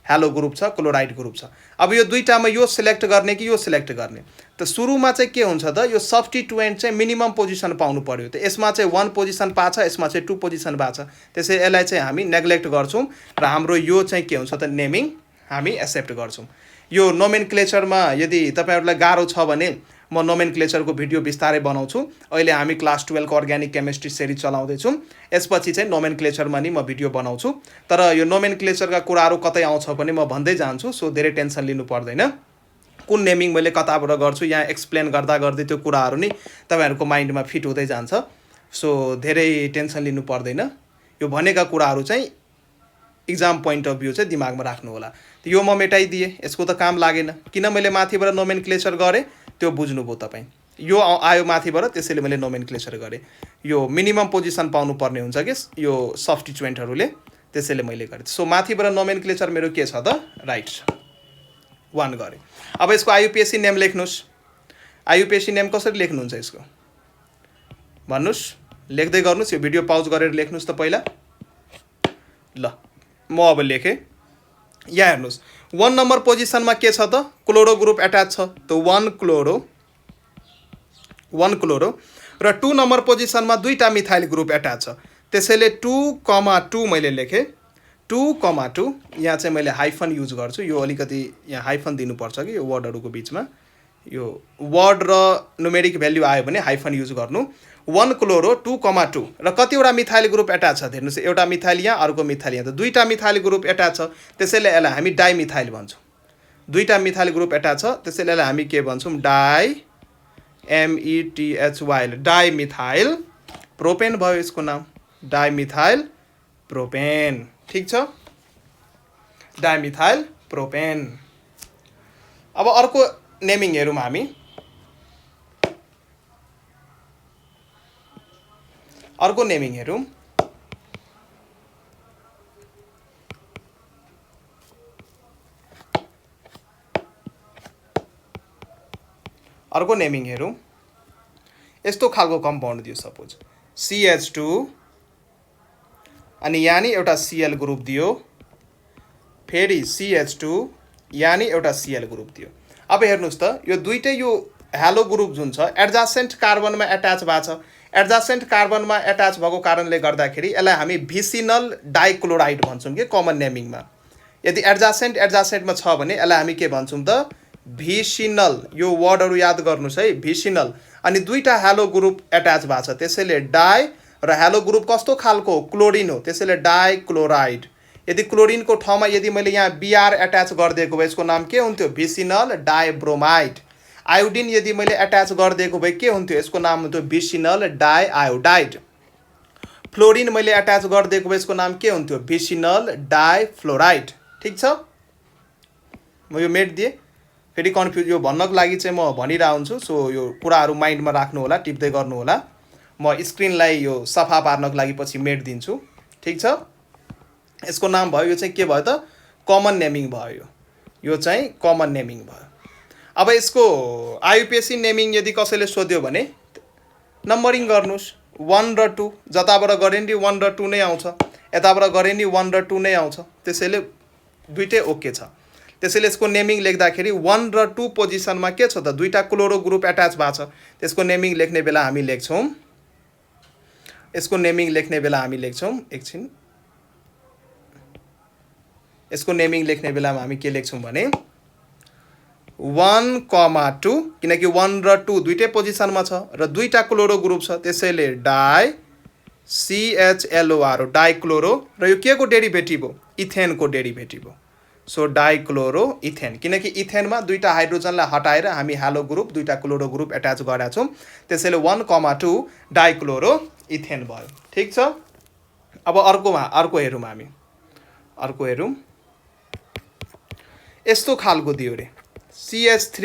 हेलो ग्रुप छ, क्लोराइड ग्रुप छ। अब यो दुईटामा यो सिलेक्ट गर्ने कि यो सिलेक्ट गर्ने, त सुरुमा चाहिँ के हुन्छ त यो सब्स्टिट्युएन्ट चाहिँ मिनिमम पोजिसन पाउनु पर्यो। त यसमा चाहिँ 1 पोजिसन पाछ, यसमा चाहिँ 2 पोजिसन पाछ। त्यसै यसलाई चाहिँ हामी नेग्लेक्ट गर्छौँ र हाम्रो यो चाहिँ के हुन्छ त नेमिङ हामी एक्सेप्ट गर्छौँ। यो नोमेनक्लेचरमा यदि तपाईँहरूलाई गाह्रो छ भने म नोमेनक्लेचरको भिडियो बिस्तारै बनाउँछु। अहिले हामी क्लास 12 को अर्ग्यानिक केमिस्ट्री सिरिज चलाउँदैछौँ। यसपछि चाहिँ नोमेनक्लेचरमा नि म भिडियो बनाउँछु। तर यो नोमेनक्लेचरका कुराहरू कतै आउँछ भने म भन्दै जान्छु, सो धेरै टेन्सन लिनु पर्दैन। कुन नेमिङ मैले कताबाट गर्छु यहाँ एक्सप्लेन गर्दा गर्दै त्यो कुराहरू नि तपाईँहरूको माइन्डमा फिट हुँदै जान्छ। सो धेरै टेन्सन लिनु पर्दैन। यो भनेका कुराहरू चाहिँ इक्जाम पोइन्ट अफ भ्यू चाहिँ दिमागमा राख्नु होला। यो म मेटाइदिएँ, यसको त काम लागेन। किन मैले माथिबाट नोमेनक्लेचर गरेँ त्यो बुझ्नुभयो तपाईँ। यो आयो माथिबाट, त्यसैले मैले नोमेनक्लेचर गरेँ। यो मिनिमम पोजिसन पाउनु पर्ने हुन्छ कि यो सब्स्टिट्युएन्टहरूले, त्यसैले मैले गरेँ। सो माथिबाट नोमेनक्लेचर मेरो के छ त राइट छ, 1 गरेँ। अब यसको आइयुपिएसी नेम लेख्नुहोस्। आइयुपिएसी नेम कसरी लेख्नुहुन्छ यसको भन्नुहोस्, लेख्दै गर्नुहोस्। यो भिडियो पाउज गरेर लेख्नुहोस् त पहिला। ल म अब लेखेँ। यहाँ हेर्नुहोस् 1 नम्बर पोजिसनमा के छ त क्लोरो ग्रुप एट्याच छ, त 1 क्लोरो र 2 नम्बर पोजिसनमा दुईवटा मिथाइल ग्रुप एट्याच छ, त्यसैले 2,2 मैले लेखेँ। 2,2 यहाँ चाहिँ मैले हाइफन युज गर्छु। यो अलिकति यहाँ हाइफन दिनुपर्छ कि यो वर्डहरूको बिचमा यो वर्ड र न्युमेरिक भ्याल्यु आयो भने हाइफन युज गर्नु। 1 क्लोरो 2,2 र कतिवटा मिथाइल ग्रुप एट्याच छ हेर्नुहोस्। एउटा मिथाइल यहाँ, अर्को मिथाइल यहाँ, त दुईवटा मिथाइल ग्रुप एट्याच छ, त्यसैले यसलाई हामी डाइमिथाइल भन्छौँ। दुईवटा मिथाइल ग्रुप एट्याच छ, त्यसैले यसलाई हामी के भन्छौँ METHYL डाइमिथाइल प्रोपेन भयो यसको नाम, डाइमिथाइल प्रोपेन। ठिक छ, डाइमिथाइल प्रोपेन। अब अर्को नेमिङ हेरौँ हामी। अर्को नेमिङ हेरौँ। अर्को नेमिङ हेरौँ। यस्तो खालको कम्पाउन्ड दियो, सपोज CH2 अनि यहाँ नि एउटा Cl ग्रुप दियो, फेरि CH2 यहाँ नि एउटा Cl ग्रुप दियो। अब हेर्नुहोस् त यो दुईटै यो हेलो ग्रुप जुन छ एडजासेन्ट कार्बनमा एट्याच भएको छ। एडजासेन्ट कार्बनमा एट्याच भएको कारणले गर्दाखेरि यसलाई हामी भिसिनल डाइक्लोराइड भन्छौँ कि कमन नेमिङमा। यदि एडजासेन्टमा छ भने यसलाई हामी के भन्छौँ त भिसिनल। यो वर्डहरू याद गर्नुहोस् है, भिसिनल। अनि दुईवटा हेलो ग्रुप एट्याच भएको छ, त्यसैले डाइ र हेलो ग्रुप कस्तो खालको क्लोरिन हो, त्यसैले डाइक्लोराइड। यदि क्लोरिनको ठाउँमा यदि मैले यहाँ Br एट्याच गरिदिएको भए यसको नाम के हुन्थ्यो भिसिनल डाइब्रोमाइड। आयोडिन यदि मैले एट्याच गरिदिएको भए के हुन्थ्यो, यसको नाम हुन्थ्यो भिसिनल डाइआयोडाइड। फ्लोरिन मैले एट्याच गरिदिएको भए यसको नाम के हुन्थ्यो भिसिनल डाइफ्लोराइड। ठिक छ, म यो मेट दिएँ। फेरि कन्फ्युज यो भन्नको लागि चाहिँ म भनिरहेको हुन्छु। सो यो कुराहरू माइन्डमा राख्नु होला, टिप्दै गर्नु होला। म स्क्रिनलाई यो सफा पार्नको लागि पछि मेट दिन्छु। ठिक छ, यसको नाम भयो, यो चाहिँ के भयो त कमन नेमिङ भयो। यो चाहिँ कमन नेमिङ भयो। अब यसको आइयुपिएसी नेमिङ यदि कसैले सोध्यो भने नम्बरिङ गर्नुहोस्। 1 र 2 जताबाट गरे नि 1 र 2 नै आउँछ, यताबाट गरे नि 1 र 2 नै आउँछ, त्यसैले दुइटै ओके छ। त्यसैले यसको नेमिङ लेख्दाखेरि 1 र 2 पोजिसनमा के छ त दुईवटा क्लोरो ग्रुप एट्याच भएको छ। त्यसको नेमिङ लेख्ने बेला हामी लेख्छौँ यसको नेमिङ लेख्ने बेला हामी लेख्छौँ एकछिन यसको नेमिङ लेख्ने बेलामा हामी के लेख्छौँ भने 1,2 किनकि 1 र 2 दुईटै पोजिसनमा छ र दुईटा क्लोरो ग्रुप छ त्यसैले डाई CHLOR डाइक्लोरो र यो के को डेरिभेटिभ हो इथेनको डेरिभेटिभ हो सो डाइक्लोरो इथेन किनकि इथेनमा दुईटा हाइड्रोजनलाई हटाएर हामी हालो ग्रुप दुईटा क्लोरो ग्रुप एट्याच गरेका छौँ त्यसैले 1,2 डाइक्लोरो इथेन भयो ठीक छ अब अर्को हेरौँ हामी अर्को हेरौँ यस्तो खालको दियो रे CH3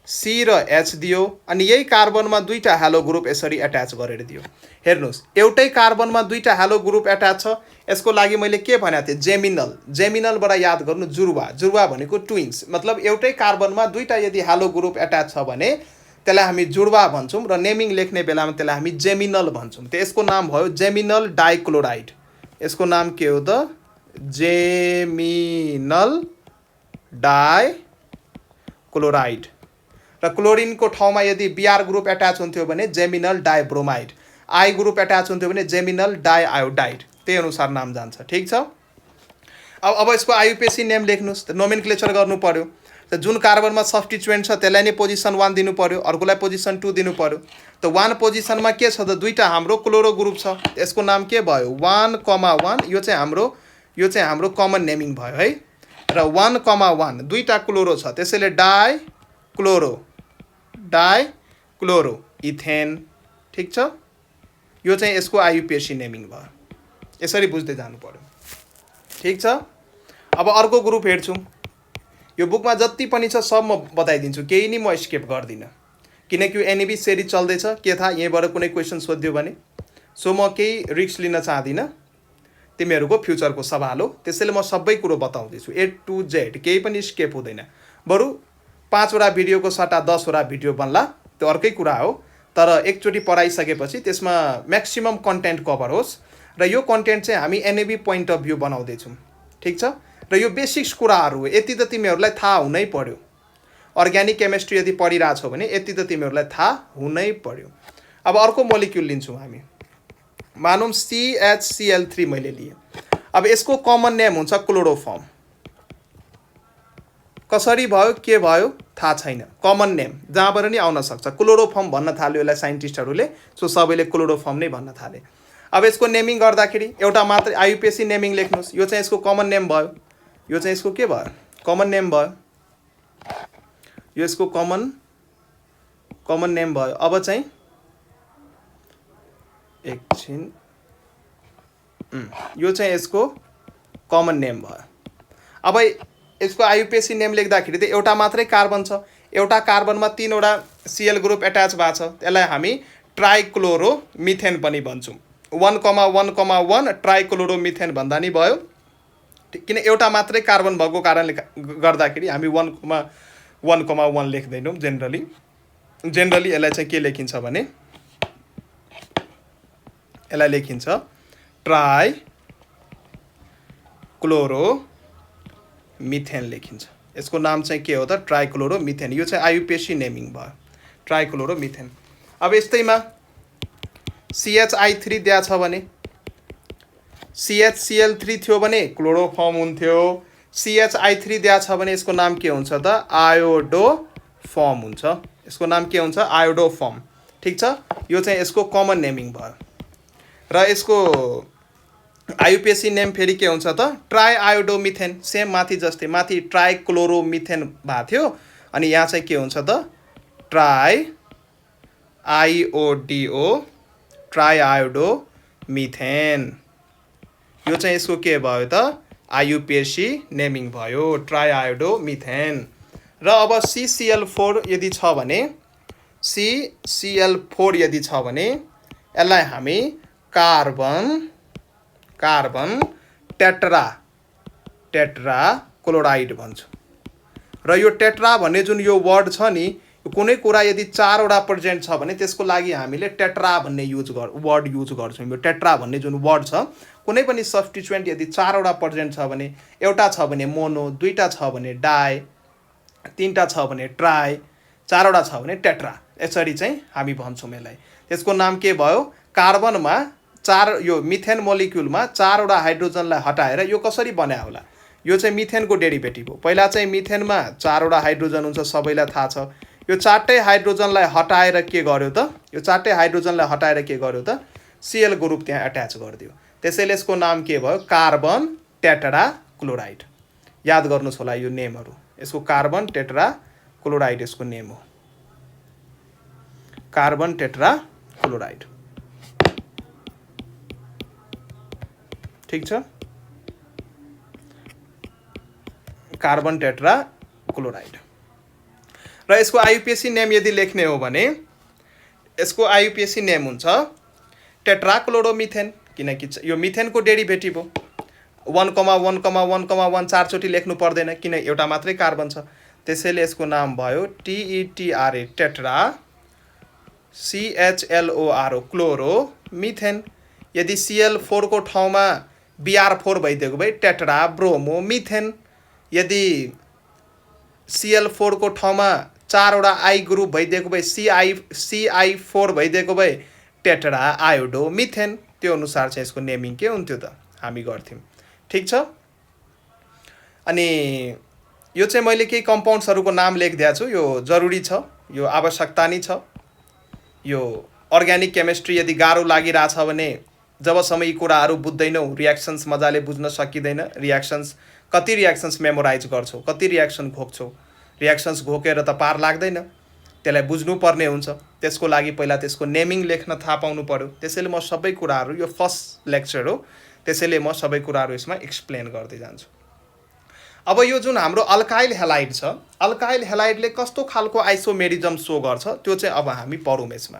C र H दियो अनि यही कार्बनमा दुईटा हालो ग्रुप यसरी एट्याच गरेर दियो हेर्नुस् एउटै कार्बनमा दुईटा हालो ग्रुप एट्याच छ यसको लागि मैले के भनेको थिएँ जेमिनलबाट याद गर्नु जुडवा भनेको ट्विन्स मतलब एउटै कार्बनमा दुईटा यदि हालो ग्रुप एट्याच छ भने त्यसलाई हामी जुडवा भन्छौँ र नेमिङ लेख्ने बेलामा त्यसलाई हामी जेमिनल भन्छौँ त्यसको नाम भयो जेमिनल डाइक्लोराइड यसको नाम के हो त जेमिनल डाइक्लोराइड र क्लोरिनको ठाउँमा यदि Br ग्रुप एट्याच हुन्थ्यो भने geminal dibromide I group attach हुन्थ्यो भने जेमिनल डाइआयोडाइड त्यही अनुसार नाम जान्छ ठीक छ अब यसको आयुपेसी नेम लेख्नुस् नोमेनक्लेचर गर्नु पर्यो त जुन कार्बनमा सब्स्टिट्युएन्ट छ त्यसलाई नै पोजिसन 1 दिनु पर्यो अर्कोलाई पोजिसन 2 दिनु पर्यो त 1 पोजिसनमा के छ त दुईटा हाम्रो क्लोरो ग्रुप छ यसको नाम के भयो 1,1 यो चाहिँ हाम्रो कमन नेमिङ भयो है र 1,1 दुईटा क्लोरो छ त्यसैले डाइक्लोरो इथेन ठीक छ यो चाहिँ यसको आयुपेसी नेमिङ भयो यसरी बुझ्दै जानु पर्यो ठीक छ अब अर्को ग्रुप हेर्छौँ यो बुकमा जति पनि छ सब म बताइदिन्छु केही नि म स्किप गर्दिनँ किनकि NAB सेरिज चल्दैछ के थाहा यहीँबाट कुनै क्वेसन सोध्यो भने सो म केही रिस्क लिन चाहदिनँ तिमीहरूको फ्युचरको सवाल हो त्यसैले म सबै कुरो बताउँदैछु A to Z केही पनि स्किप हुँदैन बरु 5 वटा भिडियोको सट्टा 10 वटा भिडियो बन्ला त्यो अर्कै कुरा हो तर एकचोटि पढाइसकेपछि त्यसमा म्याक्सिमम कन्टेन्ट कभर होस् र यो कन्टेन्ट चाहिँ हामी NAB पोइन्ट अफ भ्यू बनाउँदैछौँ ठीक छ र यो बेसिक्स कुराहरू हो यति त तिमीहरूलाई थाहा हुनै पर्यो अर्ग्यानिक केमिस्ट्री यदि पढिरहेछौ भने यति त तिमीहरूलाई थाहा हुनै पर्यो अब अर्को मोलिक्युल लिन्छौँ हामी मानौँ CHCl3 मैले लिएँ अब यसको कमन नेम हुन्छ क्लोरोफर्म कसरी भयो के भयो थाहा छैन कमन नेम जहाँबाट नि आउन सक्छ क्लोरोफर्म भन्न थाल्यो यसलाई साइन्टिस्टहरूले सो सबैले क्लोरोफर्म नै भन्न थाले अब यसको नेमिङ गर्दाखेरि एउटा मात्रै आयुपेसी नेमिङ लेख्नुहोस् यो चाहिँ यसको कमन नेम भयो यो चाहिँ यसको के भयो कमन नेम भयो यो यसको कमन नेम भयो अब चाहिँ एकछिन यो चाहिँ यसको कमन नेम भयो अब यसको आयुपेसी नेम लेख्दाखेरि त एउटा मात्रै कार्बन छ एउटा कार्बनमा 3 वटा Cl ग्रुप एट्याच भएको छ त्यसलाई हामी ट्राइक्लोरो मिथेन पनि भन्छौँ 1,1,1 ट्राइक्लोरोमिथेन भन्दा नि भयो किन एउटा मात्रै कार्बन भएको कारणले गर्दाखेरि हामी 1,1,1 लेख्दैनौँ जेनरली यसलाई चाहिँ के लेखिन्छ भने यसलाई लेखिन्छ ट्राइक्लोरोमिथेन लेखिन्छ यसको नाम चाहिँ के हो त ट्राइक्लोरोमिथेन यो चाहिँ आयुपेसी नेमिङ भयो ट्राइक्लोरोमिथेन अब यस्तैमा CHI3 दिया छ भने CHCl3 थियो भने क्लोरोफर्म हुन्थ्यो CHI3 दिया छ भने यसको नाम के हुन्छ त आयोडोफर्म हुन्छ यसको नाम के हुन्छ आयोडोफर्म ठीक छ यो चाहिँ यसको कमन नेमिङ भयो र यसको आयुपेसी नेम फेरि के हुन्छ त ट्राइआयोडोमिथेन सेम माथि जस्तै माथि ट्राइक्लोरोमिथेन भएको थियो अनि यहाँ चाहिँ के हुन्छ त ट्राइआयोडोमिथेन यो चाहिँ यसको के भयो त आयुपेसी नेमिङ भयो ट्राइआयोडोमिथेन र अब CCl4 यदि छ भने CCl4 यदि छ भने यसलाई हामी कार्बन टेट्रा क्लोराइड भन्छौँ र यो टेट्रा भन्ने जुन यो वर्ड छ नि कुनै कुरा यदि 4 वटा प्रेजेन्ट छ भने त्यसको लागि हामीले टेट्रा भन्ने वर्ड युज गर्छौँ यो टेट्रा भन्ने जुन वर्ड छ कुनै पनि सब्स्टिट्युएन्ट यदि 4 वटा प्रेजेन्ट छ भने एउटा छ भने मोनो दुईटा छ भने डाई तीनटा छ भने ट्राई 4 वटा छ भने टेट्रा यसरी चाहिँ हामी भन्छौँ यसलाई त्यसको नाम के भयो कार्बनमा यो मिथेन मोलिक्युलमा 4 वटा हाइड्रोजनलाई हटाएर यो कसरी बन्या होला? यो चाहिँ मिथेनको डेरिभेटिभ हो। पहिला चाहिँ मिथेनमा 4 वटा हाइड्रोजन हुन्छ, सबैलाई थाहा छ। यो 4टै हाइड्रोजनलाई हटाएर के गर्यो त? यो 4टै हाइड्रोजनलाई हटाएर के गर्यो त? Cl ग्रुप त्यहाँ अट्याच गरिदियो। त्यसैले यसको नाम के भयो? Carbon tetrachloride. याद गर्नुहोस् होला यो नेमहरू। यसको कार्बन टेट्राक्लोराइड यसको नेम हो, कार्बन टेट्राक्लोराइड। ठीक छ, कार्बन टेट्राक्लोराइड। र यसको आइयुपिएसी नेम यदि लेख्ने हो भने यसको आइयुपिएसी नेम हुन्छ टेट्राक्लोरोमिथेन, किनकि यो मिथेनको डेरिभेटिभ हो। 1,1,1,1 4चोटि लेख्नु पर्दैन, किन एउटा मात्रै कार्बन छ। त्यसैले यसको नाम भयो TETRA, tetra, CHLORO, chloro methane. यदि Cl4 को ठाउँमा Br4 भइदिएको भए टेट्रा ब्रोमो मिथेन। यदि Cl4 को ठाउँमा 4 वटा I ग्रुप भइदिएको भए CI4 भइदिएको भए टेट्रा आयोडो मिथेन। त्यो अनुसार चाहिँ यसको नेमिङ के हुन्थ्यो त हामी गर्थ्यौँ। ठीक छ। अनि यो चाहिँ मैले केही कम्पाउन्ड्सहरूको नाम लेखिदिएको छु, यो जरुरी छ, यो आवश्यकता नै छ। यो अर्ग्यानिक केमिस्ट्री यदि गाह्रो लागिरहेछ भने जबसम्म यी कुराहरू बुझ्दैनौ, रियाक्सन्स मजाले बुझ्न सकिँदैन। कति रियाक्सन्स मेमोराइज गर्छौ, कति रियाक्सन घोक्छौ, रियाक्सन्स घोकेर त पार लाग्दैन, त्यसलाई बुझ्नुपर्ने हुन्छ। त्यसको लागि पहिला त्यसको नेमिङ लेख्न थाहा पाउनु पर्यो। त्यसैले म सबै कुराहरू, यो फर्स्ट लेक्चर हो, त्यसैले म सबै कुराहरू यसमा एक्सप्लेन गर्दै जान्छु। अब यो जुन हाम्रो अल्काइल हेलाइड छ, अल्काइल हेलाइडले कस्तो खालको आइसोमेरिजम सो गर्छ त्यो चाहिँ अब हामी पढौँ यसमा।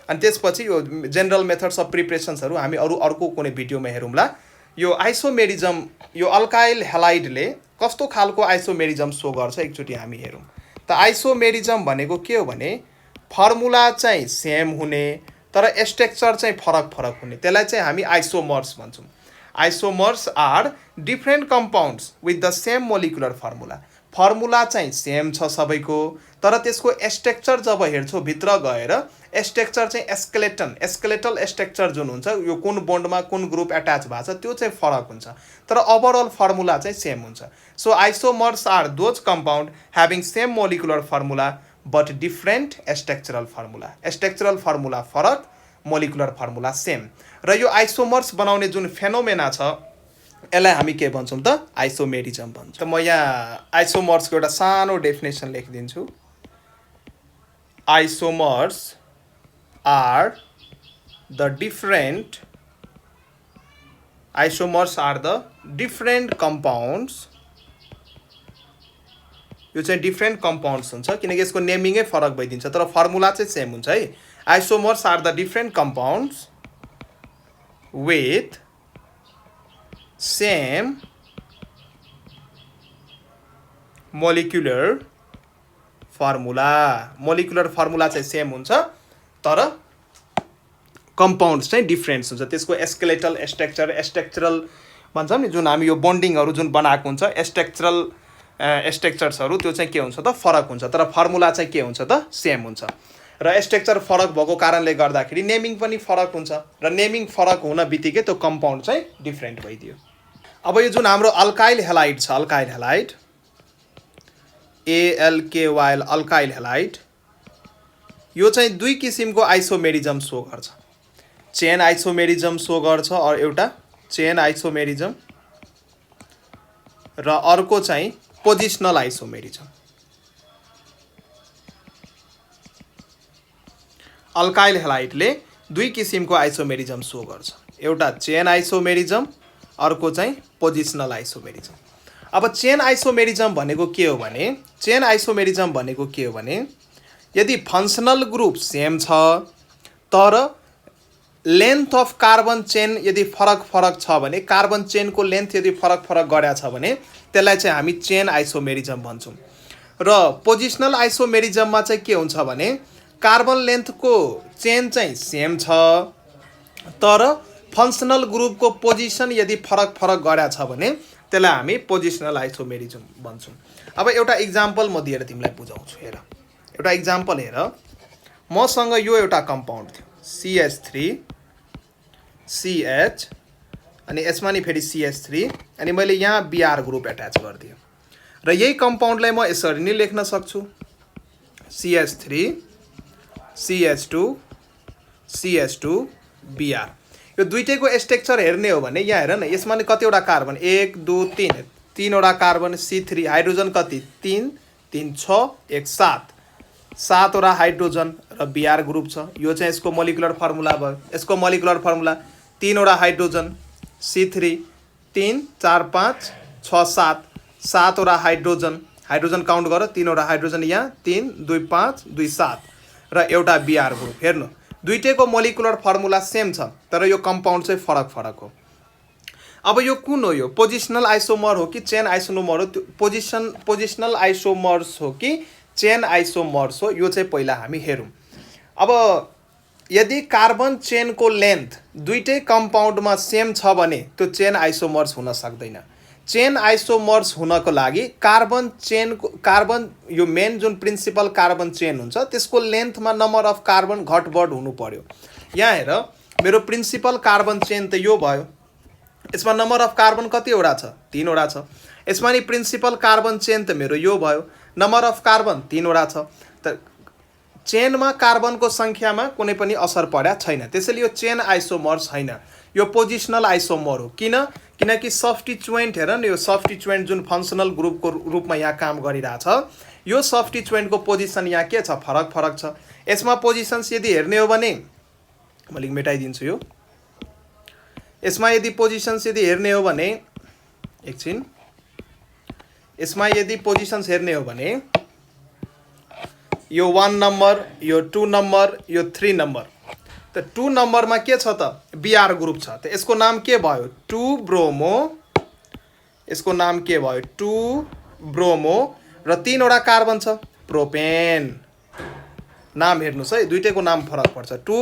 अनि त्यसपछि यो जेनरल मेथड्स अफ प्रिपरेसन्सहरू हामी अर्को कुनै भिडियोमा हेरौँला। यो आइसोमेरिजम, यो अल्काइल हेलाइडले कस्तो खालको आइसोमेरिजम सो गर्छ एकचोटि हामी हेरौँ। त आइसोमेरिजम भनेको के हो भने फर्मुला चाहिँ सेम हुने तर स्ट्रक्चर चाहिँ फरक हुने, त्यसलाई चाहिँ हामी आइसोमर्स भन्छौँ। Isomers are different compounds with the same molecular formula. Formula चाहिँ सेम छ सबैको, तर त्यसको स्ट्रक्चर जब हेर्छौ भित्र गएर स्ट्रक्चर चाहिँ स्केलेटल स्ट्रक्चर जुन हुन्छ, यो कुन बोन्डमा कुन ग्रुप एट्याच भएको छ त्यो चाहिँ फरक हुन्छ, तर ओभरअल फर्मुला चाहिँ सेम हुन्छ। So isomers are those compound having same molecular formula but different structural formula. Structural formula फरक, मोलिकुलर फर्मुला सेम। र यो आइसोमर्स बनाउने जुन फेनोमेना छ यसलाई हामी के भन्छौँ त? आइसोमेरिजम भन्छौँ। म यहाँ आइसोमर्सको एउटा सानो डेफिनेसन लेखिदिन्छु। Isomers are the different compounds. यो चाहिँ डिफ्रेन्ट कम्पाउन्ड्स हुन्छ किनकि यसको नेमिङै फरक भइदिन्छ, तर फर्मुला चाहिँ सेम हुन्छ है। Isomers are the different compounds with same molecular formula। Molecular formula चाहिँ सेम हुन्छ तर कम्पाउन्ड्स चाहिँ डिफ्रेन्ट हुन्छ। त्यसको स्ट्रक्चरल भन्छौँ नि, जुन हामी यो बन्डिङहरू जुन बनाएको हुन्छ स्ट्रक्चर्सहरू, त्यो चाहिँ के हुन्छ त? फरक हुन्छ, तर फर्मुला चाहिँ के हुन्छ त? सेम हुन्छ। र स्ट्रक्चर फरक भएको कारणले गर्दाखेरि नेमिङ पनि फरक हुन्छ, र नेमिङ फरक हुन बित्तिकै त्यो कम्पाउन्ड चाहिँ डिफ्रेन्ट भइदियो। अब यो जुन हाम्रो अल्काइल हेलाइड छ, alkyl halide ALKYL alkyl halide, यो चाहिँ दुई किसिमको आइसोमेरिजम सो गर्छ। चेन आइसोमेरिजम सो गर्छ और एउटा चेन आइसोमेरिजम, र अर्को चाहिँ पोजिसनल आइसोमेरिजम। अल्काइल हेलाइडले दुई किसिमको आइसोमेरिजम सो गर्छ, एउटा चेन आइसोमेरिजम, अर्को चाहिँ पोजिसनल आइसोमेरिजम। अब चेन आइसोमेरिजम भनेको के हो भने यदि फङ्सनल ग्रुप सेम छ तर लेन्थ अफ कार्बन चेन यदि फरक छ भने, कार्बन चेनको लेन्थ यदि फरक गरेको छ भने त्यसलाई चाहिँ हामी चेन आइसोमेरिजम भन्छौँ। र पोजिसनल आइसोमेरिजममा चाहिँ के हुन्छ भने कार्बन लेन्थको चेन चाहिँ सेम छ तर फङ्सनल ग्रुपको पोजिसन यदि फरक गरेको छ भने त्यसलाई हामी पोजिसनल आइसोमेरिजम भन्छौँ। अब एउटा इक्जाम्पल म दिएर तिमीलाई बुझाउँछु। हेर, एउटा इक्जाम्पल हेर। मसँग यो एउटा कम्पाउन्ड थियो CH3 CH अनि यसमा नि फेरि CH3 अनि मैले यहाँ Br ग्रुप एट्याच गरिदिएँ र यही कम्पाउन्डलाई म यसरी नै लेख्न सक्छु CH3 CH2 CH2 Br यो दुईटैको स्ट्रक्चर हेर्ने हो भने यहाँ हेर न यसमा नि कतिवटा कार्बन 1 2 3 तीनवटा कार्बन C3 हाइड्रोजन कति 3 3 6 1 7 सातवटा हाइड्रोजन र Br ग्रुप छ यो चाहिँ यसको मोलिकुलर फर्मुला भयो यसको मोलिकुलर फर्मुला तीनवटा हाइड्रोजन C3 3 4 5 6 7 सातवटा हाइड्रोजन हाइड्रोजन काउन्ट गर तीनवटा हाइड्रोजन यहाँ 3 2 5 2 7 र एउटा Br ग्रुप हेर्नु दुईटैको मोलिकुलर फर्मुला सेम छ तर यो कम्पाउन्ड चाहिँ फरक फरक हो अब यो कुन हो यो पोजिसनल आइसोमर हो कि चेन आइसोमर हो पोजिसनल आइसोमर्स हो कि चेन आइसोमर्स हो यो चाहिँ पहिला हामी हेरौँ अब यदि कार्बन चेनको लेन्थ दुईटै कम्पाउन्डमा सेम छ भने त्यो चेन आइसोमर्स हुन सक्दैन चेन आइसोमर्स हुनको लागि कार्बन यो मेन जुन प्रिन्सिपल कार्बन चेन हुन्छ त्यसको लेन्थमा नम्बर अफ कार्बन घटबढ हुनु पर्यो यहाँ हेर मेरो प्रिन्सिपल कार्बन चेन त यो भयो यसमा नम्बर अफ कार्बन कतिवटा छ 3वटा छ यसमा नि प्रिन्सिपल कार्बन चेन त मेरो यो भयो नम्बर अफ कार्बन 3वटा छ त चेनमा कार्बनको संख्यामा कुनै पनि असर पर्या छैन त्यसैले यो चेन आइसोमर छैन यो पोजिसनल आइसोमर हो किनकि सब्स्टिट्युएन्ट हेर न यो सब्स्टिट्युएन्ट जुन फङ्सनल ग्रुपको रूपमा यहाँ काम गरिरहेछ यो सब्स्टिट्युएन्टको पोजिसन यहाँ के छ फरक फरक छ यसमा पोजिसन्स यदि हेर्ने हो भने मैले मेटाइदिन्छु यो यसमा यदि पोजिसन्स यदि हेर्ने हो भने एकछिन यसमा यदि पोजिसन्स हेर्ने हो भने यो 1 नम्बर यो 2 नम्बर यो 3 नम्बर त 2 नम्बरमा के छ त Br ग्रुप छ त यसको नाम के भयो 2 ब्रोमो यसको नाम के भयो 2 ब्रोमो र तीनवटा कार्बन छ प्रोपेन नाम हेर्नुस् है दुईटैको नाम फरक पर्छ 2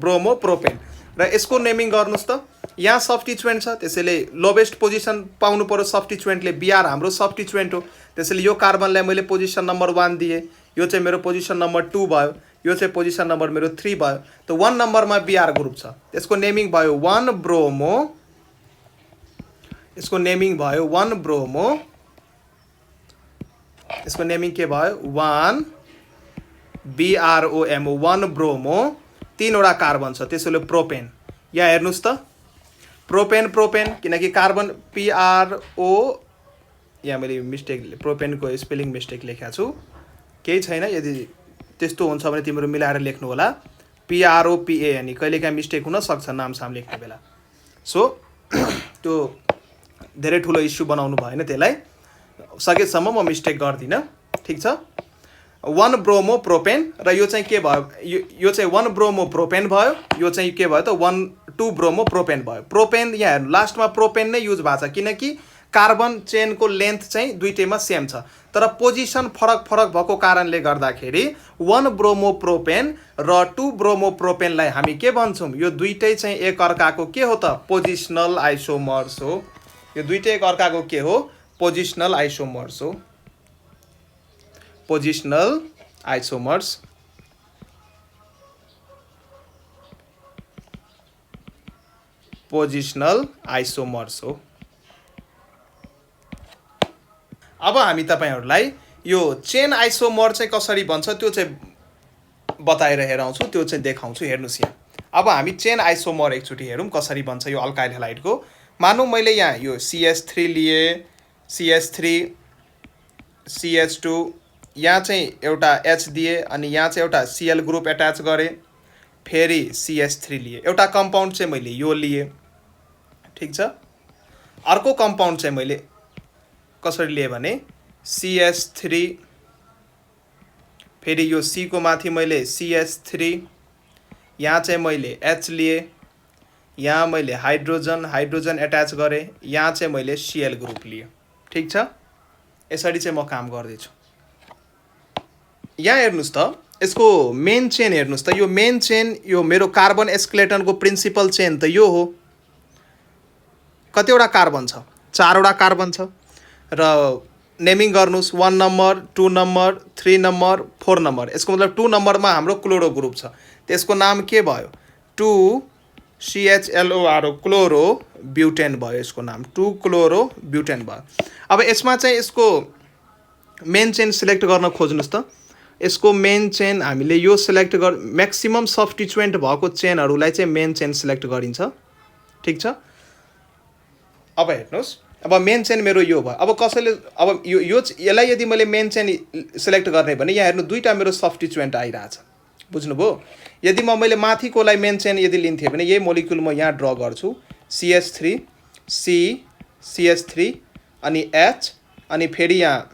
ब्रोमो प्रोपेन र यसको नेमिङ गर्नुस् त यहाँ सब्स्टिट्युएन्ट छ त्यसैले लोवेस्ट पोजिसन पाउनु पर्यो सब्स्टिट्युएन्टले Br हाम्रो सब्स्टिट्युएन्ट हो त्यसैले यो कार्बनलाई मैले पोजिसन नम्बर 1 दिए यो चाहिँ मेरो पोजिसन नम्बर 2 भयो यो चाहिँ पोजिसन नम्बर मेरो 3 भयो त 1 नम्बरमा Br ग्रुप छ यसको नेमिङ भयो 1 ब्रोमो यसको नेमिङ भयो 1 ब्रोमो यसको नेमिङ के भयो 1 BROMO 1 ब्रोमो तीनवटा कार्बन छ त्यसैले प्रोपेन यहाँ हेर्नुस् त प्रोपेन किनकि कार्बन PRO यहाँ मैले मिस्टेक प्रोपेनको स्पेलिङ मिस्टेक लेखेको छु केही छैन यदि त्यस्तो हुन्छ भने तिम्रो मिलाएर लेख्नु होला PROPA अनि कहिलेकाहीँ मिस्टेक हुन सक्छ नाम साम लेख्ने बेला सो त्यो धेरै ठुलो इस्यु बनाउनु भएन त्यसलाई सकेसम्म म मिस्टेक गर्दिनँ ठीक छ 1 ब्रोमो प्रोपेन र यो चाहिँ के भयो यो चाहिँ 1 ब्रोमो प्रोपेन भयो यो चाहिँ के भयो त 2 ब्रोमो प्रोपेन भयो प्रोपेन यहाँ हेर्नु लास्टमा प्रोपेन नै युज भएको छ किनकि कार्बन चेनको लेन्थ चाहिँ दुईटैमा सेम छ तर पोजिसन फरक फरक भएको कारणले गर्दाखेरि 1 ब्रोमो प्रोपेन र 2 ब्रोमो प्रोपेनलाई हामी के भन्छौँ यो दुईटै चाहिँ एक अर्काको के हो त पोजिसनल आइसोमर्स हो यो दुईटै एक अर्काको के हो पोजिसनल आइसोमर्स हो पोजिसनल आइसोमर्स पोजिसनल आइसोमर्स हो अब हामी तपाईहरुलाई यो चेन आइसोमर चाहिँ कसरी बन्छ त्यो चाहिँ बताएर हेराउँछु त्यो चाहिँ देखाउँछु हेर्नुस् यहाँ अब हामी चेन आइसोमर एकचोटी हेरौँ कसरी बन्छ यो अल्काइल हैलाइडको मानौँ मैले यहाँ यो CH3 लिए CH3 CH2 यहाँ चाहिँ एउटा H दिए अनि यहाँ चाहिँ एउटा Cl ग्रुप एट्याच गरे फेरि CH3 लिए एउटा कम्पाउन्ड चाहिँ मैले यो लिए ठीक छ अर्को कम्पाउन्ड चाहिँ मैले कसरी लिए भने CH3 फेरि यो C को माथि मैले CH3 यहाँ चाहिँ मैले H लिए यहाँ मैले हाइड्रोजन एट्याच गरे यहाँ चाहिँ मैले Cl ग्रुप लिए ठीक छ यसरी चाहिँ म काम गर्दैछु यहाँ हेर्नुस् त यसको मेन चेन हेर्नुस् त यो मेन चेन यो मेरो कार्बन एस्केलेटनको प्रिन्सिपल चेन त यो हो कतिवटा कार्बन छ 4वटा कार्बन छ र नेमिङ गर्नुस् 1 नम्बर 2 नम्बर 3 नम्बर 4 नम्बर यसको मतलब 2 नम्बरमा हाम्रो क्लोरो ग्रुप छ त्यसको नाम के भयो 2 CHLOR क्लोरो ब्युटेन भयो यसको नाम 2 क्लोरो ब्युटेन भयो। अब यसमा चाहिँ यसको मेन चेन सिलेक्ट गर्न खोज्नुस् त। यसको मेन चेन हामीले यो सिलेक्ट गर म्याक्सिमम सब्स्टिट्युएन्ट भएको चेनहरूलाई चाहिँ मेन चेन सिलेक्ट गरिन्छ। ठीक छ। अब हेर्नुहोस्, अब मेन चेन मेरो यो भयो। अब कसैले अब यसलाई यदि मैले मेन चेन सिलेक्ट गर्ने भने यहाँ हेर्नु दुईवटा मेरो सब्स्टिट्युएन्ट आइरहेछ। बुझ्नुभयो? यदि मैले माथिकोलाई मेन चेन यदि लिन्थेँ भने यही मोलिक्युल म यहाँ ड्र गर्छु CH3 C CH3 अनि H अनि फेरि यहाँ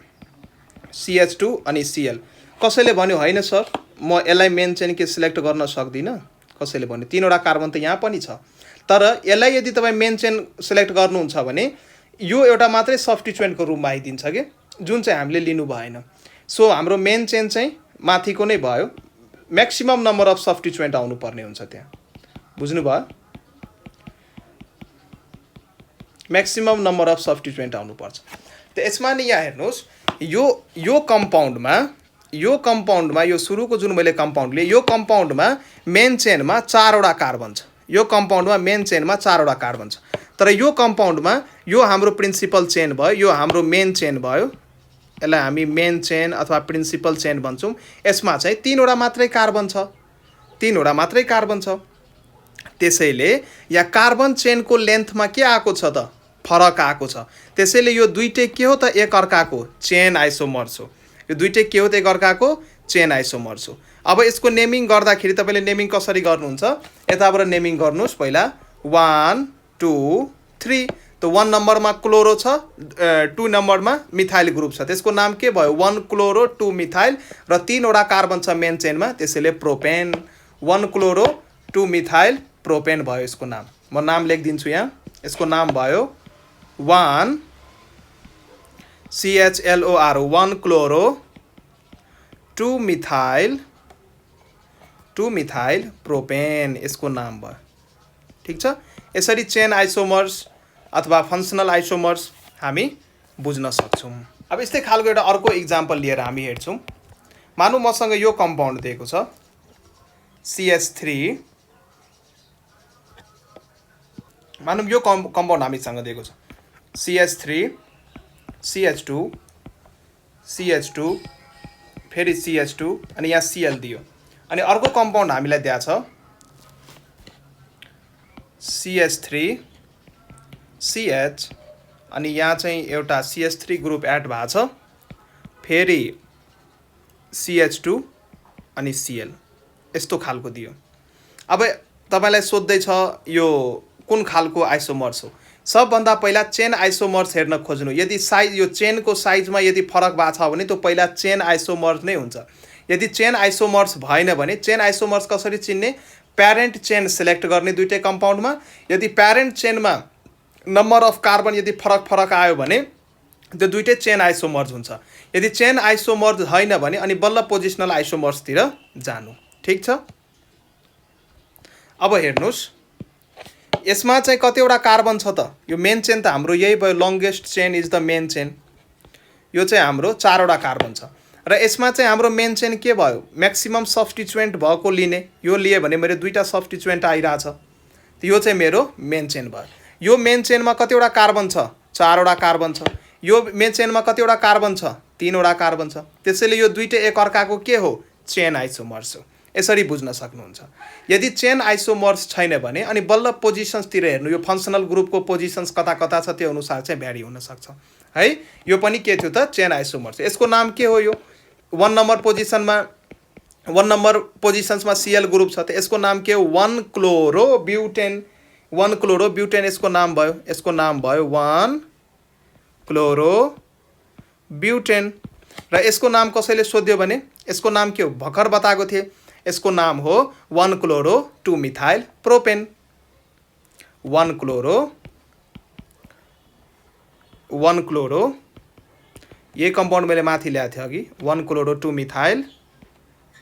CH2 अनि Cl। कसैले भन्यो होइन सर म यसलाई मेन चेन के सिलेक्ट गर्न सक्दिनँ। कसैले भन्यो तीनवटा कार्बन त यहाँ पनि छ, तर यसलाई यदि तपाईँ मेन चेन सिलेक्ट गर्नुहुन्छ भने यो एउटा मात्रै सब्स्टिट्युएन्टको रूपमा आइदिन्छ कि जुन चाहिँ हामीले लिनु भएन। सो हाम्रो मेन चेन चाहिँ माथिको नै भयो। म्याक्सिमम नम्बर अफ सब्स्टिट्युएन्ट आउनुपर्ने हुन्छ त्यहाँ। बुझ्नुभयो? म्याक्सिमम नम्बर अफ सब्स्टिट्युएन्ट आउनुपर्छ। त यसमा नि यहाँ हेर्नुहोस् यो कम्पाउन्डमा यो सुरुको जुन मैले कम्पाउन्ड लिएँ यो कम्पाउन्डमा मेन चेनमा 4वटा कार्बन छ। यो कम्पाउन्डमा मेन चेनमा 4वटा कार्बन छ, तर यो कम्पाउन्डमा यो हाम्रो प्रिन्सिपल चेन भयो, यो हाम्रो मेन चेन भयो। यसलाई हामी मेन चेन अथवा प्रिन्सिपल चेन भन्छौँ। यसमा चाहिँ 3वटा मात्रै कार्बन छ, 3वटा मात्रै कार्बन छ। त्यसैले यहाँ कार्बन चेनको लेन्थमा के आएको छ त? फरक आएको छ। त्यसैले यो दुईटै के हो त? एक अर्काको चेन आइसोमर्स हो। यो दुईटै के हो त? एक अर्काको चेन आइसोमर्स हो। अब यसको नेमिङ गर्दाखेरि तपाईँले नेमिङ कसरी गर्नुहुन्छ? यताबाट नेमिङ गर्नुहोस्। पहिला 1 2 3 त 1 नम्बरमा क्लोरो छ, 2 नम्बरमा मिथाइल ग्रुप छ। त्यसको नाम के भयो? 1 क्लोरो 2 मिथाइल र 3वटा कार्बन छ मेन चेनमा, त्यसैले प्रोपेन। 1 क्लोरो 2 मिथाइल प्रोपेन भयो यसको नाम। म नाम लेखिदिन्छु यहाँ। यसको नाम भयो 1 CHLOR 1 क्लोरो 2 मिथाइल प्रोपेन यसको नाम भयो। ठीक छ। यसरी चेन आइसोमर्स अथवा फङ्सनल आइसोमर्स हामी बुझ्न सक्छौँ। अब यस्तै खालको एउटा अर्को इक्जाम्पल लिएर हामी हेर्छौँ। मानौँ मसँग यो कम्पाउन्ड दिएको छ CH3। मानौँ यो कम्पाउन्ड हामीसँग दिएको छ CH3 CH2 CH2 फेरि CH2 अनि यहाँ Cl दियो। अनि अर्को कम्पाउन्ड हामीलाई दिएको छ CH3 CH अनि यहाँ चाहिँ एउटा CH3 ग्रुप एड भएको छ, फेरि CH2 अनि Cl यस्तो खालको दियो। अब तपाईँलाई सोध्दैछ यो कुन खालको आइसोमर्स हो? सबभन्दा पहिला चेन आइसोमर्स हेर्न खोज्नु। यदि साइज यो चेनको साइजमा यदि फरक भएको छ भने त्यो पहिला चेन आइसोमर्स नै हुन्छ। यदि चेन आइसोमर्स भएन भने चेन आइसोमर्स कसरी चिन्ने? प्यारेन्ट चेन सिलेक्ट गर्ने दुईटै कम्पाउन्डमा। यदि प्यारेन्ट चेनमा नम्बर अफ कार्बन यदि फरक आयो भने त्यो दुईटै चेन आइसोमर्स हुन्छ। यदि चेन आइसोमर्स होइन भने अनि बल्ल पोजिसनल आइसोमर्सतिर जानु। ठीक छ। अब हेर्नुहोस् यसमा चाहिँ कतिवटा कार्बन छ त? यो मेन चेन त हाम्रो यही भयो, longest chain is the main chain. यो चाहिँ हाम्रो 4वटा कार्बन छ र यसमा चाहिँ हाम्रो मेन चेन के भयो? म्याक्सिमम सब्स्टिट्युएन्ट भएको लिने। यो लिए भने मेरो दुईवटा सब्स्टिट्युएन्ट आइरहेछ, यो चाहिँ मेरो मेन चेन भयो। यो मेन चेनमा कतिवटा कार्बन छ? 4वटा कार्बन छ। यो मेन चेनमा कतिवटा कार्बन छ? 3वटा कार्बन छ। त्यसैले यो दुईटै एक अर्काको के हो? चेन आइसोमर्स हो। यसरी बुझ्न सक्नुहुन्छ। यदि चेन आइसोमर्स छैन भने अनि बल्ल पोजिसन्सतिर हेर्नु। यो फङ्सनल ग्रुपको पोजिसन्स कता कता छ त्यो अनुसार चाहिँ भ्यारी हुनसक्छ है। यो पनि के थियो त? Chain isomers. यसको नाम के हो? यो 1 नम्बर पोजिसन्समा Cl ग्रुप छ, त यसको नाम के हो? 1 क्लोरो ब्युटेन। 1 क्लोरो ब्युटेन यसको नाम भयो। यसको नाम भयो 1 क्लोरो ब्युटेन। र यसको नाम कसैले सोध्यो भने यसको नाम के हो? भर्खर बताएको थिएँ। यसको नाम हो 1 क्लोरो 2 मिथाइल प्रोपेन। 1 क्लोरो ये कम्पाउन्ड मैले माथि ल्याएको थिएँ अघि। 1 क्लोरो 2 मिथाइल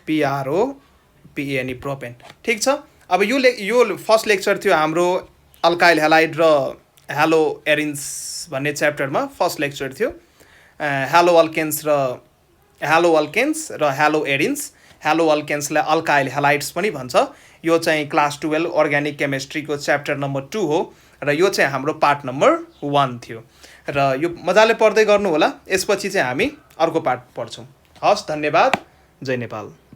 PROPEN प्रोपेन। ठीक छ। अब यो फर्स्ट लेक्चर थियो हाम्रो अल्काइल हेलाइड र हेलो एरिन्स भन्ने च्याप्टरमा फर्स्ट लेक्चर थियो। हेलो अल्केन्स र हेलो एरिन्स। हेलो अल्केन्सलाई अल्काइल हेलाइड्स पनि भन्छ। यो चाहिँ क्लास 12 अर्ग्यानिक केमिस्ट्रीको च्याप्टर नम्बर 2 हो र यो चाहिँ हाम्रो पार्ट नम्बर 1 थियो र यो मजाले पढ्दै गर्नु होला। यसपछि चाहिँ हामी अर्को पार्ट पढ्छौँ। हस्, धन्यवाद। जय नेपाल।